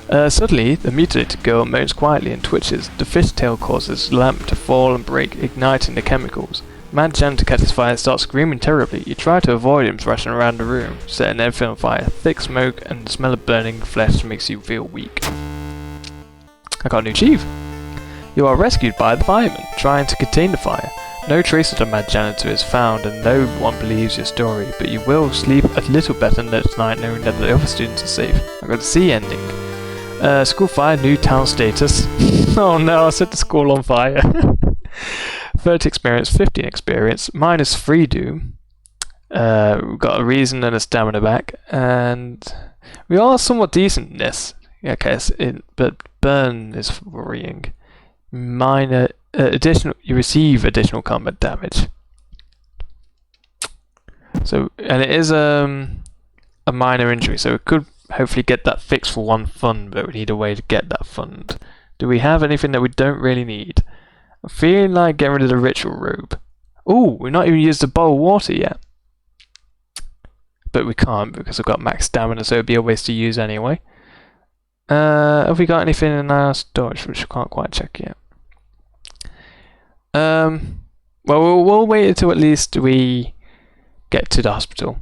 Suddenly, the mutilated girl moans quietly and twitches. The fishtail causes the lamp to fall and break, igniting the chemicals. Mad janitor catches fire and starts screaming terribly. You try to avoid him thrashing around the room, setting everything on fire. Thick smoke and the smell of burning flesh makes you feel weak. I got a new chief. You are rescued by the firemen, trying to contain the fire. No trace of the mad janitor is found and no one believes your story, but you will sleep a little better tonight knowing that the other students are safe. I got a C ending. School fire, new town status. Oh no, I set the school on fire. 30 experience, 15 experience, minus 3 doom. We've got a reason and a stamina back, and we are somewhat decent in this. Okay, but burn is worrying. Minor additional, you receive additional combat damage. So, and it is a minor injury, so we could hopefully get that fixed for one fund, but we need a way to get that fund. Do we have anything that we don't really need? I'm feeling like getting rid of the ritual robe. Ooh, we've not even used the bowl of water yet. But we can't because we've got max stamina, so it'd be a waste to use anyway. Have we got anything in our storage which I can't quite check yet? Well, we'll wait until at least we get to the hospital,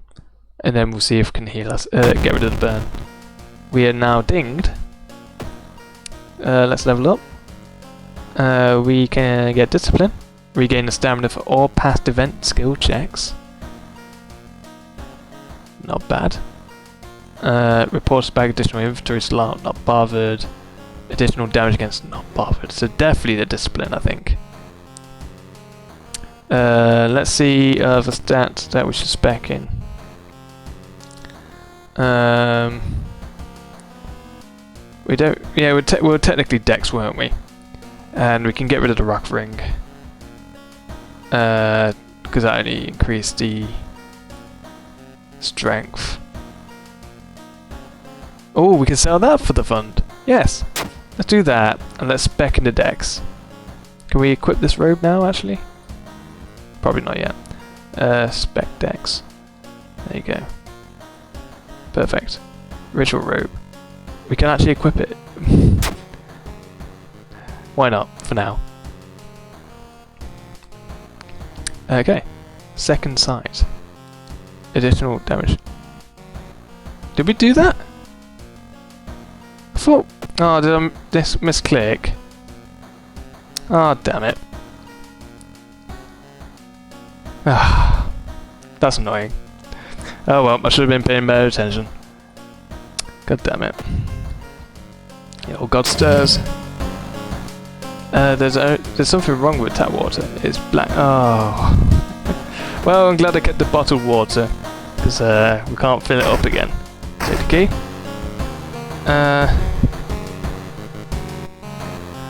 and then we'll see if we can heal us. Get rid of the burn. We are now dinged. Let's level up. We can get discipline. Regain the stamina for all past event skill checks. Not bad. Reports back additional inventory slot, not bothered. Additional damage against, not bothered. So definitely the discipline, I think. Let's see the stats that we should spec in. We don't. Yeah, we're technically Dex, weren't we? And we can get rid of the rock ring. Because that only increased the strength. Oh, we can sell that for the fund. Yes, let's do that, and let's spec in the Dex. Can we equip this robe now, actually? Probably not yet. Spec Dex. There you go. Perfect. Ritual robe. We can actually equip it. Why not, for now? Okay. Second sight. Additional damage. Did we do that? I thought... Oh, did I misclick? Ah, damn it. Ah, that's annoying. Oh well, I should have been paying better attention. God damn it. Yeah, oh god stairs. There's something wrong with tap water. It's black. Oh. Well, I'm glad I kept the bottled water, because we can't fill it up again. Take the key.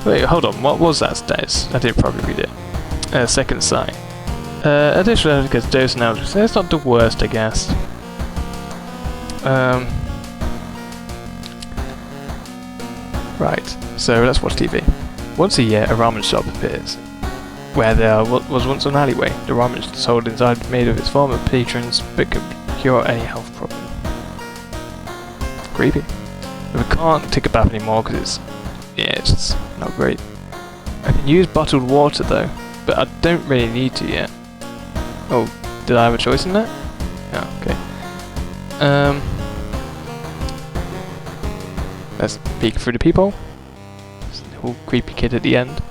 Wait, hold on. What was that status? I didn't probably read it. Second sight. Additional because dose analysis. That's not the worst, I guess. Right. So let's watch TV. Once a year, a ramen shop appears, where there was once an alleyway. The ramen sold inside made of its former patrons, but could cure any health problem. Creepy. We can't take a bath anymore because it's not great. I can use bottled water though, but I don't really need to yet. Oh, did I have a choice in that? Oh, okay. Let's peek through the peephole. There's a little creepy kid at the end.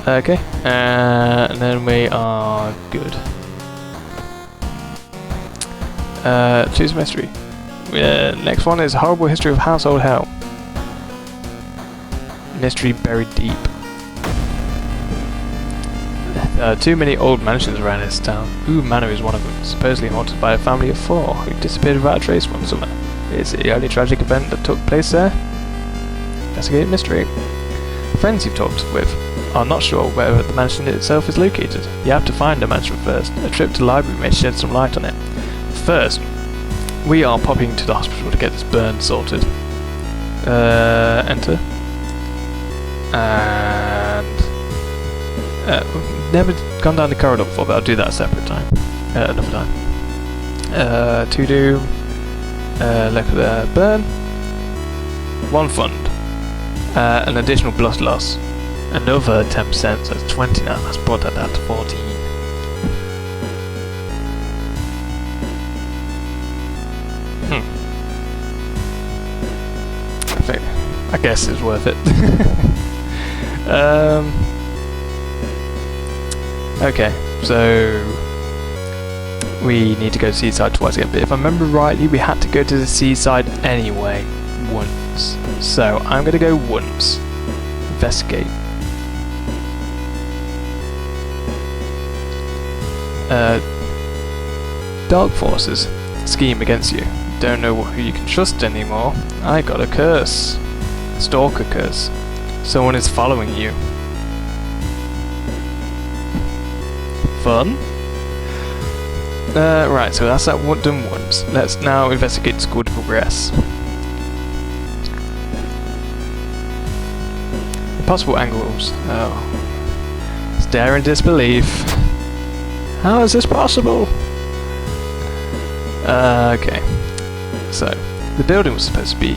Okay, and then we are good. Choose mystery. Next one is horrible history of household hell. Mystery buried deep. Too many old mansions around this town. Ooh Manor is one of them, supposedly haunted by a family of 4 who disappeared without a trace one summer. Is it the only tragic event that took place there? Investigate mystery. Friends you've talked with are not sure where the mansion itself is located. You have to find the mansion first. A trip to the library may shed some light on it. First, we are popping to the hospital to get this burn sorted. Enter. And never gone down the corridor before, but I'll do that a separate time. Another time. To do look at the burn. 1 fund. An additional blood loss. Another 10%, so it's 20 now. Let's brought that down to 14. I guess it's worth it. Okay, so we need to go to the seaside twice again, but if I remember rightly, we had to go to the seaside anyway, once. So I'm going to go once. Investigate. Dark forces scheme against you. Don't know who you can trust anymore. I got a curse. Stalker curse. Someone is following you. Fun? Right, so that's that one done once. Let's now investigate the school to progress. Impossible angles. Oh. Stare in disbelief. How is this possible? Okay. So, the building was supposed to be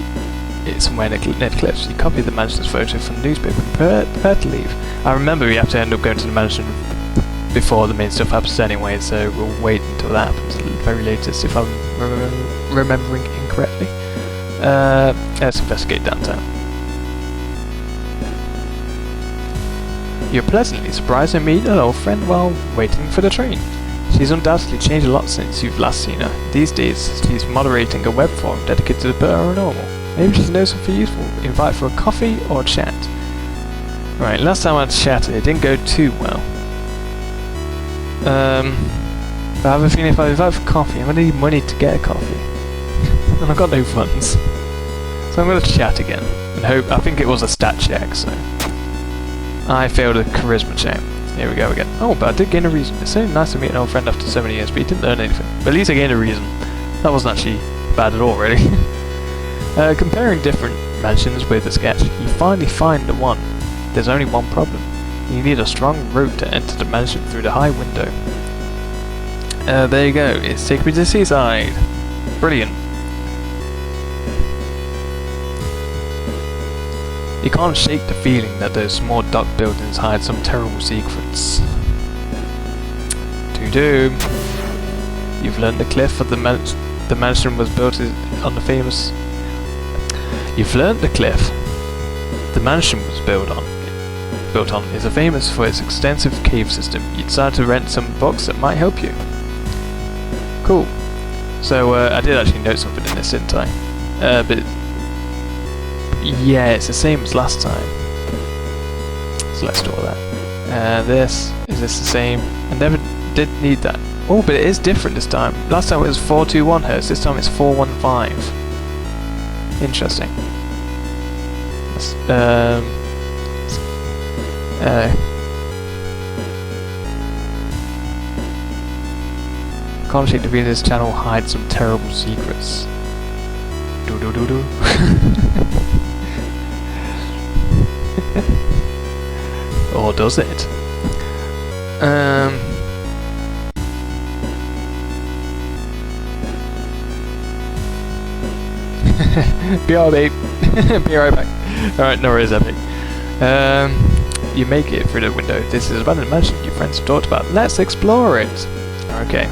somewhere near the cliffs. You copied the mansion's photo from the newspaper and prepared to leave. I remember we have to end up going to the mansion before the main stuff happens anyway, so we'll wait until that happens at the very latest if I'm remembering incorrectly. Let's investigate downtown. You're pleasantly surprised to meet an old friend while waiting for the train. She's undoubtedly changed a lot since you've last seen her. These days, she's moderating a web forum dedicated to the paranormal. Maybe she knows something useful. Invite for a coffee or a chat. Right, last time I chatted, it didn't go too well. But I have a feeling if I invite for coffee, I'm going to need money to get a coffee. And I've got no funds. So I'm going to chat again. And hope, I think it was a stat check, so. I failed a charisma check. Here we go again. Oh, but I did gain a reason. It's so nice to meet an old friend after so many years, but you didn't learn anything. But at least I gained a reason. That wasn't actually bad at all, really. Comparing different mansions with a sketch, you finally find the one. There's only one problem. You need a strong rope to enter the mansion through the high window. There you go. It's taking me to the seaside. Brilliant. You can't shake the feeling that those small dark buildings hide some terrible secrets. To do. You've learned the cliff of the mansion was built on the famous. You've learned the cliff the mansion was built on built on is famous for its extensive cave system. You decided to rent some books that might help you. Cool. So I did actually note something in this, didn't I? But yeah, it's the same as last time. So let's store that. Is this the same? I never did need that. Oh, but it is different this time. Last time it was 421 Hz, this time it's 415. Interesting. Conflict between this channel hides some terrible secrets. Do do do do. Or does it? Be alright, babe. Be right back. Alright, no worries, Epic. You make it through the window. This is abandoned mansion your friends have talked about. Let's explore it. Okay.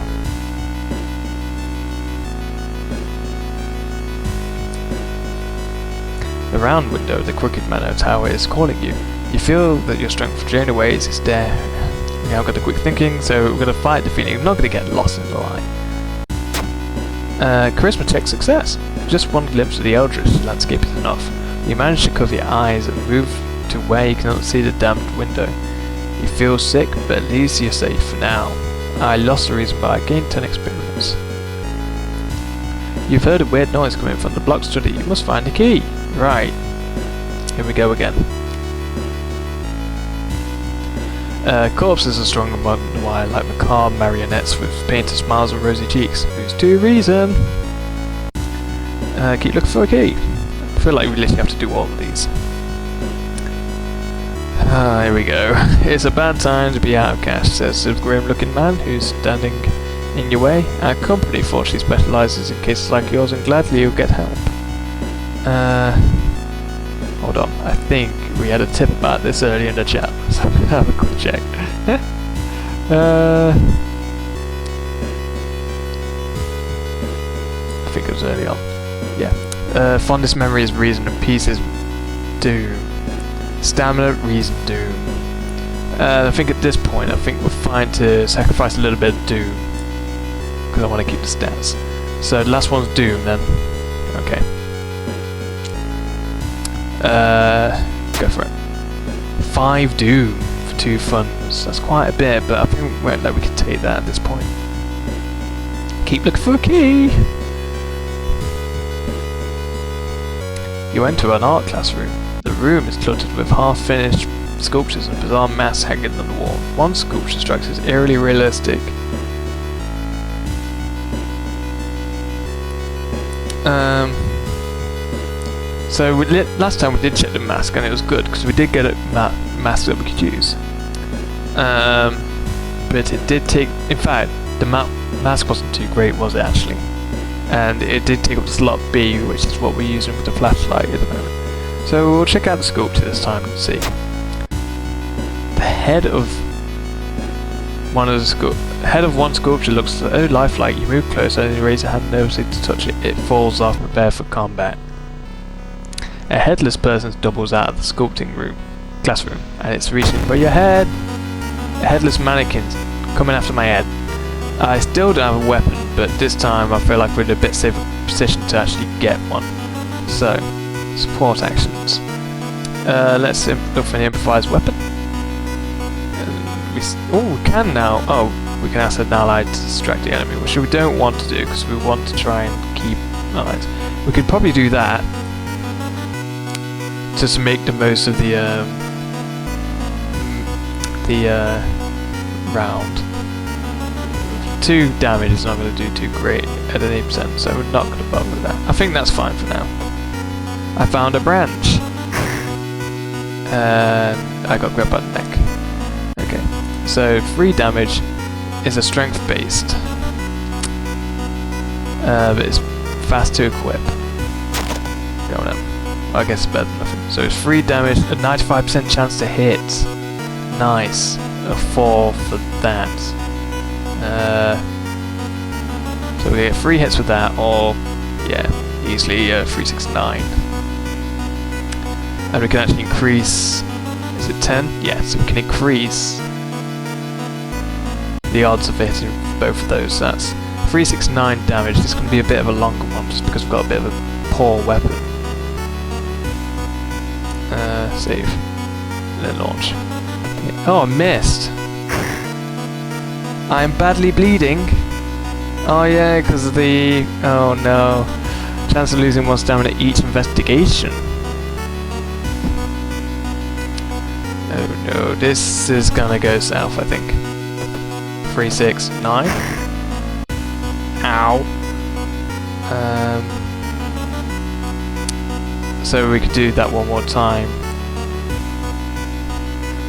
The round window of the crooked manor tower is calling you. You feel that your strength for journey ways is there. We have got the quick thinking, so we're going to fight the feeling. We're not going to get lost in the light. Charisma check success. Just one glimpse of the eldritch landscape is enough. You manage to cover your eyes and move to where you cannot see the damned window. You feel sick, but at least you're safe for now. I lost the reason, but I gained 10 experience. You've heard a weird noise coming from the block study. You must find the key. Right. Here we go again. Corpses are strong and modern wire like macabre marionettes with painted smiles and rosy cheeks. Who's to reason? Keep looking for a key. I feel like we literally have to do all of these. Here we go. It's a bad time to be outcast, says the grim looking man who's standing in your way. Our company fortunately specialises in cases like yours and gladly you'll get help. Hold on, I think we had a tip about this earlier in the chat, so I'm gonna have a quick check. I think it was early on. Yeah. Fondest memory is reason and peace is doom. Stamina, reason, doom. I think at this point, I think we're fine to sacrifice a little bit of doom. Because I want to keep the stats. So the last one's doom then. Okay. Go for it. 5 doom for 2 funds. That's quite a bit, but I think that we can take that at this point. Keep looking for a key! You enter an art classroom. The room is cluttered with half-finished sculptures and bizarre masks hanging on the wall. One sculpture strikes as eerily realistic. So last time we did check the mask and it was good because we did get a mask that we could use. But it did take, in fact, the mask wasn't too great, was it actually? And it did take up the slot B, which is what we're using with the flashlight at the moment. So we'll check out the sculpture this time and see. The head of one sculpture looks so lifelike. You move closer and you raise your hand nervously to touch it. It falls off, prepare for combat. A headless person doubles out of the sculpting classroom, and it's reaching for your head. A headless mannequin's coming after my head. I still don't have a weapon, but this time I feel like we're in a bit safer position to actually get one. So, support actions. Let's look for an improvised weapon. We can now. Oh, we can ask an ally to distract the enemy, which we don't want to do because we want to try and keep allies. We could probably do that just to make the most of the round. 2 damage is not going to do too great at 8%, so we're not going to bother with that. I think that's fine for now. I found a branch. And I got grabbed by the neck. Okay, so 3 damage is a strength based. But it's fast to equip. Going up. I guess it's better than nothing. So it's 3 damage, a 95% chance to hit. Nice. A 4 for that. So we get 3 hits with that, or yeah, easily 369. And we can actually increase Is it 10? Yeah, so we can increase the odds of hitting both of those. That's 369 damage. This is going to be a bit of a longer one just because we've got a bit of a poor weapon. Save. And then launch. Oh, I missed! I'm badly bleeding! Oh yeah, because of the... oh no. Chance of losing 1 stamina each investigation. Oh no, this is gonna go south, I think. 369. Ow. So we could do that one more time.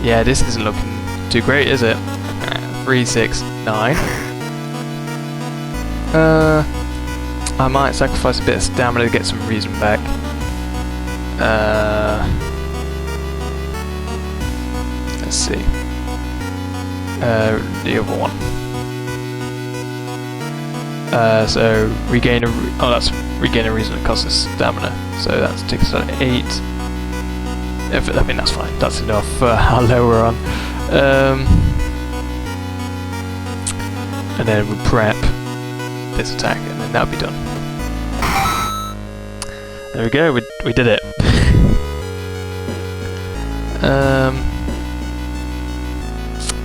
Yeah, this isn't looking too great, is it? 369. I might sacrifice a bit of stamina to get some reason back. Let's see. The other one. So regain a that's regain a reason that costs us stamina. So that takes us at 8. I think that's fine. That's enough for how low we're on. And then we prep this attack, and then that'll be done. There we go. We did it.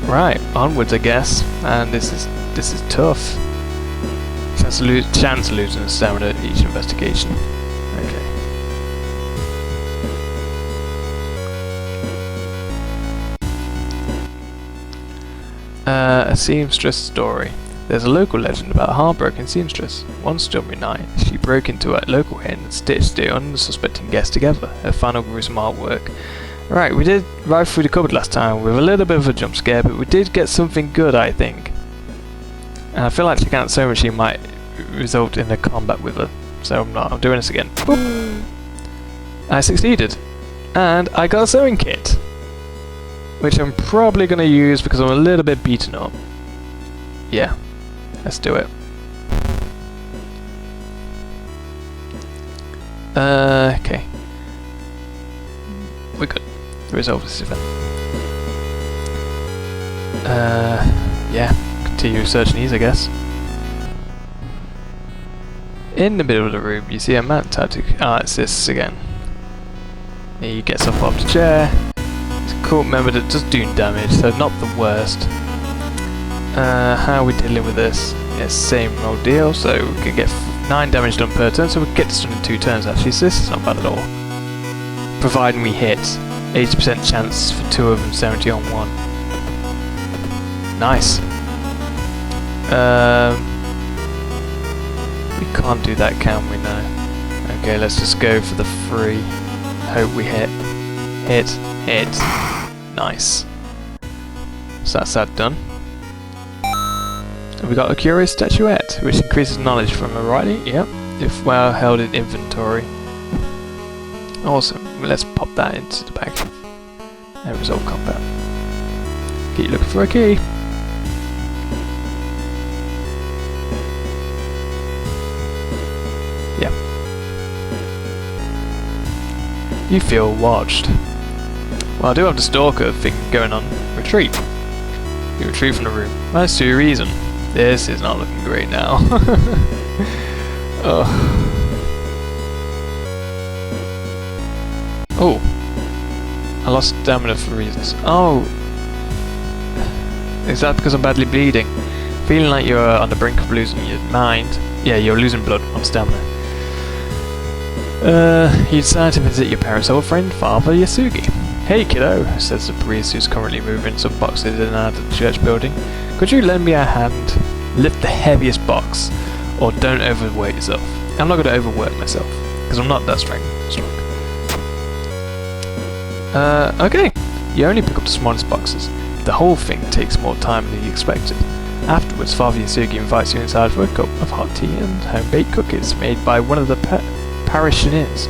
Right, onwards, I guess. And this is tough. Chance of losing stamina at each investigation. Okay. A seamstress story. There's a local legend about a heartbroken seamstress. One stormy night, she broke into a local inn and stitched the unsuspecting guests together. Her final gruesome artwork. Right, we did ride through the cupboard last time with a little bit of a jump scare, but we did get something good, I think. And I feel like checking out the sewing machine might result in a combat with her. So I'm doing this again. Boop. I succeeded. And I got a sewing kit, which I'm probably going to use because I'm a little bit beaten up. Yeah, let's do it. Okay. We're good. Resolve this event. Yeah, continue searching these, I guess. In the middle of the room, you see a man tattoo. It's this again. He gets up off the chair. It's a cult member that does do damage, so not the worst. How are we dealing with this? Yeah, same old deal, so we can get 9 damage done per turn, so we can get this done in 2 turns actually, so this is not bad at all. Providing we hit. 80% chance for 2 of them, 70 on 1. Nice. We can't do that, can we? No. Okay, let's just go for the 3. Hope we hit. Hit. Nice. So that's that done. We got a curious statuette, which increases knowledge from a writing. Yep. If well held in inventory. Awesome. Well, let's pop that into the bag. And resolve combat. Keep looking for a key. Yeah. You feel watched. Well, I do have the stalker thing going on. Retreat. You retreat from the room. That's to a reason. This is not looking great now. Oh. I lost stamina for reasons. Oh. Is that because I'm badly bleeding? Feeling like you're on the brink of losing your mind. Yeah, you're losing blood on stamina. You decide to visit your parents' old friend, Father Yasugi. Hey kiddo, says the priest who's currently moving some boxes in and out of the church building. Could you lend me a hand? Lift the heaviest box, or don't overwork yourself. I'm not going to overwork myself, because I'm not that strong. Okay. You only pick up the smallest boxes. The whole thing takes more time than you expected. Afterwards, Father Yasugi invites you inside for a cup of hot tea and home-baked cookies made by one of the parishioners.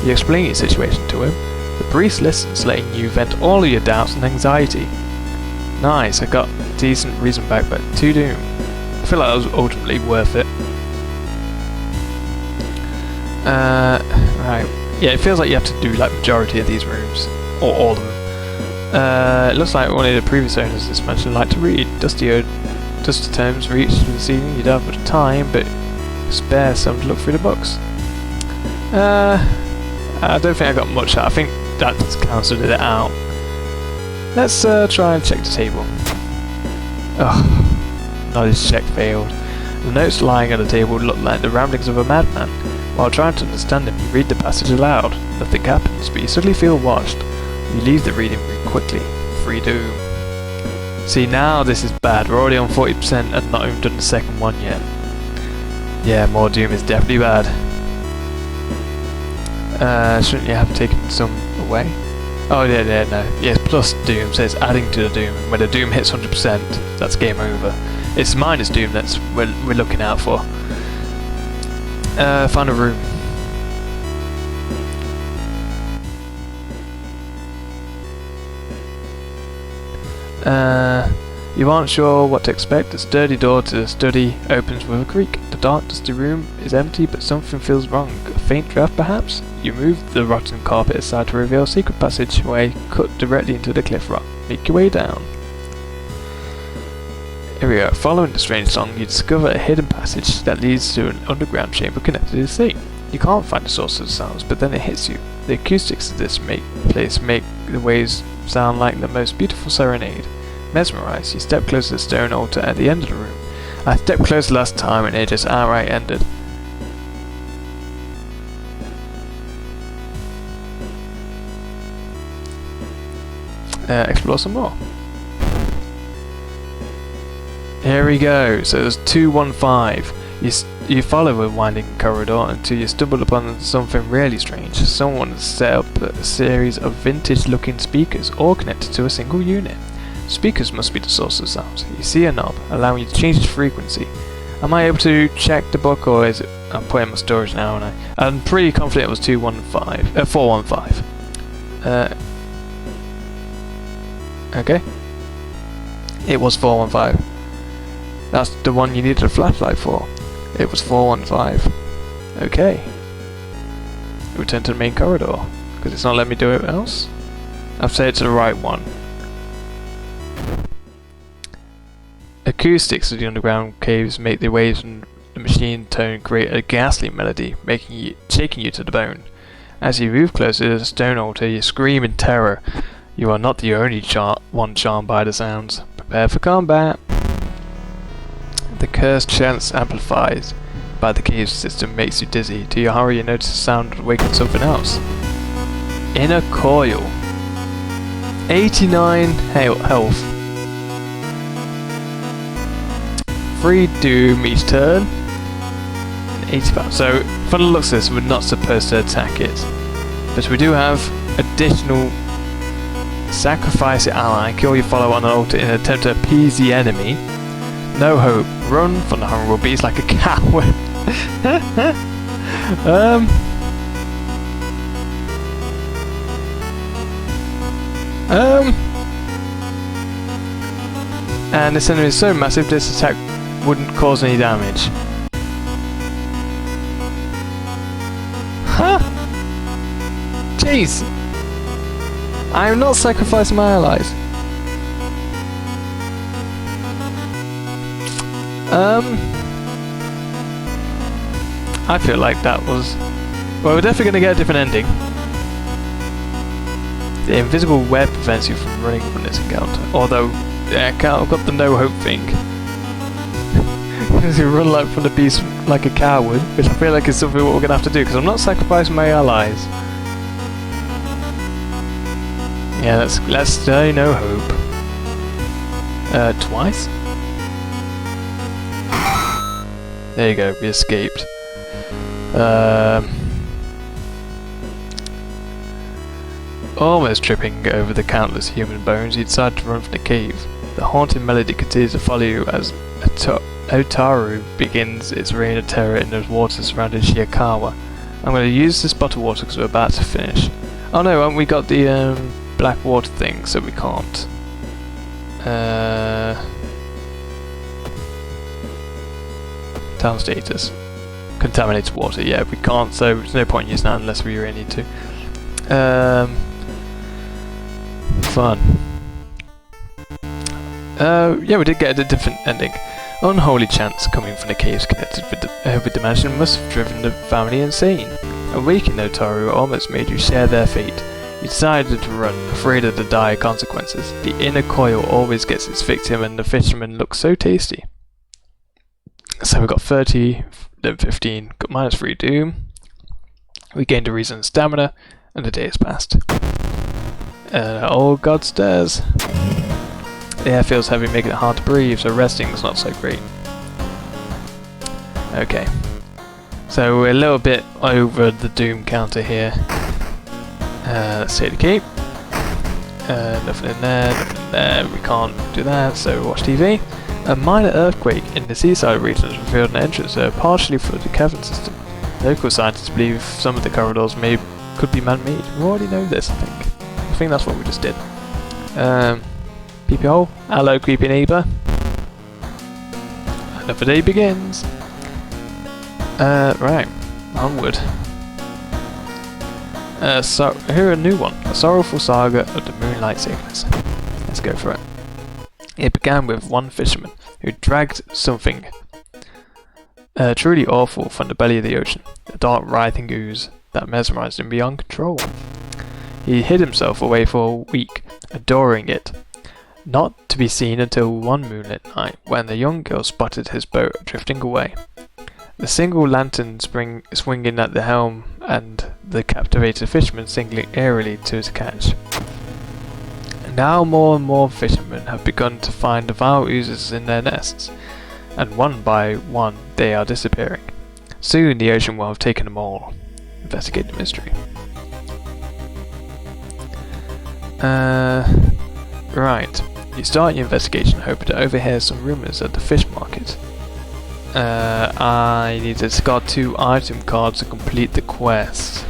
You explain your situation to him. The priest listens, letting you vent all of your doubts and anxiety. Nice, I got a decent reason back, but to doom. I feel like that was ultimately worth it. Right. Yeah, it feels like you have to do like majority of these rooms, or all of them. It looks like one of the previous owners of this mansion liked to read. Dusty tomes reached to the ceiling. You'd have much time, but spare some to look through the books. I don't think I got much out. I think that just cancelled it out. Let's try and check the table. Oh, knowledge check failed. The notes lying on the table look like the ramblings of a madman. While trying to understand them, you read the passage aloud. Nothing happens, but you suddenly feel watched. You leave the reading room quickly. Free doom. See, now this is bad. We're already on 40% and not even done the second one yet. Yeah, more doom is definitely bad. Shouldn't you have taken some away? Oh yeah, no. Yes, plus doom, so it's adding to the doom. When the doom hits 100%, that's game over. It's minus doom that's we're looking out for. Find a room. You aren't sure what to expect. The sturdy door to the study opens with a creak. The dark, dusty room is empty, but something feels wrong. A faint draft, perhaps? You move the rotten carpet aside to reveal a secret passageway cut directly into the cliff rock. Make your way down. Here we go. Following the strange song, you discover a hidden passage that leads to an underground chamber connected to the sea. You can't find the source of the sounds, but then it hits you. The acoustics of this place make the waves sound like the most beautiful serenade. Mesmerized, you step close to the stone altar at the end of the room. I stepped close last time and it just outright ended. Explore some more. Here we go. So there's 215. You follow a winding corridor until you stumble upon something really strange. Someone has set up a series of vintage-looking speakers, all connected to a single unit. Speakers must be the source of sounds. You see a knob, allowing you to change its frequency. Am I able to check the book, or is it... I'm putting my storage now, aren't I? I'm pretty confident it was 415. Okay. It was 415. That's the one you needed a flashlight for. It was 415. Okay. Return to the main corridor, because it's not letting me do it else. I've said it's the right one. Acoustics of the underground caves make the waves from the machine tone create a ghastly melody, shaking you to the bone. As you move closer to the stone altar, you scream in terror. You are not the only one charmed by the sounds. Prepare for combat. The cursed chants amplified by the cave system makes you dizzy. To your horror, you notice a sound awaken something else. Inner coil. 89 health. 3 doom each turn. 80 power. So, for the looks of this, we're not supposed to attack it. But we do have additional sacrifice your ally, kill your follower on an altar in an attempt to appease the enemy. No hope. Run from the horrible beast like a coward. And this enemy is so massive, this attack wouldn't cause any damage. Huh? Jeez! I am not sacrificing my allies. I feel like that was... Well, we're definitely going to get a different ending. The invisible web prevents you from running from this encounter. Although, I've got the no hope thing. You run like from the beast like a coward, which I feel like is something what we're going to have to do, because I'm not sacrificing my allies. Yeah, let's stay no hope. Twice? There you go, we escaped. Almost tripping over the countless human bones, you decide to run from the cave. The haunting melody continues to follow you as Otaru begins its reign of terror in the waters surrounding Shiakawa. I'm going to use this bottled water because we're about to finish. Oh no, we got the black water thing, so we can't. Town status. Contaminated water, yeah, we can't, so there's no point in using that unless we really need to. fun. Yeah, we did get a different ending. Unholy chants coming from the caves connected with the mansion must have driven the family insane. Awakening Otaru almost made you share their fate. You decided to run, afraid of the dire consequences. The inner coil always gets its victim, and the fisherman looks so tasty. So we got 30, then 15, got -3 doom. We gained a reason and stamina, and the day has passed. Oh god stairs. The air feels heavy, making it hard to breathe, so resting is not so great. Okay. So we're a little bit over the doom counter here. Let's take the cape. Nothing in there, nothing in there. We can't do that, so watch TV. A minor earthquake in the seaside region has revealed an entrance to a partially flooded cavern system. Local scientists believe some of the corridors could be man-made. We already know this, I think. I think that's what we just did. Peepee hole. Hello, creepy neighbour. Another day begins. Right. Onward. So here a new one. A sorrowful saga of the Moonlight Sailors. Let's go for it. It began with one fisherman who dragged something truly awful from the belly of the ocean. A dark writhing ooze that mesmerized him beyond control. He hid himself away for a week, adoring it. Not to be seen until one moonlit night, when the young girl spotted his boat drifting away. The single lantern swinging at the helm, and the captivated fisherman singling airily to his catch. Now more and more fishermen have begun to find the vile oozes in their nests, and one by one they are disappearing. Soon the ocean will have taken them all. Investigate the mystery. Right. You start your investigation hoping to overhear some rumours at the fish market. I need to discard 2 item cards to complete the quest.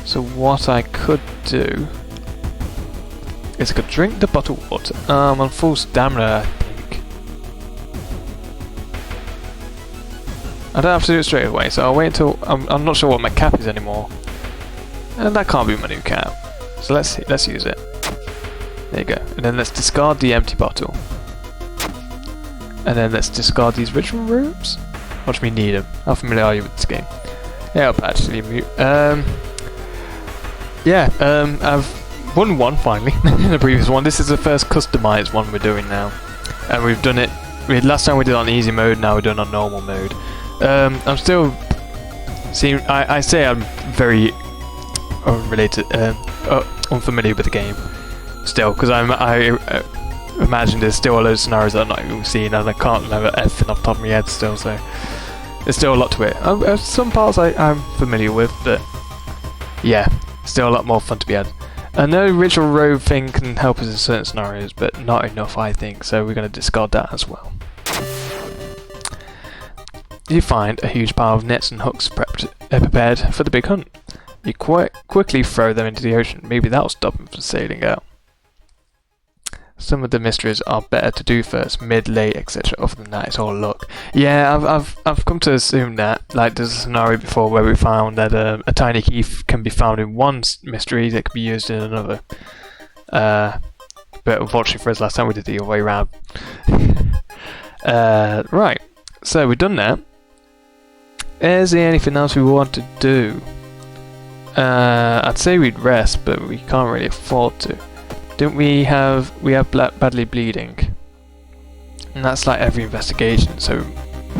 So what I could do is I could drink the bottled water. I'm on full stamina, I think. I don't have to do it straight away, so I'll wait until I'm not sure what my cap is anymore. And that can't be my new cap. So let's use it. There you go. And then let's discard the empty bottle. And then let's discard these ritual robes. Watch me need them. How familiar are you with this game? Yeah, I'll actually mute. I've won one finally in the previous one. This is the first customized one we're doing now, and we've done it. Last time we did it on easy mode. Now we're doing it on normal mode. I'm still I say I'm very unfamiliar with the game still, because I imagine there's still a load of scenarios that I'm not even seeing, and I can't remember everything off the top of my head still, so there's still a lot to it. Some parts I'm familiar with, but yeah, still a lot more fun to be had. I know ritual robe thing can help us in certain scenarios, but not enough, I think, so we're going to discard that as well. You find a huge pile of nets and hooks prepared for the big hunt. You quickly throw them into the ocean. Maybe that'll stop them from sailing out. Some of the mysteries are better to do first, mid, late, etc. Other than that, it's all luck. Yeah, I've come to assume that. Like, there's a scenario before where we found that a tiny key can be found in one mystery that can be used in another. But unfortunately for us, last time we did the other way around. Right, so we've done that. Is there anything else we want to do? I'd say we'd rest, but we can't really afford to. Don't we have badly bleeding, and that's like every investigation. So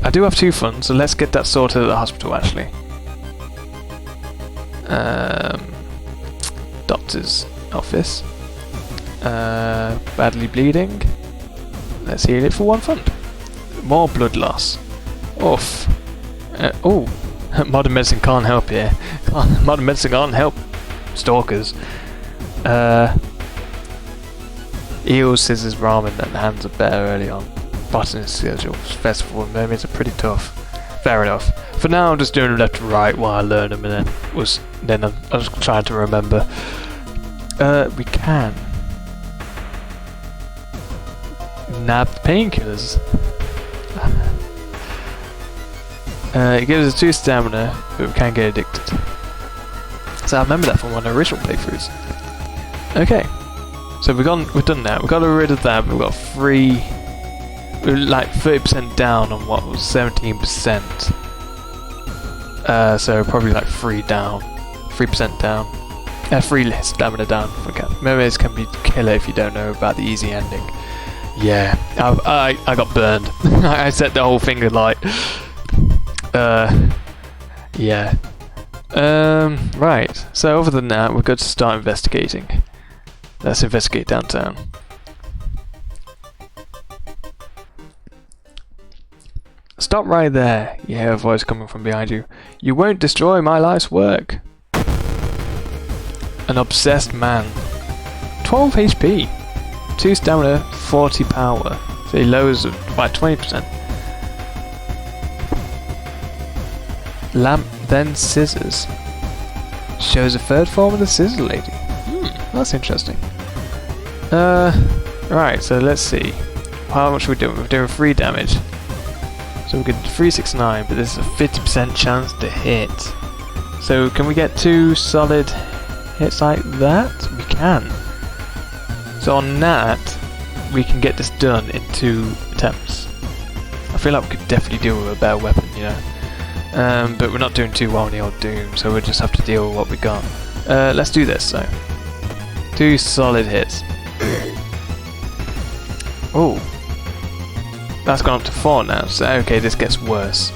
I do have 2 funds, so let's get that sorted at the hospital actually. Doctor's office. Badly bleeding. Let's heal it for 1 fund. More blood loss. Oof. Oh, modern medicine can't help here. Modern medicine can't help stalkers. Eels, scissors, ramen, and hands are better early on. Botanist schedule, festival, and mermaids are pretty tough. Fair enough. For now, I'm just doing left to right while I learn them, and then I was trying to remember. We can nab the painkillers. It gives us 2 stamina, but we can get addicted. So I remember that from one of the original playthroughs. Okay, So we've done that. We got rid of that. We've got 3. We're like 30% down on what was 17%. So probably like 3 down, 3% down. 3 stamina down. Okay. Mermaids can be killer if you don't know about the easy ending. Yeah, I got burned. I set the whole thing alight. Yeah. Right. So other than that, we're good to start investigating. Let's investigate downtown. Stop right there. You hear a voice coming from behind you. You won't destroy my life's work. An obsessed man. 12 HP. 2 stamina, 40 power. So he lowers it by 20%. Lamp, then scissors. Shows a third form of the scissor lady. That's interesting. Right, so let's see. How much are we doing? We're doing 3 damage. So we get 369, but there's a 50% chance to hit. So can we get 2 solid hits like that? We can. So on that, we can get this done in 2 attempts. I feel like we could definitely deal with a better weapon, you know. But we're not doing too well in the old Doom, so we'll just have to deal with what we got. Let's do this, so. 2 solid hits. Oh. That's gone up to 4 now, so okay, this gets worse.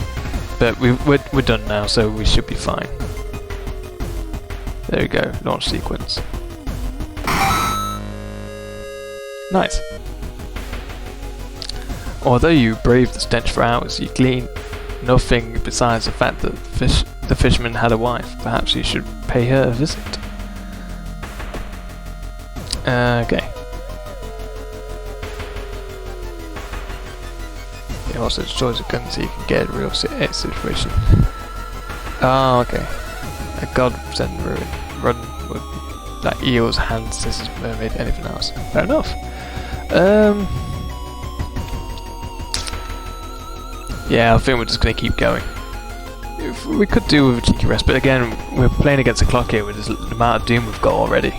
But we're done now, so we should be fine. There we go, launch sequence. Nice. Although you braved the stench for hours, you gleaned nothing besides the fact that the fisherman had a wife. Perhaps you should pay her a visit. Okay. It also destroys a gun so you can get a real situation. Oh, okay. A godsend ruin. Run with like eels, hands, scissors, mermaid, anything else. Fair enough. Yeah, I think we're just going to keep going. If we could do with a cheeky rest, but again, we're playing against the clock here with the amount of doom we've got already.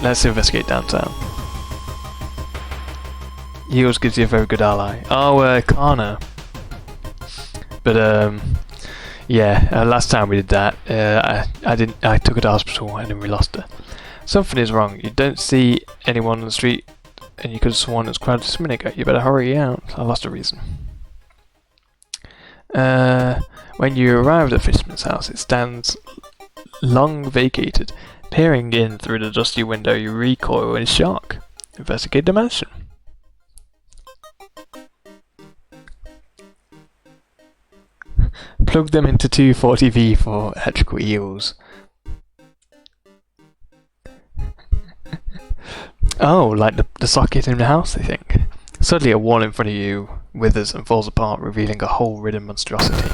Let's investigate downtown. He always gives you a very good ally. Oh, Kana. But yeah, last time we did that, I took her to hospital and then we lost her. Something is wrong. You don't see anyone on the street, and you could have sworn it was crowded just a minute ago. You better hurry out. I lost a reason. When you arrived at Fisherman's house, it stands long vacated. Peering in through the dusty window, you recoil in shock. Investigate the mansion. Plug them into 240V for electrical eels. Oh, like the socket in the house, I think. Suddenly a wall in front of you withers and falls apart, revealing a hole-ridden monstrosity.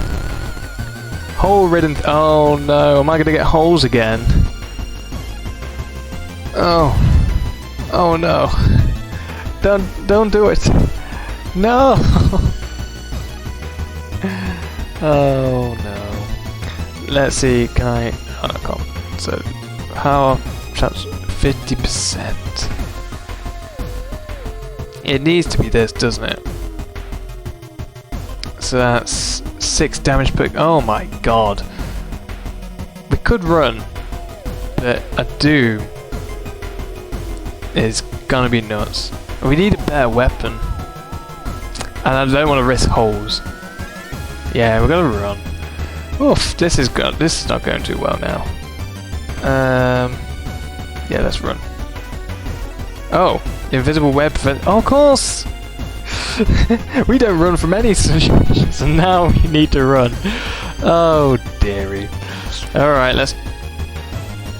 Hole-ridden... Oh no, am I gonna get holes again? Oh. Oh no. Don't do it. No! Oh no. Let's see, can I... Oh, I can't. So, how... Chance 50%. It needs to be this, doesn't it? So that's 6 damage per... Oh my god. We could run, but a Doom is gonna be nuts. We need a better weapon. And I don't want to risk holes. Yeah, we're gonna run. Oof, this is good. This is not going too well now. Yeah, let's run. Oh, invisible web prevent. Oh, of course! We don't run from any situations, and now we need to run. Oh, dearie. Alright, let's...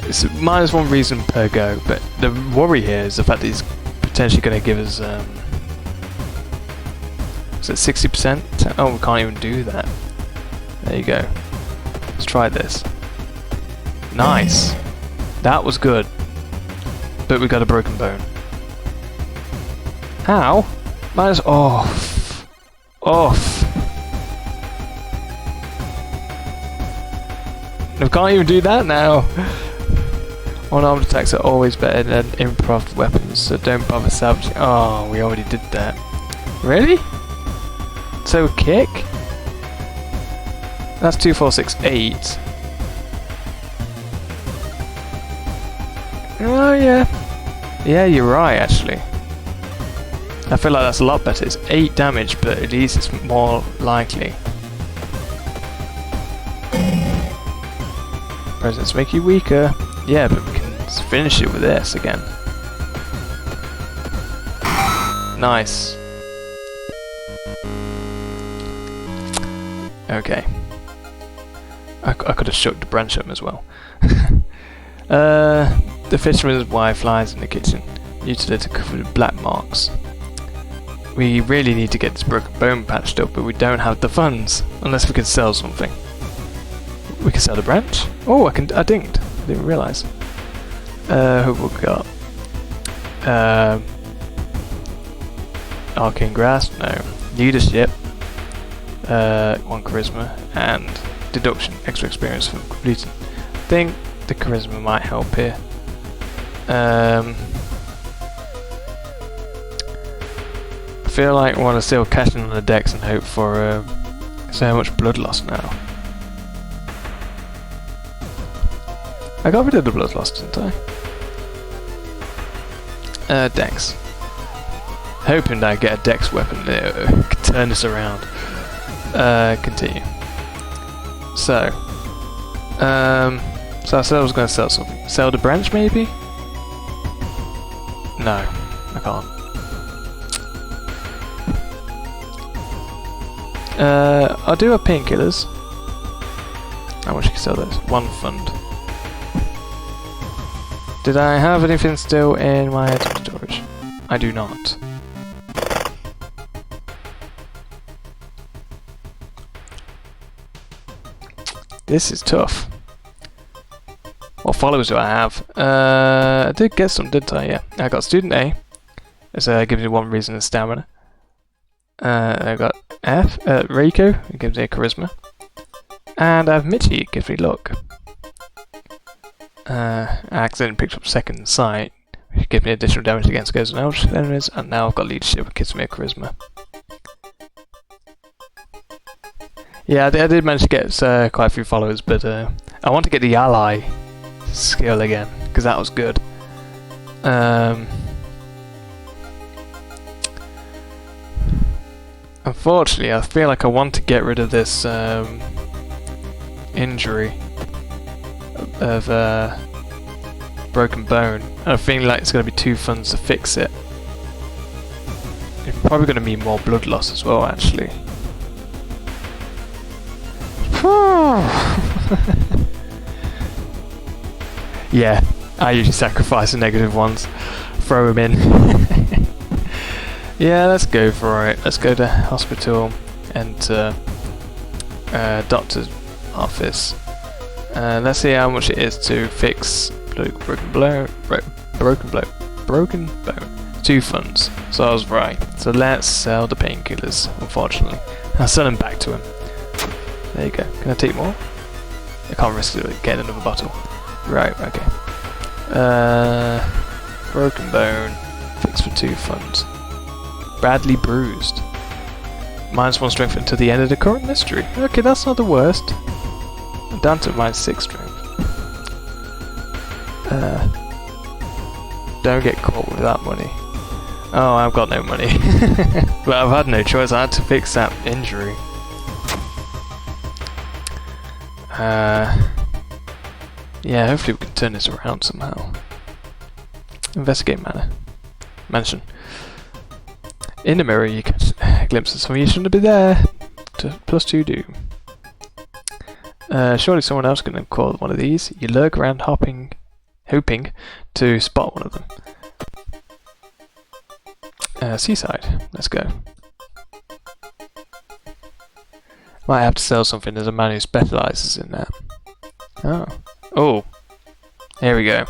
It's -1 reason per go, but the worry here is the fact that he's potentially going to give us... is it 60%? Oh, we can't even do that. There you go. Let's try this. Nice! That was good. But we got a broken bone. How? Minus off. Off. We can't even do that now. Unarmed attacks are always better than improv weapons, so don't bother salvaging. Oh, we already did that. Really? So kick? That's 2, 4, 6, 8. Oh yeah. Yeah, you're right actually. I feel like that's a lot better. It's 8 damage, but at least it's more likely. Presents make you weaker. Yeah, but we can finish it with this again. Nice. Okay. I could have shook the branch up as well. The fisherman's wife lies in the kitchen, mutilated, covered with black marks. We really need to get this broken bone patched up, but we don't have the funds, unless we can sell something. We can sell the branch? Oh, I didn't realise. Who have we got? Arcane Grass? No. Leadership. 1 charisma. And deduction. Extra experience for completing. I think the charisma might help here. I feel like I want to still cash in on the decks and hope for so much blood loss now. I got rid of the blood loss, didn't I? Dex. Hoping that I get a dex weapon that can turn this around. Continue. So I said I was going to sell something. Sell the branch, maybe? No, I can't. I'll do a painkillers. How much can you sell those? 1 fund. Did I have anything still in my item storage? I do not. This is tough. What followers do I have? I did get some, didn't I? Yeah. I got Student A. It's gives me 1 reason of stamina. I got F. Reiko. It gives me a charisma. And I have Michi. It gives me luck. I accidentally picked up Second Sight, which gives me additional damage against ghosts and elves enemies. And now I've got Leadership, which gives me a charisma. Yeah, I did manage to get quite a few followers, but I want to get the ally skill again, because that was good. Unfortunately, I feel like I want to get rid of this injury of broken bone. I'm feeling like it's going to be 2 funds to fix it. It's probably going to mean more blood loss as well, actually. Yeah, I usually sacrifice the negative ones, throw them in. Yeah, let's go for it. Let's go to hospital and doctor's office. Let's see how much it is to fix broken bone. 2 funds. So I was right. So let's sell the painkillers. Unfortunately, I'll sell them back to him. There you go. Can I take more? I can't risk getting another bottle. Right, okay. Broken bone. Fixed for 2 funds. Badly bruised. -1 strength until the end of the current mystery. Okay, that's not the worst. I'm down to -6 strength. Don't get caught with that money. Oh, I've got no money. But I've had no choice. I had to fix that injury. Yeah, hopefully we can turn this around somehow. Investigate mansion. In the mirror you catch a glimpse of someone you shouldn't be there. +2 doom. Surely someone else can call one of these. You lurk around hoping to spot one of them. Seaside. Let's go. Might have to sell something. There's a man who specialises in that. Oh. Here we go.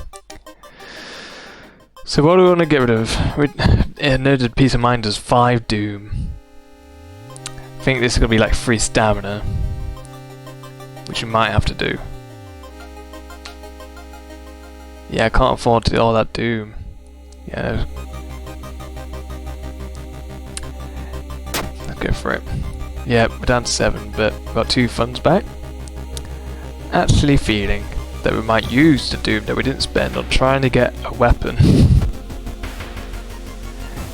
So what do we want to get rid of? A noted peace of mind does 5 doom. I think this is going to be like 3 stamina, which we might have to do. Yeah, I can't afford to all that doom. Yeah. Let's go for it. Yeah, we're down to 7, but we've got 2 funds back. Actually feeling that we might use the doom that we didn't spend on trying to get a weapon.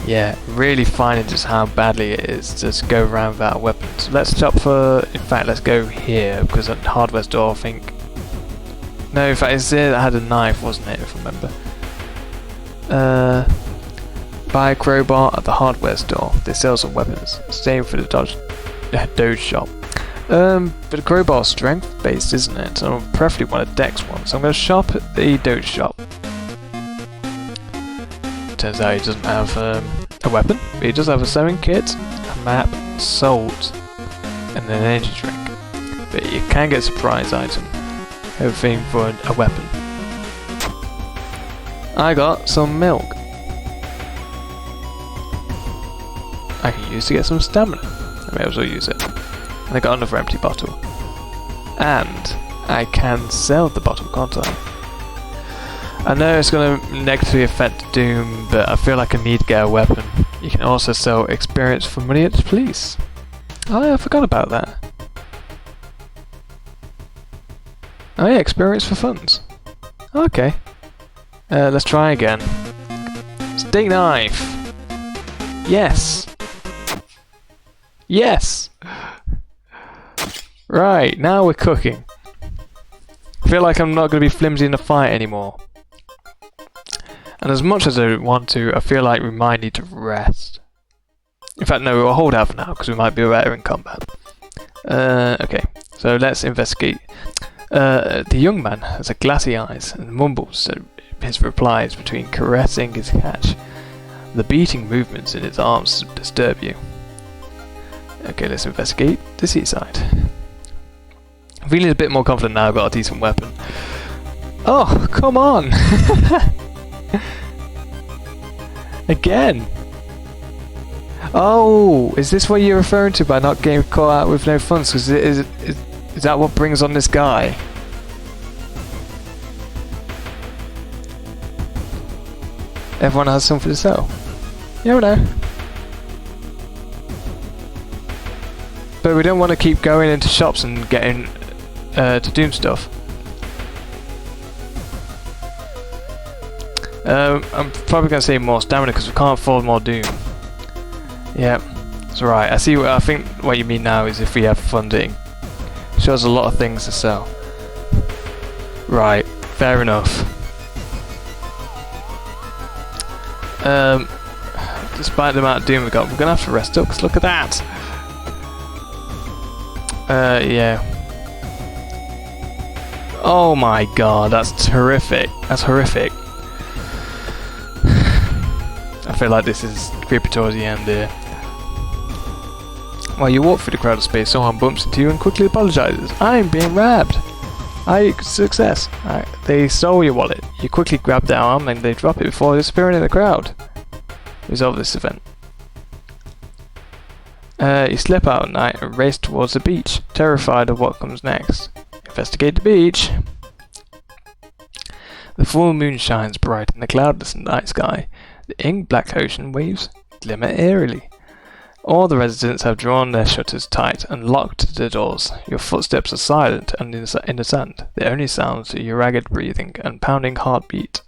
Yeah, really finding just how badly it is to just go around without a weapon. So let's shop for, in fact, let's go here, because at the hardware store I think... No, in fact, it's there that had a knife, wasn't it, if I remember. Buy a crowbar at the hardware store. They sell some weapons. Same for the Doge shop. But the crowbar's strength based, isn't it? So I preferably want a dex one. So I'm going to shop at the Doge shop. Turns out he doesn't have a weapon, but he does have a sewing kit, a map, salt, and an energy drink. But you can get a surprise item. Everything for a weapon. I got some milk. I can use to get some stamina. I may as well use it. And I got another empty bottle. And I can sell the bottle, can't I? I know it's going to negatively affect Doom, but I feel like I need to get a weapon. You can also sell experience for money at the police. Oh yeah, I forgot about that. Oh yeah, experience for funds. Okay. Let's try again. Steak knife! Yes! Yes! Right, now we're cooking. I feel like I'm not going to be flimsy in the fight anymore. And as much as I want to, I feel like we might need to rest. In fact, no, we'll hold out for now, because we might be better in combat. Okay, so let's investigate. The young man has a glassy eyes and mumbles his replies between caressing his catch. The beating movements in his arms disturb you. Okay, let's investigate the seaside. I'm feeling a bit more confident now I've got a decent weapon. Oh, come on! Again! Oh, is this what you're referring to by not getting caught out with no funds? Because is that what brings on this guy? Everyone has something to sell. You never know. But we don't want to keep going into shops and getting to doom stuff. I'm probably going to say more stamina because we can't afford more doom. Yeah, that's right. I think what you mean now is if we have funding. Shows a lot of things to sell. Right, fair enough. Despite the amount of doom we got, we're gonna have to rest up because look at that. Yeah. Oh my god, that's horrific. That's horrific. I feel like this is creepy towards the end here. While you walk through the crowded space, someone bumps into you and quickly apologizes. I'm being robbed. Success. They stole your wallet. You quickly grab their arm and they drop it before disappearing in the crowd. Resolve this event. You slip out at night and race towards the beach, terrified of what comes next. Investigate the beach. The full moon shines bright in the cloudless night sky. The ink black ocean waves glimmer eerily. All the residents have drawn their shutters tight and locked the doors. Your footsteps are silent and in the sand. The only sounds are your ragged breathing and pounding heartbeat.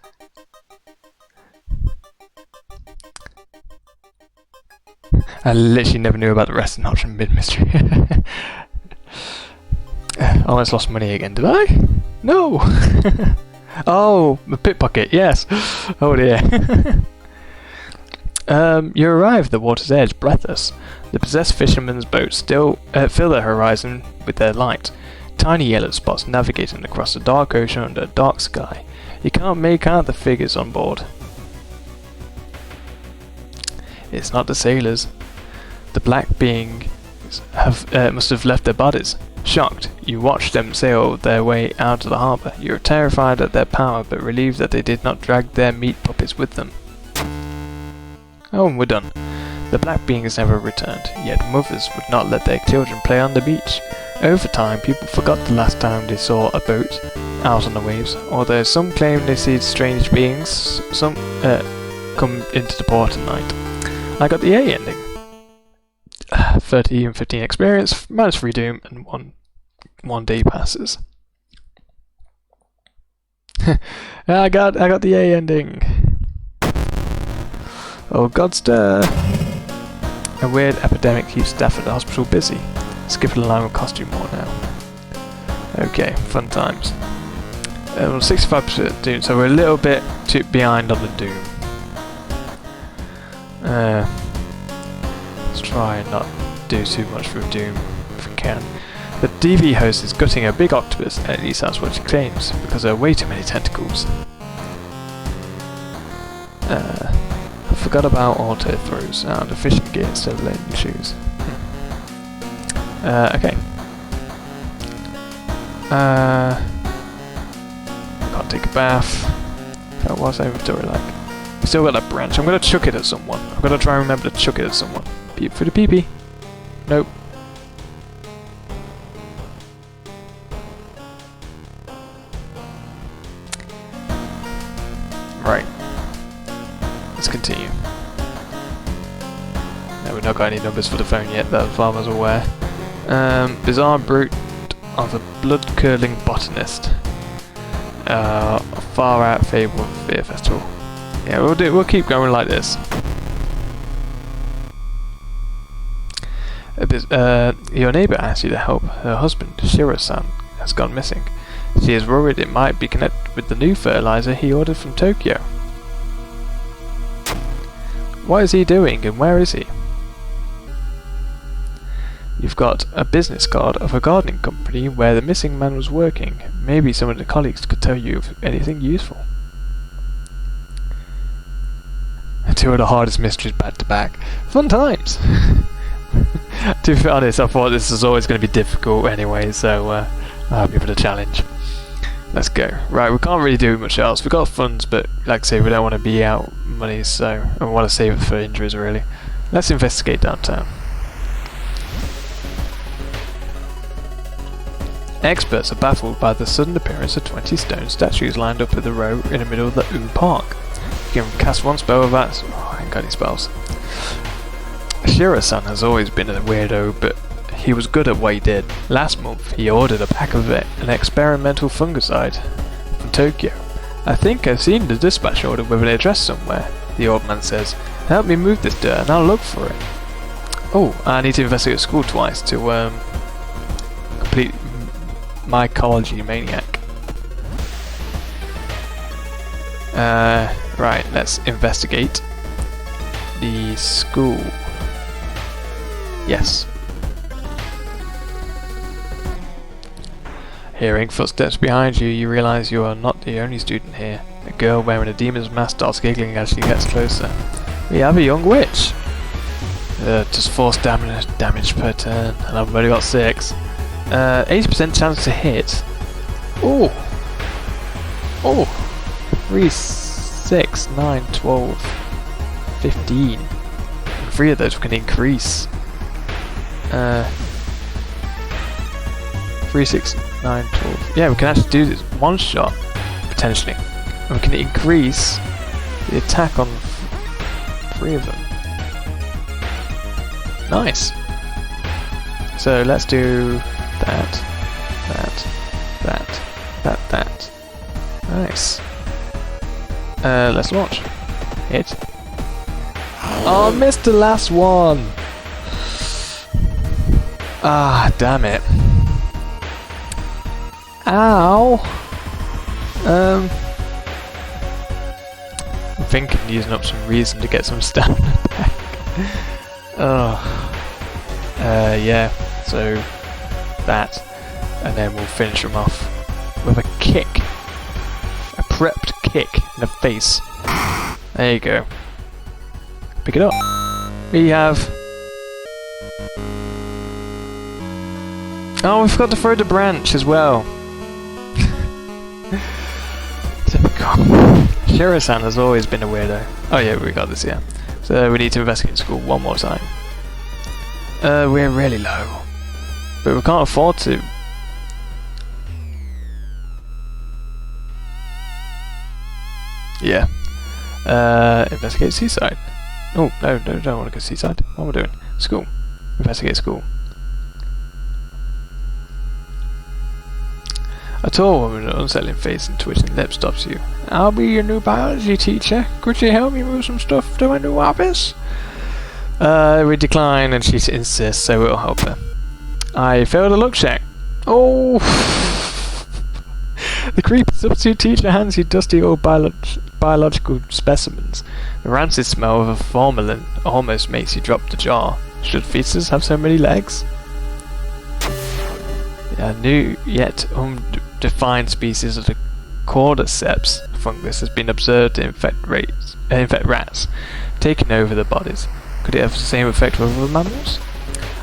I literally never knew about the rest of Notch and Mid-Mystery. I almost lost money again, did I? No! Oh, the pickpocket, yes! Oh dear. You arrive at the water's edge, breathless. The possessed fishermen's boats still fill the horizon with their light. Tiny yellow spots navigating across the dark ocean under a dark sky. You can't make out the figures on board. It's not the sailors. The black beings must have left their bodies. Shocked, you watch them sail their way out of the harbour. You are terrified at their power, but relieved that they did not drag their meat puppets with them. Oh, and we're done. The black beings never returned, yet mothers would not let their children play on the beach. Over time, people forgot the last time they saw a boat out on the waves, although some claim they see strange beings, some come into the port at night. I got the A ending. 30 and 15 experience, minus 3 doom, and 1 day passes. I got the A ending. Oh Godster! A weird epidemic keeps staff at the hospital busy. Skipping the line will cost you more now. Okay, fun times. 65% doom, so we're a little bit too behind on the doom. Let's try and not do too much with doom if we can. The DV host is gutting a big octopus, at least that's what she claims, because there are way too many tentacles. I forgot about auto throws and the fishing gear instead of landing shoes. Okay. Can't take a bath. What's inventory like? Still got that branch. I'm gonna chuck it at someone. I'm gonna try and remember to chuck it at someone. Peep for the pee-pee. Nope. Right. Let's continue. No, we've not got any numbers for the phone yet, that farmer's aware. Bizarre brute of a blood-curdling botanist. A far-out fable of Fear Festival. Yeah, we'll keep going like this. Your neighbour asked you to help. Her husband, Shiro-san, has gone missing. She is worried it might be connected with the new fertilizer he ordered from Tokyo. What is he doing and where is he? You've got a business card of a gardening company where the missing man was working. Maybe some of the colleagues could tell you of anything useful. 2 of the hardest mysteries back to back. Fun times! To be honest, I thought this was always going to be difficult anyway, so I'll give it a challenge. Let's go. Right, we can't really do much else. We've got funds, but like I say, we don't want to be out money, so we want to save it for injuries, really. Let's investigate downtown. Experts are baffled by the sudden appearance of 20 stone statues lined up in a row in the middle of the Park. You can cast one spell with that. Oh, I ain't got any spells. Shiro-san has always been a weirdo, but he was good at what he did. Last month, he ordered a pack of an experimental fungicide from Tokyo. I think I've seen the dispatch order with an address somewhere, the old man says. Help me move this dirt and I'll look for it. Oh, I need to investigate school twice to complete Mycology Maniac. Right, let's investigate the school. Yes. Hearing footsteps behind you, you realise you are not the only student here. A girl wearing a demon's mask starts giggling as she gets closer. We have a young witch! Just 4 damage per turn, and I've only got 6. 80% chance to hit. Oh! Oh! 3, 6, 9, 12, 15. 3 of those we can increase. 3, 6, 9, 12. Yeah, we can actually do this one shot, potentially. And we can increase the attack on 3 of them. Nice. So let's do that. Nice. Let's launch. Hit. Oh, I missed the last one. Ah, damn it. Ow. I'm thinking using up some reason to get some stamina back. Oh. Yeah. So that, and then we'll finish them off with a kick. A prepped kick in the face. There you go. Pick it up. We have... Oh, we forgot to throw the branch as well. Typical. Shiro-san has always been a weirdo. Oh yeah, we got this, yeah. So we need to investigate school one more time. We're really low. But we can't afford to. Yeah. Investigate seaside. Oh, no, don't want to go seaside. What am I doing? School. Investigate school. A tall woman with an unsettling face and twitching lips stops you. I'll be your new biology teacher. Could you help me move some stuff to my new office? We decline and she insists, so it'll help her. I failed a look check. Oh! The creepy substitute teacher hands you dusty old biological specimens. The rancid smell of a formalin almost makes you drop the jar. Should fetuses have so many legs? A new yet undefined species of the cordyceps fungus has been observed to infect rats, taking over their bodies. Could it have the same effect with other mammals?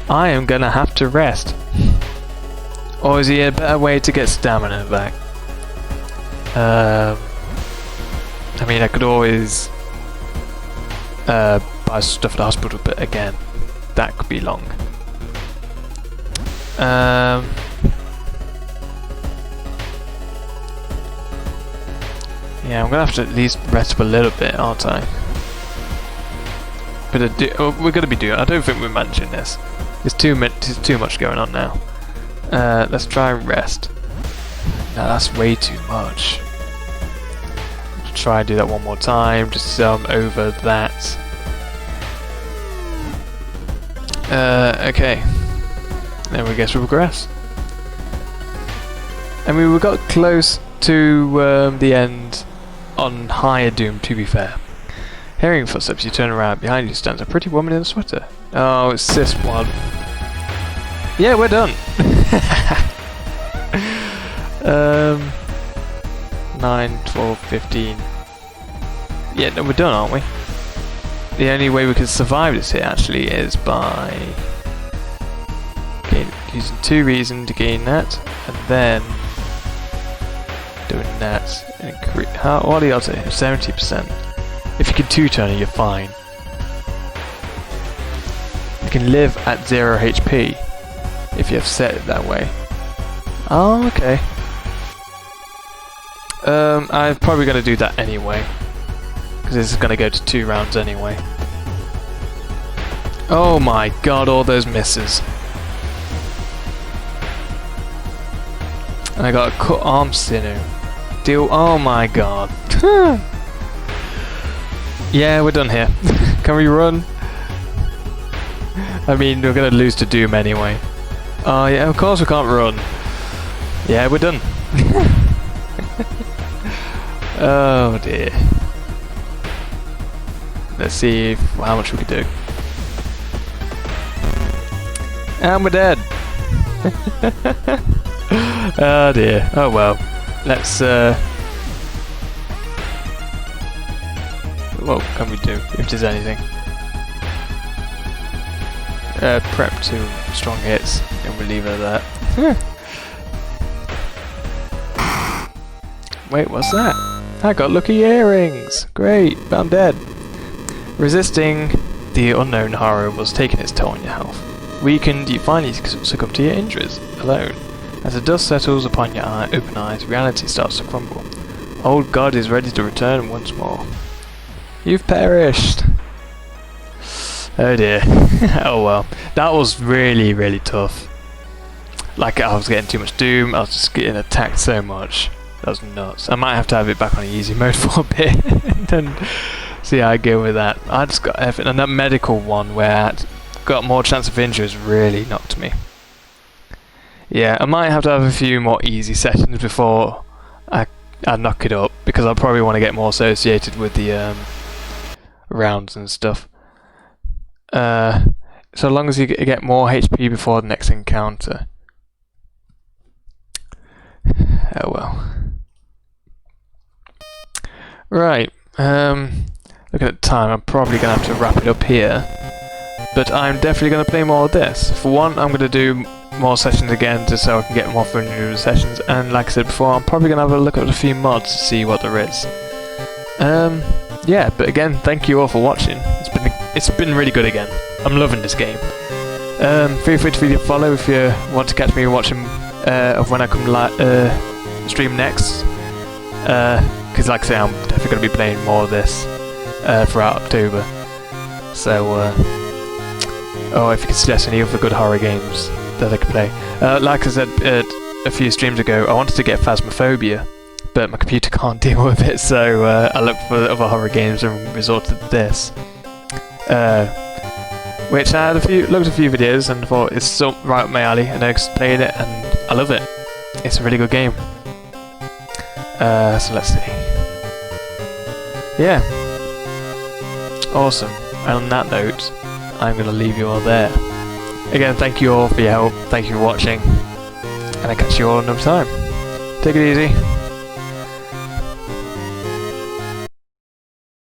I am gonna have to rest. Or is there a better way to get stamina back? I mean, I could always buy stuff at the hospital, but again, that could be long. Yeah, I'm gonna have to at least rest up a little bit, aren't I? But we're gonna be doing. I don't think we're managing this. There's too much going on now. Let's try and rest. No, that's way too much. Let's try and do that one more time, just so I'm over that. Okay. Then we guess we'll progress. I mean, we got close to the end on higher doom, to be fair. Hearing footsteps, you turn around. Behind you stands a pretty woman in a sweater. Oh, it's this one. Yeah, we're done. 9, 12, 15. Yeah, no, we're done, aren't we? The only way we can survive this here actually is by using 2 reason to gain that, and then doing that. And what are the odds of it? 70%. If you can 2-turn it, you're fine. You can live at 0 HP if you have set it that way. Oh, okay. I'm probably going to do that anyway, because this is going to go to 2 rounds anyway. Oh my god, all those misses. And I got a cut arm sinew. Deal. Oh my god. Yeah, we're done here. Can we run? I mean, we're gonna lose to Doom anyway. Oh yeah, of course we can't run. Yeah, we're done. Oh dear. Let's see how much we can do. And we're dead. Oh dear. Oh well. Let's what can we do if there's anything? Prep 2 strong hits, and we'll leave it at that. Wait, what's that? I got lucky earrings! Great, but I'm dead. Resisting the unknown horror was taking its toll on your health. Weakened, you finally succumb to your injuries, alone. As the dust settles upon your open eyes, reality starts to crumble. Old God is ready to return once more. You've perished! Oh dear. Oh well. That was really, really tough. Like, I was getting too much doom, I was just getting attacked so much. That was nuts. I might have to have it back on easy mode for a bit and then see how I go with that. I just got everything, and that medical one where I got more chance of injuries really knocked me. Yeah, I might have to have a few more easy sessions before I knock it up, because I'll probably want to get more associated with the rounds and stuff. So long as you get more HP before the next encounter. Oh well. Right, looking at the time, I'm probably going to have to wrap it up here. But I'm definitely going to play more of this. For one, I'm going to do more sessions again just so I can get more familiar with sessions, and like I said before, I'm probably going to have a look at a few mods to see what there is. Yeah, but again, thank you all for watching. It's been really good again. I'm loving this game. Feel free to follow if you want to catch me watching of when I come stream next. Because like I say, I'm definitely going to be playing more of this throughout October. So, if you can suggest any other good horror games that I could play. Like I said a few streams ago, I wanted to get Phasmophobia, but my computer can't deal with it, so I looked for other horror games and resorted to this. Which I had looked at a few videos and thought it's so right up my alley, and I just played it and I love it. It's a really good game. So let's see. Yeah. Awesome. And on that note, I'm going to leave you all there. Again, thank you all for your help, thank you for watching, and I'll catch you all another time. Take it easy.